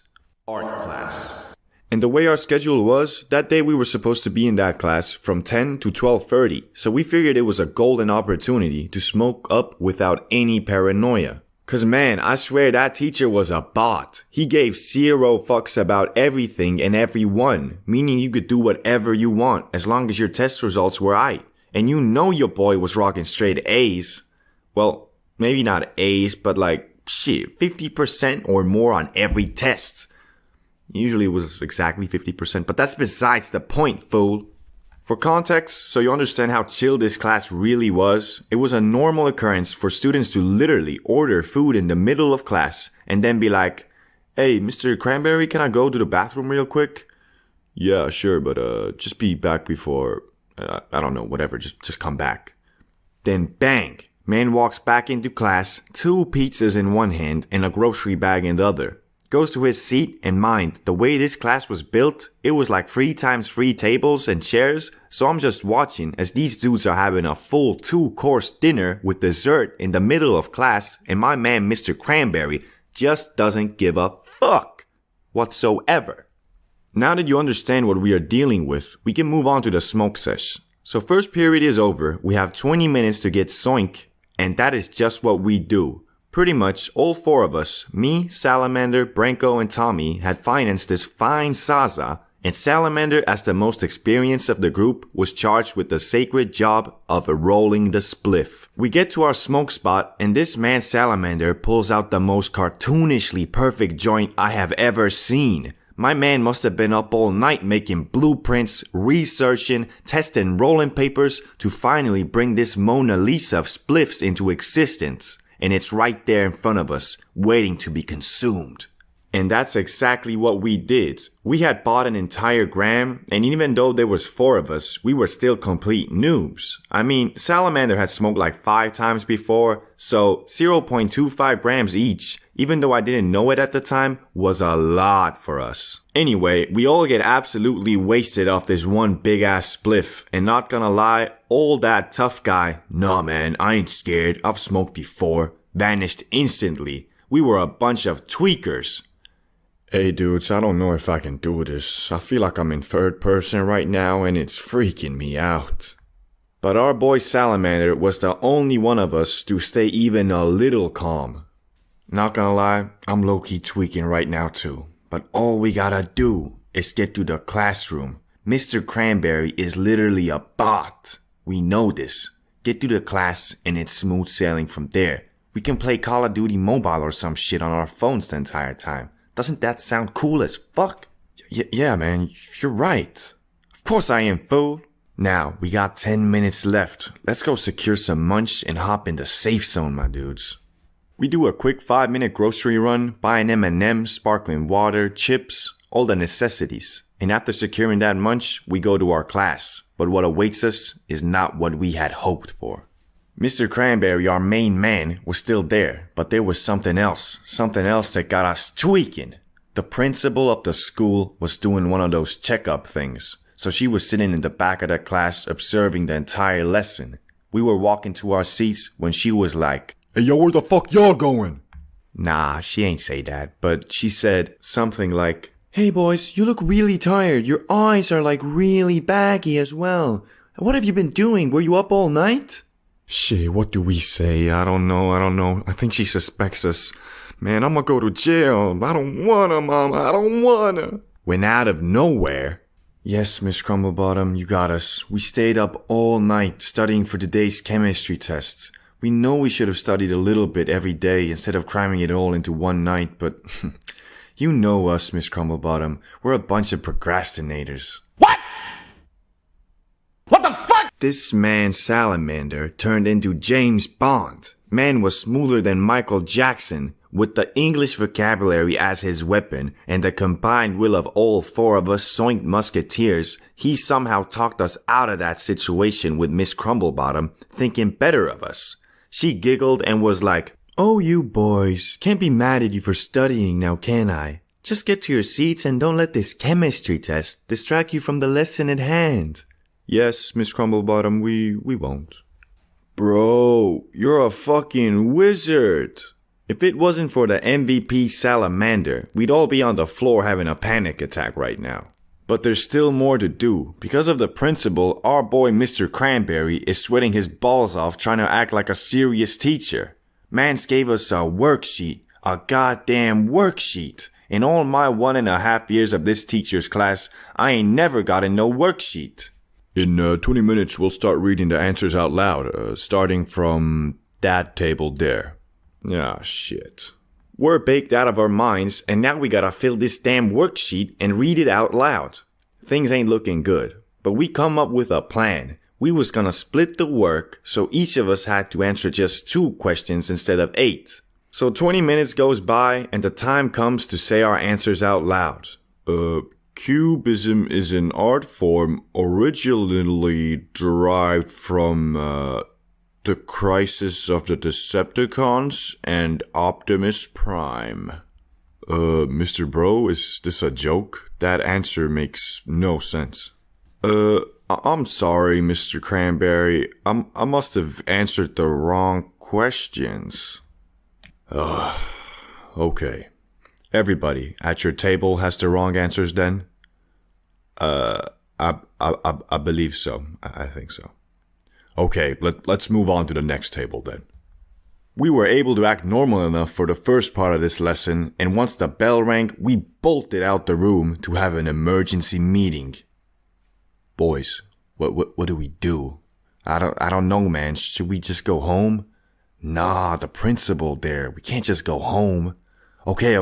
art class. And the way our schedule was, that day we were supposed to be in that class from 10 to 12:30, so we figured it was a golden opportunity to smoke up without any paranoia. Cause man, I swear that teacher was a bot. He gave zero fucks about everything and everyone, meaning you could do whatever you want as long as your test results were aight. And you know your boy was rocking straight A's. Well, maybe not A's, but like, shit, 50% or more on every test. Usually it was exactly 50%, but that's besides the point, fool. For context, so you understand how chill this class really was, it was a normal occurrence for students to literally order food in the middle of class and then be like, "Hey, Mr. Cranberry, can I go to the bathroom real quick?" "Yeah, sure, but just be back before, I don't know, whatever, just come back." Then bang, man walks back into class, 2 pizzas in one hand and a grocery bag in the other. Goes to his seat, and mind, the way this class was built, it was like 3 times 3 tables and chairs, so I'm just watching as these dudes are having a full 2-course dinner with dessert in the middle of class, and my man Mr. Cranberry just doesn't give a fuck whatsoever. Now that you understand what we are dealing with, we can move on to the smoke sesh. So first period is over, we have 20 minutes to get zoink, and that is just what we do. Pretty much all 4 of us, me, Salamander, Branko, and Tommy, had financed this fine zaza, and Salamander, as the most experienced of the group, was charged with the sacred job of rolling the spliff. We get to our smoke spot, and this man Salamander pulls out the most cartoonishly perfect joint I have ever seen. My man must have been up all night making blueprints, researching, testing rolling papers to finally bring this Mona Lisa of spliffs into existence. And it's right there in front of us, waiting to be consumed. And that's exactly what we did. We had bought an entire gram, and even though there was 4 of us, we were still complete noobs. I mean, Salamander had smoked like 5 times before, so 0.25 grams each, even though I didn't know it at the time, was a lot for us. Anyway, we all get absolutely wasted off this one big ass spliff, and not gonna lie, all that tough guy, "Nah man, I ain't scared, I've smoked before," vanished instantly. We were a bunch of tweakers. "Hey dudes, I don't know if I can do this. I feel like I'm in 3rd person right now and it's freaking me out." But our boy Salamander was the only one of us to stay even a little calm. Not gonna lie, I'm low-key tweaking right now too. But all we gotta do is get to the classroom. Mr. Cranberry is literally a bot. We know this. Get to the class and it's smooth sailing from there. We can play Call of Duty Mobile or some shit on our phones the entire time. Doesn't that sound cool as fuck? Yeah, man, you're right. Of course I am, fool. Now, we got 10 minutes left. Let's go secure some munch and hop in the safe zone, my dudes. We do a quick 5-minute grocery run, buy an M&M, sparkling water, chips, all the necessities. And after securing that munch, we go to our class. But what awaits us is not what we had hoped for. Mr. Cranberry, our main man, was still there, but there was something else that got us tweaking. The principal of the school was doing one of those checkup things. so she was sitting in the back of the class observing the entire lesson. We were walking to our seats when she was like, Hey yo, where the fuck y'all going? Nah, she ain't say that, but she said something like, Hey boys, you look really tired. Your eyes are like really baggy as well. What have you been doing? Were you up all night? Shit, what do we say? I don't know. I think she suspects us. Man, I'm gonna go to jail. I don't wanna, Mama. I don't wanna. When out of nowhere, Yes, Miss Crumblebottom, you got us. We stayed up all night studying for today's chemistry tests. We know we should have studied a little bit every day instead of cramming it all into one night, but you know us, Miss Crumblebottom. We're a bunch of procrastinators. What? What the fuck? This man Salamander turned into James Bond. Man was smoother than Michael Jackson, with the English vocabulary as his weapon and the combined will of all four of us Soink Musketeers. He somehow talked us out of that situation with Miss Crumblebottom, thinking better of us. She giggled and was like, "Oh, you boys, can't be mad at you for studying now, can I? Just get to your seats and don't let this chemistry test distract you from the lesson at hand." "Yes, Miss Crumblebottom, we won't." "Bro, you're a fucking wizard." If it wasn't for the MVP Salamander, we'd all be on the floor having a panic attack right now. But there's still more to do. Because of the principal, our boy Mr. Cranberry is sweating his balls off trying to act like a serious teacher. Mans gave us a worksheet. A goddamn worksheet. In all my 1.5 years of this teacher's class, I ain't never gotten no worksheet. In 20 minutes, we'll start reading the answers out loud, starting from that table there. Ah, shit. We're baked out of our minds, and now we gotta fill this damn worksheet and read it out loud. Things ain't looking good, but we come up with a plan. We was gonna split the work, so each of us had to answer just 2 questions instead of 8. So 20 minutes goes by, and the time comes to say our answers out loud. Cubism is an art form originally derived from, The Crisis of the Decepticons and Optimus Prime. Mr. Bro, is this a joke? That answer makes no sense. I'm sorry, Mr. Cranberry. I must have answered the wrong questions. Okay. Everybody at your table has the wrong answers then? I believe so. I think so. Okay, let's move on to the next table then. We were able to act normal enough for the first part of this lesson, and once the bell rang, we bolted out the room to have an emergency meeting. Boys, what do we do? I don't know, man. Should we just go home? Nah, the principal there. We can't just go home. Okay.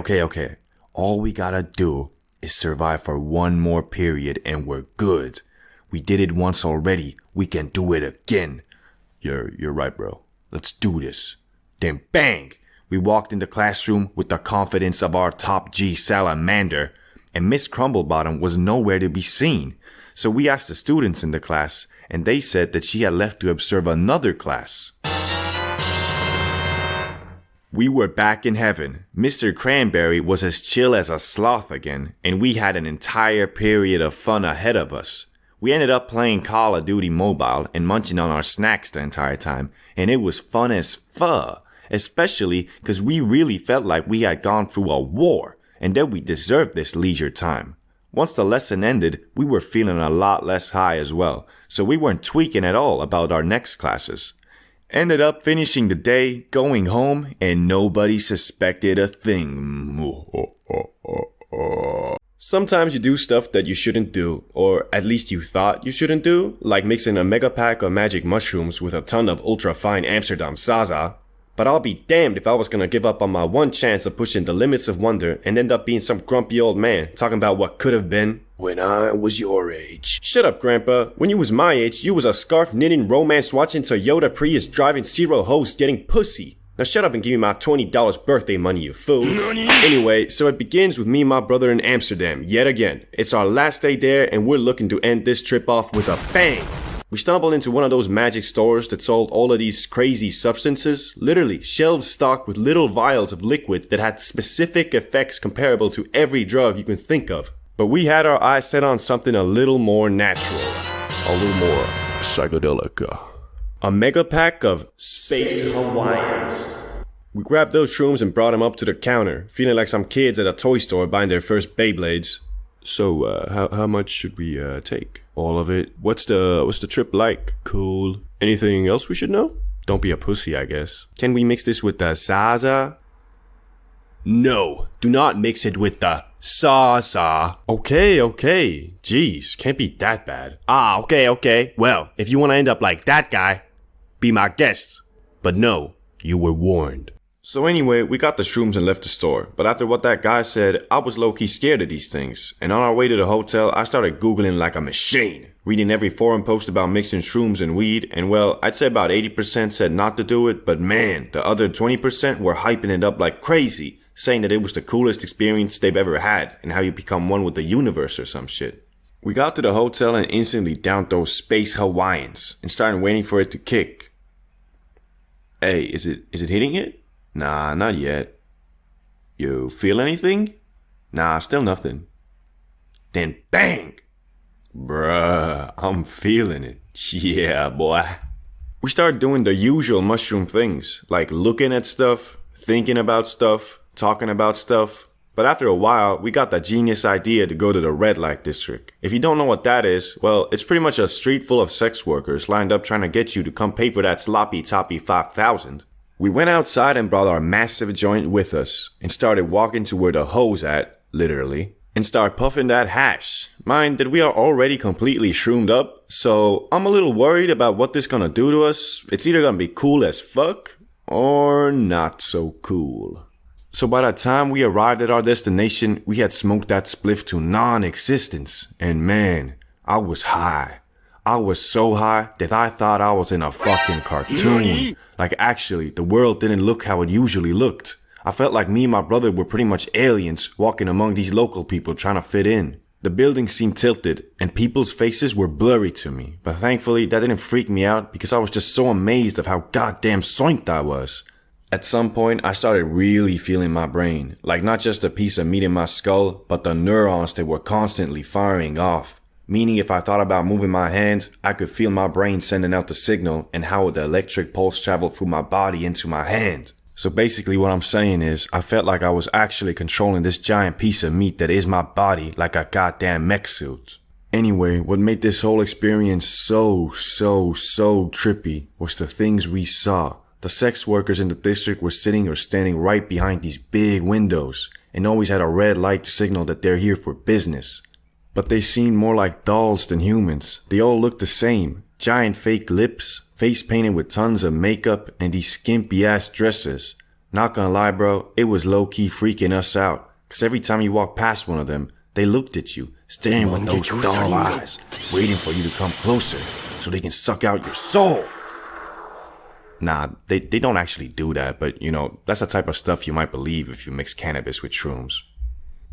All we gotta do is survive for one more period and we're good. We did it once already. We can do it again. You're right, bro. Let's do this. Then bang! We walked in the classroom with the confidence of our top G Salamander, and Miss Crumblebottom was nowhere to be seen. So we asked the students in the class, and they said that she had left to observe another class. We were back in heaven. Mr. Cranberry was as chill as a sloth again, and we had an entire period of fun ahead of us. We ended up playing Call of Duty Mobile and munching on our snacks the entire time, and it was fun as fuh, especially because we really felt like we had gone through a war, and that we deserved this leisure time. Once the lesson ended, we were feeling a lot less high as well, so we weren't tweaking at all about our next classes. Ended up finishing the day, going home, and nobody suspected a thing. Sometimes you do stuff that you shouldn't do, or at least you thought you shouldn't do, like mixing a mega pack of magic mushrooms with a ton of ultra-fine Amsterdam zaza. But I'll be damned if I was gonna give up on my one chance of pushing the limits of wonder and end up being some grumpy old man talking about what could have been. When I was your age. Shut up, Grandpa. When you was my age, you was a scarf knitting, romance watching, Toyota Prius driving, zero host getting pussy. Now shut up and give me my $20 birthday money, you fool. Anyway, so it begins with me and my brother in Amsterdam, yet again. It's our last day there and we're looking to end this trip off with a bang. We stumbled into one of those magic stores that sold all of these crazy substances, literally shelves stocked with little vials of liquid that had specific effects comparable to every drug you can think of. But we had our eyes set on something a little more natural, a little more psychedelic. A mega pack of Space Hawaiians. We grabbed those shrooms and brought them up to the counter, feeling like some kids at a toy store buying their first Beyblades. So, how much should we take? All of it? What's the trip like? Cool. Anything else we should know? Don't be a pussy, I guess. Can we mix this with the zaza? No, do not mix it with the zaza. Okay. Jeez, can't be that bad. Okay. Well, if you want to end up like that guy, be my guest. But no, you were warned. So anyway, we got the shrooms and left the store. But after what that guy said, I was low-key scared of these things. And on our way to the hotel, I started Googling like a machine. Reading every forum post about mixing shrooms and weed. And well, I'd say about 80% said not to do it. But man, the other 20% were hyping it up like crazy. Saying that it was the coolest experience they've ever had. And how you become one with the universe or some shit. We got to the hotel and instantly downed those Space Hawaiians. And started waiting for it to kick. Hey, is it hitting it? Nah, not yet. You feel anything? Nah, still nothing. Then bang! Bruh, I'm feeling it. Yeah, boy. We started doing the usual mushroom things, like looking at stuff, thinking about stuff, talking about stuff. But after a while, we got the genius idea to go to the red light district. If you don't know what that is, well, it's pretty much a street full of sex workers lined up trying to get you to come pay for that sloppy toppy 5,000. We went outside and brought our massive joint with us and started walking to where the hoe's at, literally, and start puffing that hash. Mind that we are already completely shroomed up, so I'm a little worried about what this gonna do to us. It's either gonna be cool as fuck or not so cool. So by the time we arrived at our destination, we had smoked that spliff to non-existence, and man, I was high. I was so high that I thought I was in a fucking cartoon. Like actually, the world didn't look how it usually looked. I felt like me and my brother were pretty much aliens walking among these local people trying to fit in. The building seemed tilted and people's faces were blurry to me. But thankfully that didn't freak me out because I was just so amazed of how goddamn soinked I was. At some point I started really feeling my brain. Like not just a piece of meat in my skull, but the neurons that were constantly firing off. Meaning if I thought about moving my hand, I could feel my brain sending out the signal and how the electric pulse traveled through my body into my hand. So basically what I'm saying is, I felt like I was actually controlling this giant piece of meat that is my body like a goddamn mech suit. Anyway, what made this whole experience so trippy was the things we saw. The sex workers in the district were sitting or standing right behind these big windows and always had a red light to signal that they're here for business. But they seemed more like dolls than humans. They all looked the same. Giant fake lips, face painted with tons of makeup, and these skimpy ass dresses. Not gonna lie bro, it was low key freaking us out. Cause every time you walked past one of them, they looked at you, staring with those doll eyes, waiting for you to come closer so they can suck out your soul. Nah, they don't actually do that, but you know, that's the type of stuff you might believe if you mix cannabis with shrooms.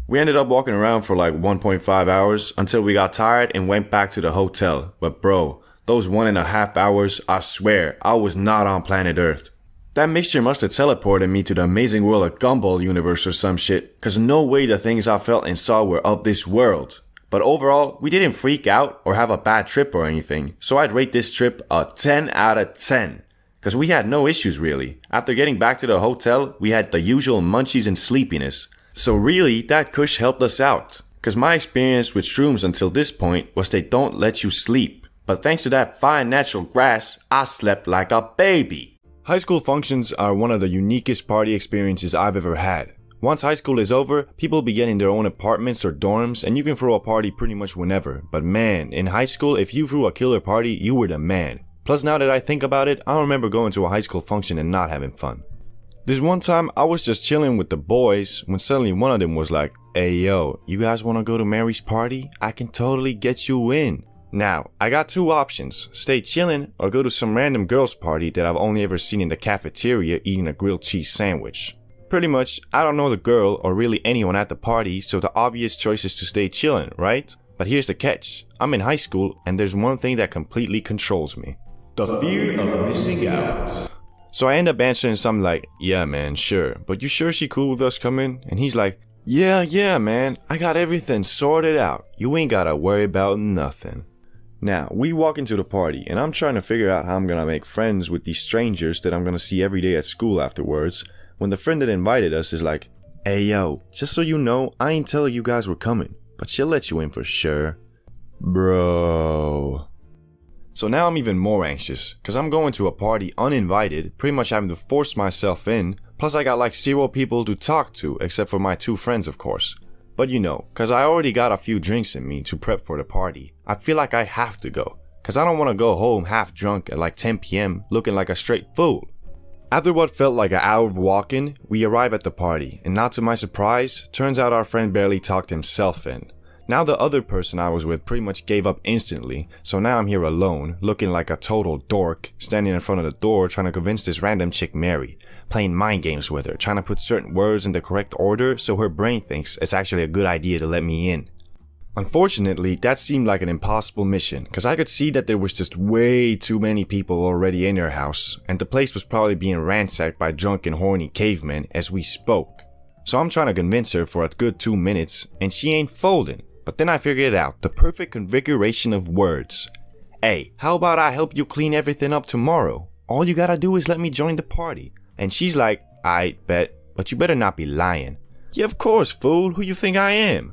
We ended up walking around for like 1.5 hours until we got tired and went back to the hotel. But bro, those 1.5 hours, I swear, I was not on planet Earth. That mixture must have teleported me to the amazing world of Gumball universe or some shit, cause no way the things I felt and saw were of this world. But overall, we didn't freak out or have a bad trip or anything, so I'd rate this trip a 10 out of 10. Cause we had no issues really. After getting back to the hotel, we had the usual munchies and sleepiness. So really, that kush helped us out. Cause my experience with shrooms until this point was they don't let you sleep. But thanks to that fine natural grass, I slept like a baby. High school functions are one of the uniquest party experiences I've ever had. Once high school is over, people be getting their own apartments or dorms and you can throw a party pretty much whenever. But man, in high school, if you threw a killer party, you were the man. Plus now that I think about it, I don't remember going to a high school function and not having fun. This one time, I was just chilling with the boys when suddenly one of them was like, "Hey yo, you guys wanna go to Mary's party? I can totally get you in." Now, I got two options, stay chilling or go to some random girl's party that I've only ever seen in the cafeteria eating a grilled cheese sandwich. Pretty much, I don't know the girl or really anyone at the party, so the obvious choice is to stay chilling, right? But here's the catch, I'm in high school and there's one thing that completely controls me. The fear of missing out. So I end up answering something like, "Yeah man, sure, but you sure she cool with us coming?" And he's like, Yeah, man, I got everything sorted out. You ain't gotta worry about nothing. Now, we walk into the party, and I'm trying to figure out how I'm gonna make friends with these strangers that I'm gonna see every day at school afterwards, when the friend that invited us is like, "Hey yo, just so you know, I ain't telling you guys we're coming, but she'll let you in for sure." Bro. So now I'm even more anxious, cause I'm going to a party uninvited, pretty much having to force myself in, plus I got like 0 people to talk to, except for my 2 friends of course. But you know, cause I already got a few drinks in me to prep for the party, I feel like I have to go, cause I don't wanna go home half drunk at like 10 PM looking like a straight fool. After what felt like an hour of walking, we arrive at the party, and not to my surprise, turns out our friend barely talked himself in. Now the other person I was with pretty much gave up instantly, so now I'm here alone, looking like a total dork, standing in front of the door trying to convince this random chick Mary, playing mind games with her, trying to put certain words in the correct order so her brain thinks it's actually a good idea to let me in. Unfortunately, that seemed like an impossible mission, cause I could see that there was just way too many people already in her house, and the place was probably being ransacked by drunk and horny cavemen as we spoke. So I'm trying to convince her for a good 2 minutes, and she ain't folding. But then I figured it out, the perfect configuration of words. "Hey, how about I help you clean everything up tomorrow? All you gotta do is let me join the party." And she's like, "I bet, but you better not be lying." "Yeah, of course, fool, who you think I am?"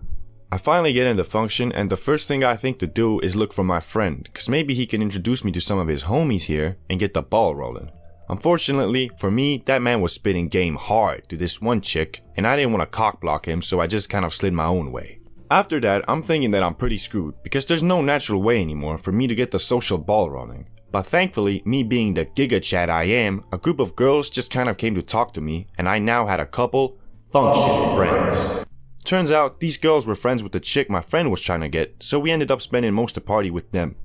I finally get in the function, and the first thing I think to do is look for my friend, cause maybe he can introduce me to some of his homies here and get the ball rolling. Unfortunately, for me, that man was spitting game hard to this one chick, and I didn't want to cockblock him, so I just kind of slid my own way. After that, I'm thinking that I'm pretty screwed, because there's no natural way anymore for me to get the social ball rolling. But thankfully, me being the giga chat I am, a group of girls just kind of came to talk to me, and I now had a couple function friends. Turns out, these girls were friends with the chick my friend was trying to get, so we ended up spending most of the party with them.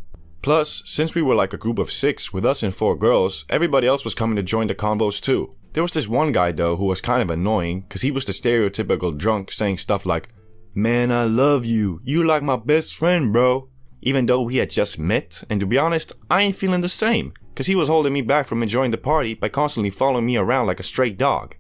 Plus, since we were like a group of 6 with us and 4 girls, everybody else was coming to join the convos too. There was this one guy though who was kind of annoying, cause he was the stereotypical drunk saying stuff like, "Man, I love you. You like my best friend, bro." Even though we had just met, and to be honest, I ain't feeling the same, cause he was holding me back from enjoying the party by constantly following me around like a stray dog.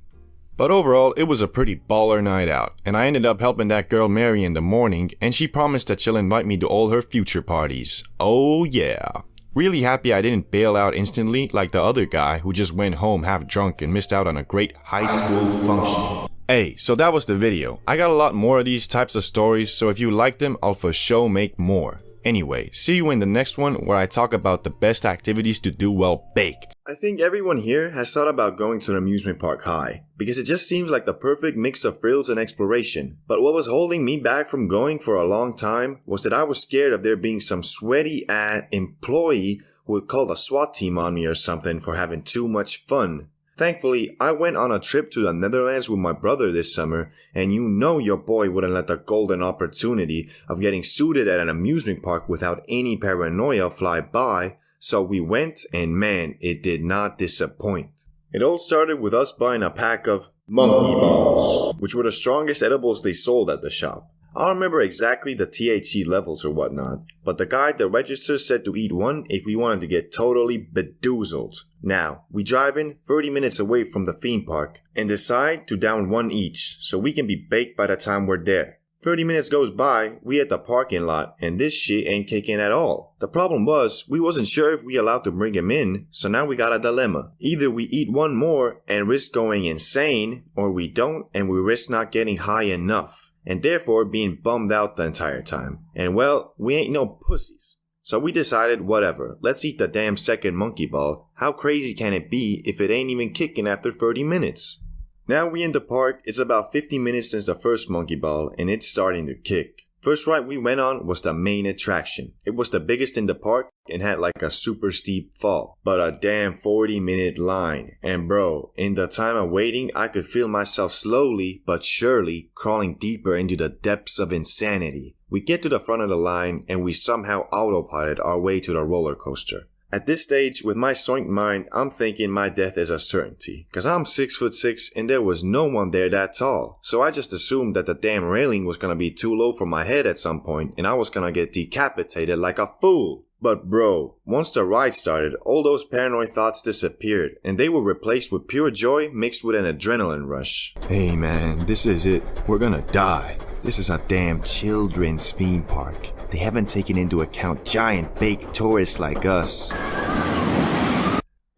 But overall, it was a pretty baller night out, and I ended up helping that girl Mary in the morning, and she promised that she'll invite me to all her future parties. Oh yeah. Really happy I didn't bail out instantly like the other guy who just went home half drunk and missed out on a great high school function. Hey, so that was the video. I got a lot more of these types of stories, so if you like them, I'll for sure make more. Anyway, see you in the next one where I talk about the best activities to do while baked. I think everyone here has thought about going to an amusement park high, because it just seems like the perfect mix of thrills and exploration. But what was holding me back from going for a long time was that I was scared of there being some sweaty employee who would call the SWAT team on me or something for having too much fun. Thankfully, I went on a trip to the Netherlands with my brother this summer, and you know your boy wouldn't let the golden opportunity of getting Zooted at an amusement park without any paranoia fly by, so we went, and man, it did not disappoint. It all started with us buying a pack of monkey balls, which were the strongest edibles they sold at the shop. I don't remember exactly the THC levels or whatnot, but the guy at the register said to eat one if we wanted to get totally bedoozled. Now, we drive in 30 minutes away from the theme park and decide to down one each so we can be baked by the time we're there. 30 minutes goes by, we at the parking lot, and this shit ain't kicking at all. The problem was, we wasn't sure if we allowed to bring him in, so now we got a dilemma. Either we eat one more and risk going insane, or we don't and we risk not getting high enough, and therefore being bummed out the entire time. And well, we ain't no pussies. So we decided, whatever, let's eat the damn second monkey ball. How crazy can it be if it ain't even kicking after 30 minutes? Now we in the park, it's about 50 minutes since the first monkey ball, and it's starting to kick. First ride we went on was the main attraction. It was the biggest in the park and had like a super steep fall, but a damn 40-minute line. And bro, in the time of waiting, I could feel myself slowly but surely crawling deeper into the depths of insanity. We get to the front of the line and we somehow autopilot our way to the roller coaster. At this stage, with my soinked mind, I'm thinking my death is a certainty, cause I'm 6'6" and there was no one there that tall. So I just assumed that the damn railing was gonna be too low for my head at some point and I was gonna get decapitated like a fool. But bro, once the ride started, all those paranoid thoughts disappeared, and they were replaced with pure joy mixed with an adrenaline rush. Hey man, this is it. We're gonna die. This is a damn children's theme park. They haven't taken into account giant baked tourists like us.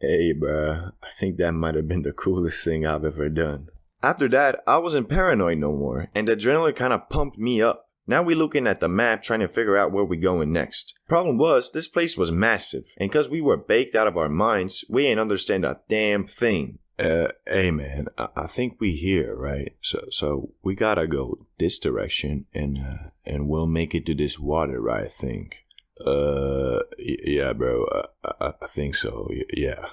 Hey bruh, I think that might have been the coolest thing I've ever done. After that, I wasn't paranoid no more, and the adrenaline kinda pumped me up. Now we looking at the map trying to figure out where we going next. Problem was, this place was massive, and cause we were baked out of our minds, we ain't understand a damn thing. Hey man, I think we here, right? So we gotta go this direction, and we'll make it to this water, right? I think. Yeah, bro. I think so. Yeah,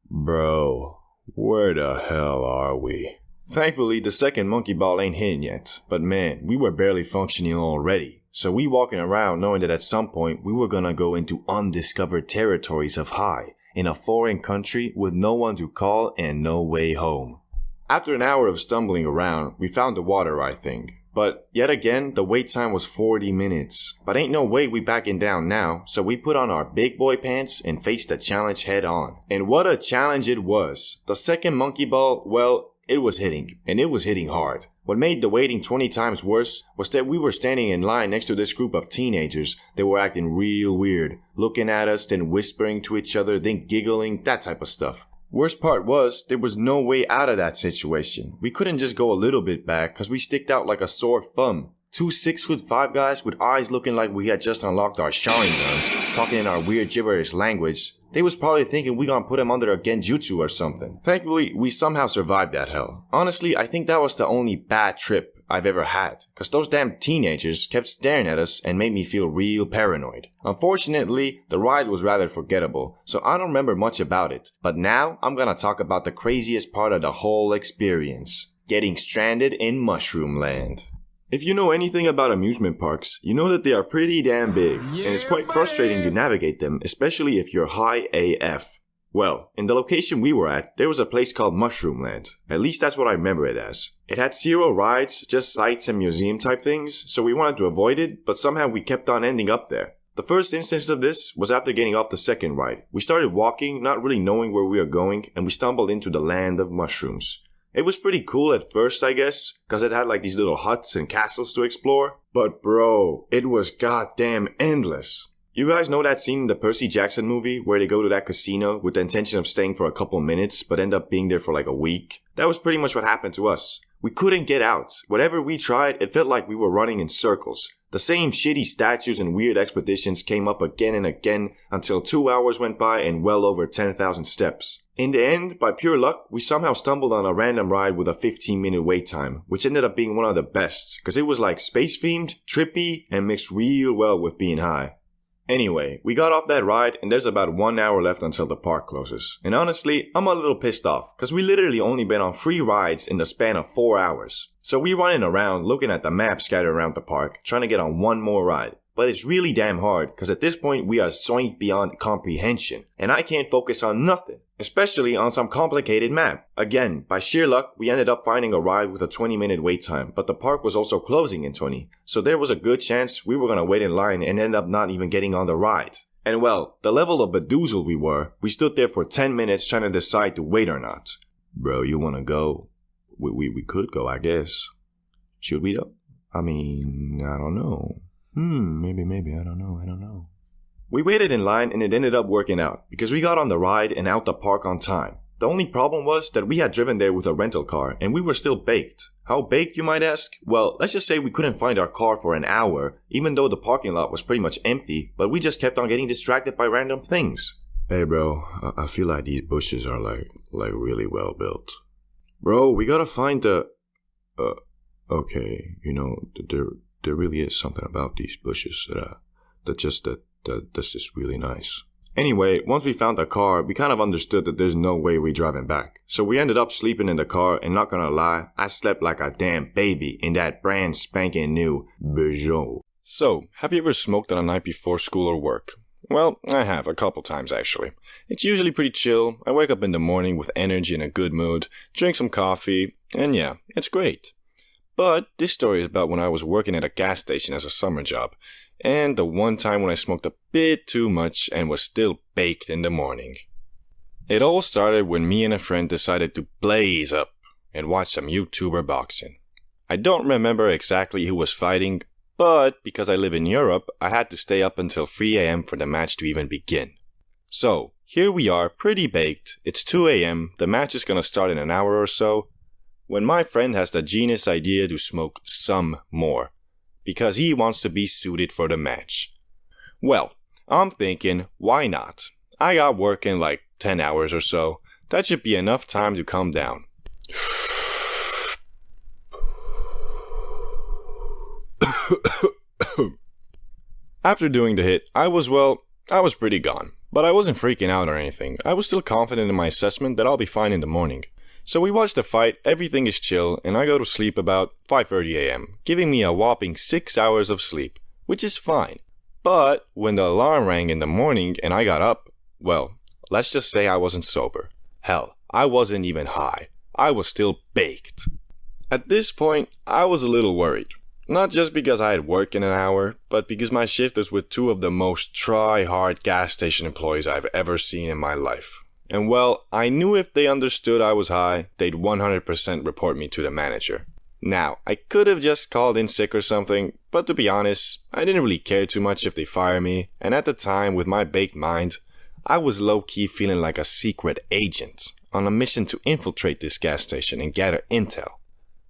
bro. Where the hell are we? Thankfully, the second monkey ball ain't hitting yet, but man, we were barely functioning already. So we walking around knowing that at some point we were gonna go into undiscovered territories of high, in a foreign country with no one to call and no way home. After an hour of stumbling around, we found the water, I think. But yet again, the wait time was 40 minutes. But ain't no way we backing down now, so we put on our big boy pants and faced the challenge head on. And what a challenge it was. The second monkey ball, well, it was hitting, and it was hitting hard. What made the waiting 20 times worse was that we were standing in line next to this group of teenagers that were acting real weird, looking at us, then whispering to each other, then giggling, that type of stuff. Worst part was, there was no way out of that situation. We couldn't just go a little bit back, cause we sticked out like a sore thumb. Two 6'5" guys with eyes looking like we had just unlocked our Sharingans, talking in our weird gibberish language. They was probably thinking we gonna put him under a genjutsu or something. Thankfully, we somehow survived that hell. Honestly, I think that was the only bad trip I've ever had, cause those damn teenagers kept staring at us and made me feel real paranoid. Unfortunately, the ride was rather forgettable, so I don't remember much about it. But now, I'm gonna talk about the craziest part of the whole experience. Getting stranded in Mushroom Land. If you know anything about amusement parks, you know that they are pretty damn big, and it's quite frustrating to navigate them, especially if you're high AF. Well, in the location we were at, there was a place called Mushroom Land. At least that's what I remember it as. It had 0 rides, just sights and museum type things, so we wanted to avoid it, but somehow we kept on ending up there. The first instance of this was after getting off the second ride. We started walking, not really knowing where we were going, and we stumbled into the land of mushrooms. It was pretty cool at first, I guess, cause it had like these little huts and castles to explore. But bro, it was goddamn endless. You guys know that scene in the Percy Jackson movie where they go to that casino with the intention of staying for a couple minutes but end up being there for like a week? That was pretty much what happened to us. We couldn't get out. Whatever we tried, it felt like we were running in circles. The same shitty statues and weird expeditions came up again and again until 2 hours went by and well over 10,000 steps. In the end, by pure luck, we somehow stumbled on a random ride with a 15-minute wait time, which ended up being one of the best, cause it was like space-themed, trippy, and mixed real well with being high. Anyway, we got off that ride and there's about 1 hour left until the park closes. And honestly, I'm a little pissed off, cause we literally only been on 3 rides in the span of 4 hours. So we running around looking at the map scattered around the park, trying to get on one more ride. But it's really damn hard, cause at this point we are zoinked beyond comprehension, and I can't focus on nothing. Especially on some complicated map. Again, by sheer luck, we ended up finding a ride with a 20-minute wait time, but the park was also closing in 20, so there was a good chance we were gonna wait in line and end up not even getting on the ride. And well, the level of bedoozled we stood there for 10 minutes trying to decide to wait or not. Bro, you wanna go? We could go, I guess. Should we though? I mean, I don't know. Maybe, I don't know. We waited in line and it ended up working out because we got on the ride and out the park on time. The only problem was that we had driven there with a rental car and we were still baked. How baked, you might ask? Well, let's just say we couldn't find our car for an hour, even though the parking lot was pretty much empty, but we just kept on getting distracted by random things. Hey bro, I feel like these bushes are like really well built. Bro, we gotta find the... Okay, you know, there really is something about these bushes that's just really nice. Anyway, once we found the car, we kind of understood that there's no way we're driving back. So we ended up sleeping in the car, and not gonna lie, I slept like a damn baby in that brand spanking new Peugeot. So, have you ever smoked on a night before school or work? Well, I have, a couple times actually. It's usually pretty chill. I wake up in the morning with energy and a good mood, drink some coffee, and yeah, it's great. But this story is about when I was working at a gas station as a summer job. and the one time when I smoked a bit too much and was still baked in the morning. It all started when me and a friend decided to blaze up and watch some YouTuber boxing. I don't remember exactly who was fighting, but because I live in Europe, I had to stay up until 3 a.m. for the match to even begin. So, here we are, pretty baked, it's 2 a.m., the match is gonna start in an hour or so, when my friend has the genius idea to smoke some more, because he wants to be suited for the match. Well, I'm thinking, why not? I got work in like 10 hours or so, that should be enough time to calm down. After doing the hit, I was pretty gone. But I wasn't freaking out or anything. I was still confident in my assessment that I'll be fine in the morning. So we watch the fight, everything is chill, and I go to sleep about 5:30 a.m., giving me a whopping 6 hours of sleep, which is fine. But when the alarm rang in the morning and I got up, well, let's just say I wasn't sober. Hell, I wasn't even high. I was still baked. At this point, I was a little worried. Not just because I had work in an hour, but because my shift was with two of the most try-hard gas station employees I've ever seen in my life. And well, I knew if they understood I was high, they'd 100% report me to the manager. Now, I could have just called in sick or something, but to be honest, I didn't really care too much if they fire me, and at the time, with my baked mind, I was low-key feeling like a secret agent on a mission to infiltrate this gas station and gather intel.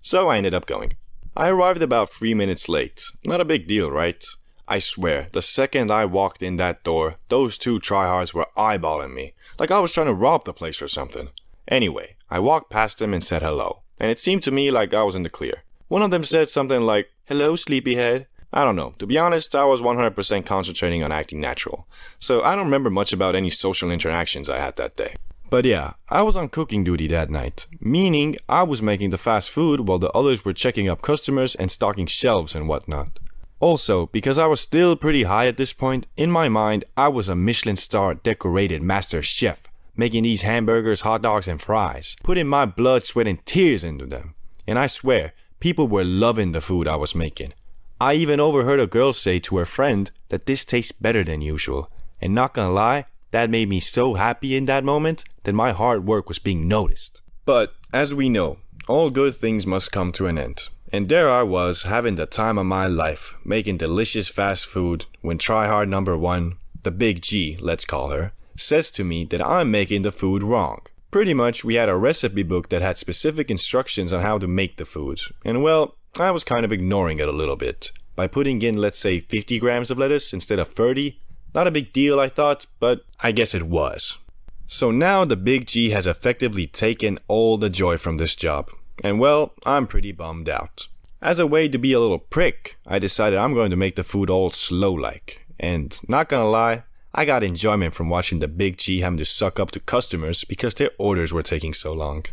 So I ended up going. I arrived about 3 minutes late. Not a big deal, right? I swear, the second I walked in that door, those two tryhards were eyeballing me, like I was trying to rob the place or something. Anyway, I walked past them and said hello, and it seemed to me like I was in the clear. One of them said something like, "Hello, sleepyhead." I don't know, to be honest, I was 100% concentrating on acting natural, so I don't remember much about any social interactions I had that day. But yeah, I was on cooking duty that night, meaning I was making the fast food while the others were checking up customers and stocking shelves and whatnot. Also, because I was still pretty high at this point, in my mind I was a Michelin star decorated master chef, making these hamburgers, hot dogs and fries, putting my blood, sweat and tears into them. And I swear, people were loving the food I was making. I even overheard a girl say to her friend that this tastes better than usual, and not gonna lie, that made me so happy in that moment that my hard work was being noticed. But, as we know, all good things must come to an end. And there I was, having the time of my life, making delicious fast food, when tryhard number 1, the big G, let's call her, says to me that I'm making the food wrong. Pretty much, we had a recipe book that had specific instructions on how to make the food, and well, I was kind of ignoring it a little bit, by putting in, let's say, 50 grams of lettuce instead of 30, Not a big deal, I thought, but I guess it was. So now the big G has effectively taken all the joy from this job. And well, I'm pretty bummed out. As a way to be a little prick, I decided I'm going to make the food all slow-like. And not gonna lie, I got enjoyment from watching the big G having to suck up to customers because their orders were taking so long.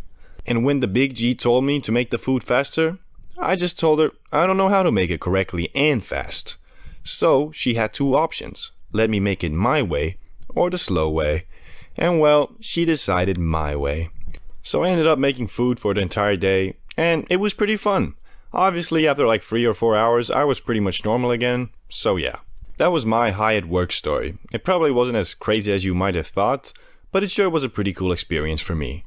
And when the big G told me to make the food faster, I just told her I don't know how to make it correctly and fast. So she had two options. Let me make it my way or the slow way. And well, she decided my way. So I ended up making food for the entire day, and it was pretty fun. Obviously, after like 3 or 4 hours, I was pretty much normal again, so yeah. That was my high at work story. It probably wasn't as crazy as you might have thought, but it sure was a pretty cool experience for me.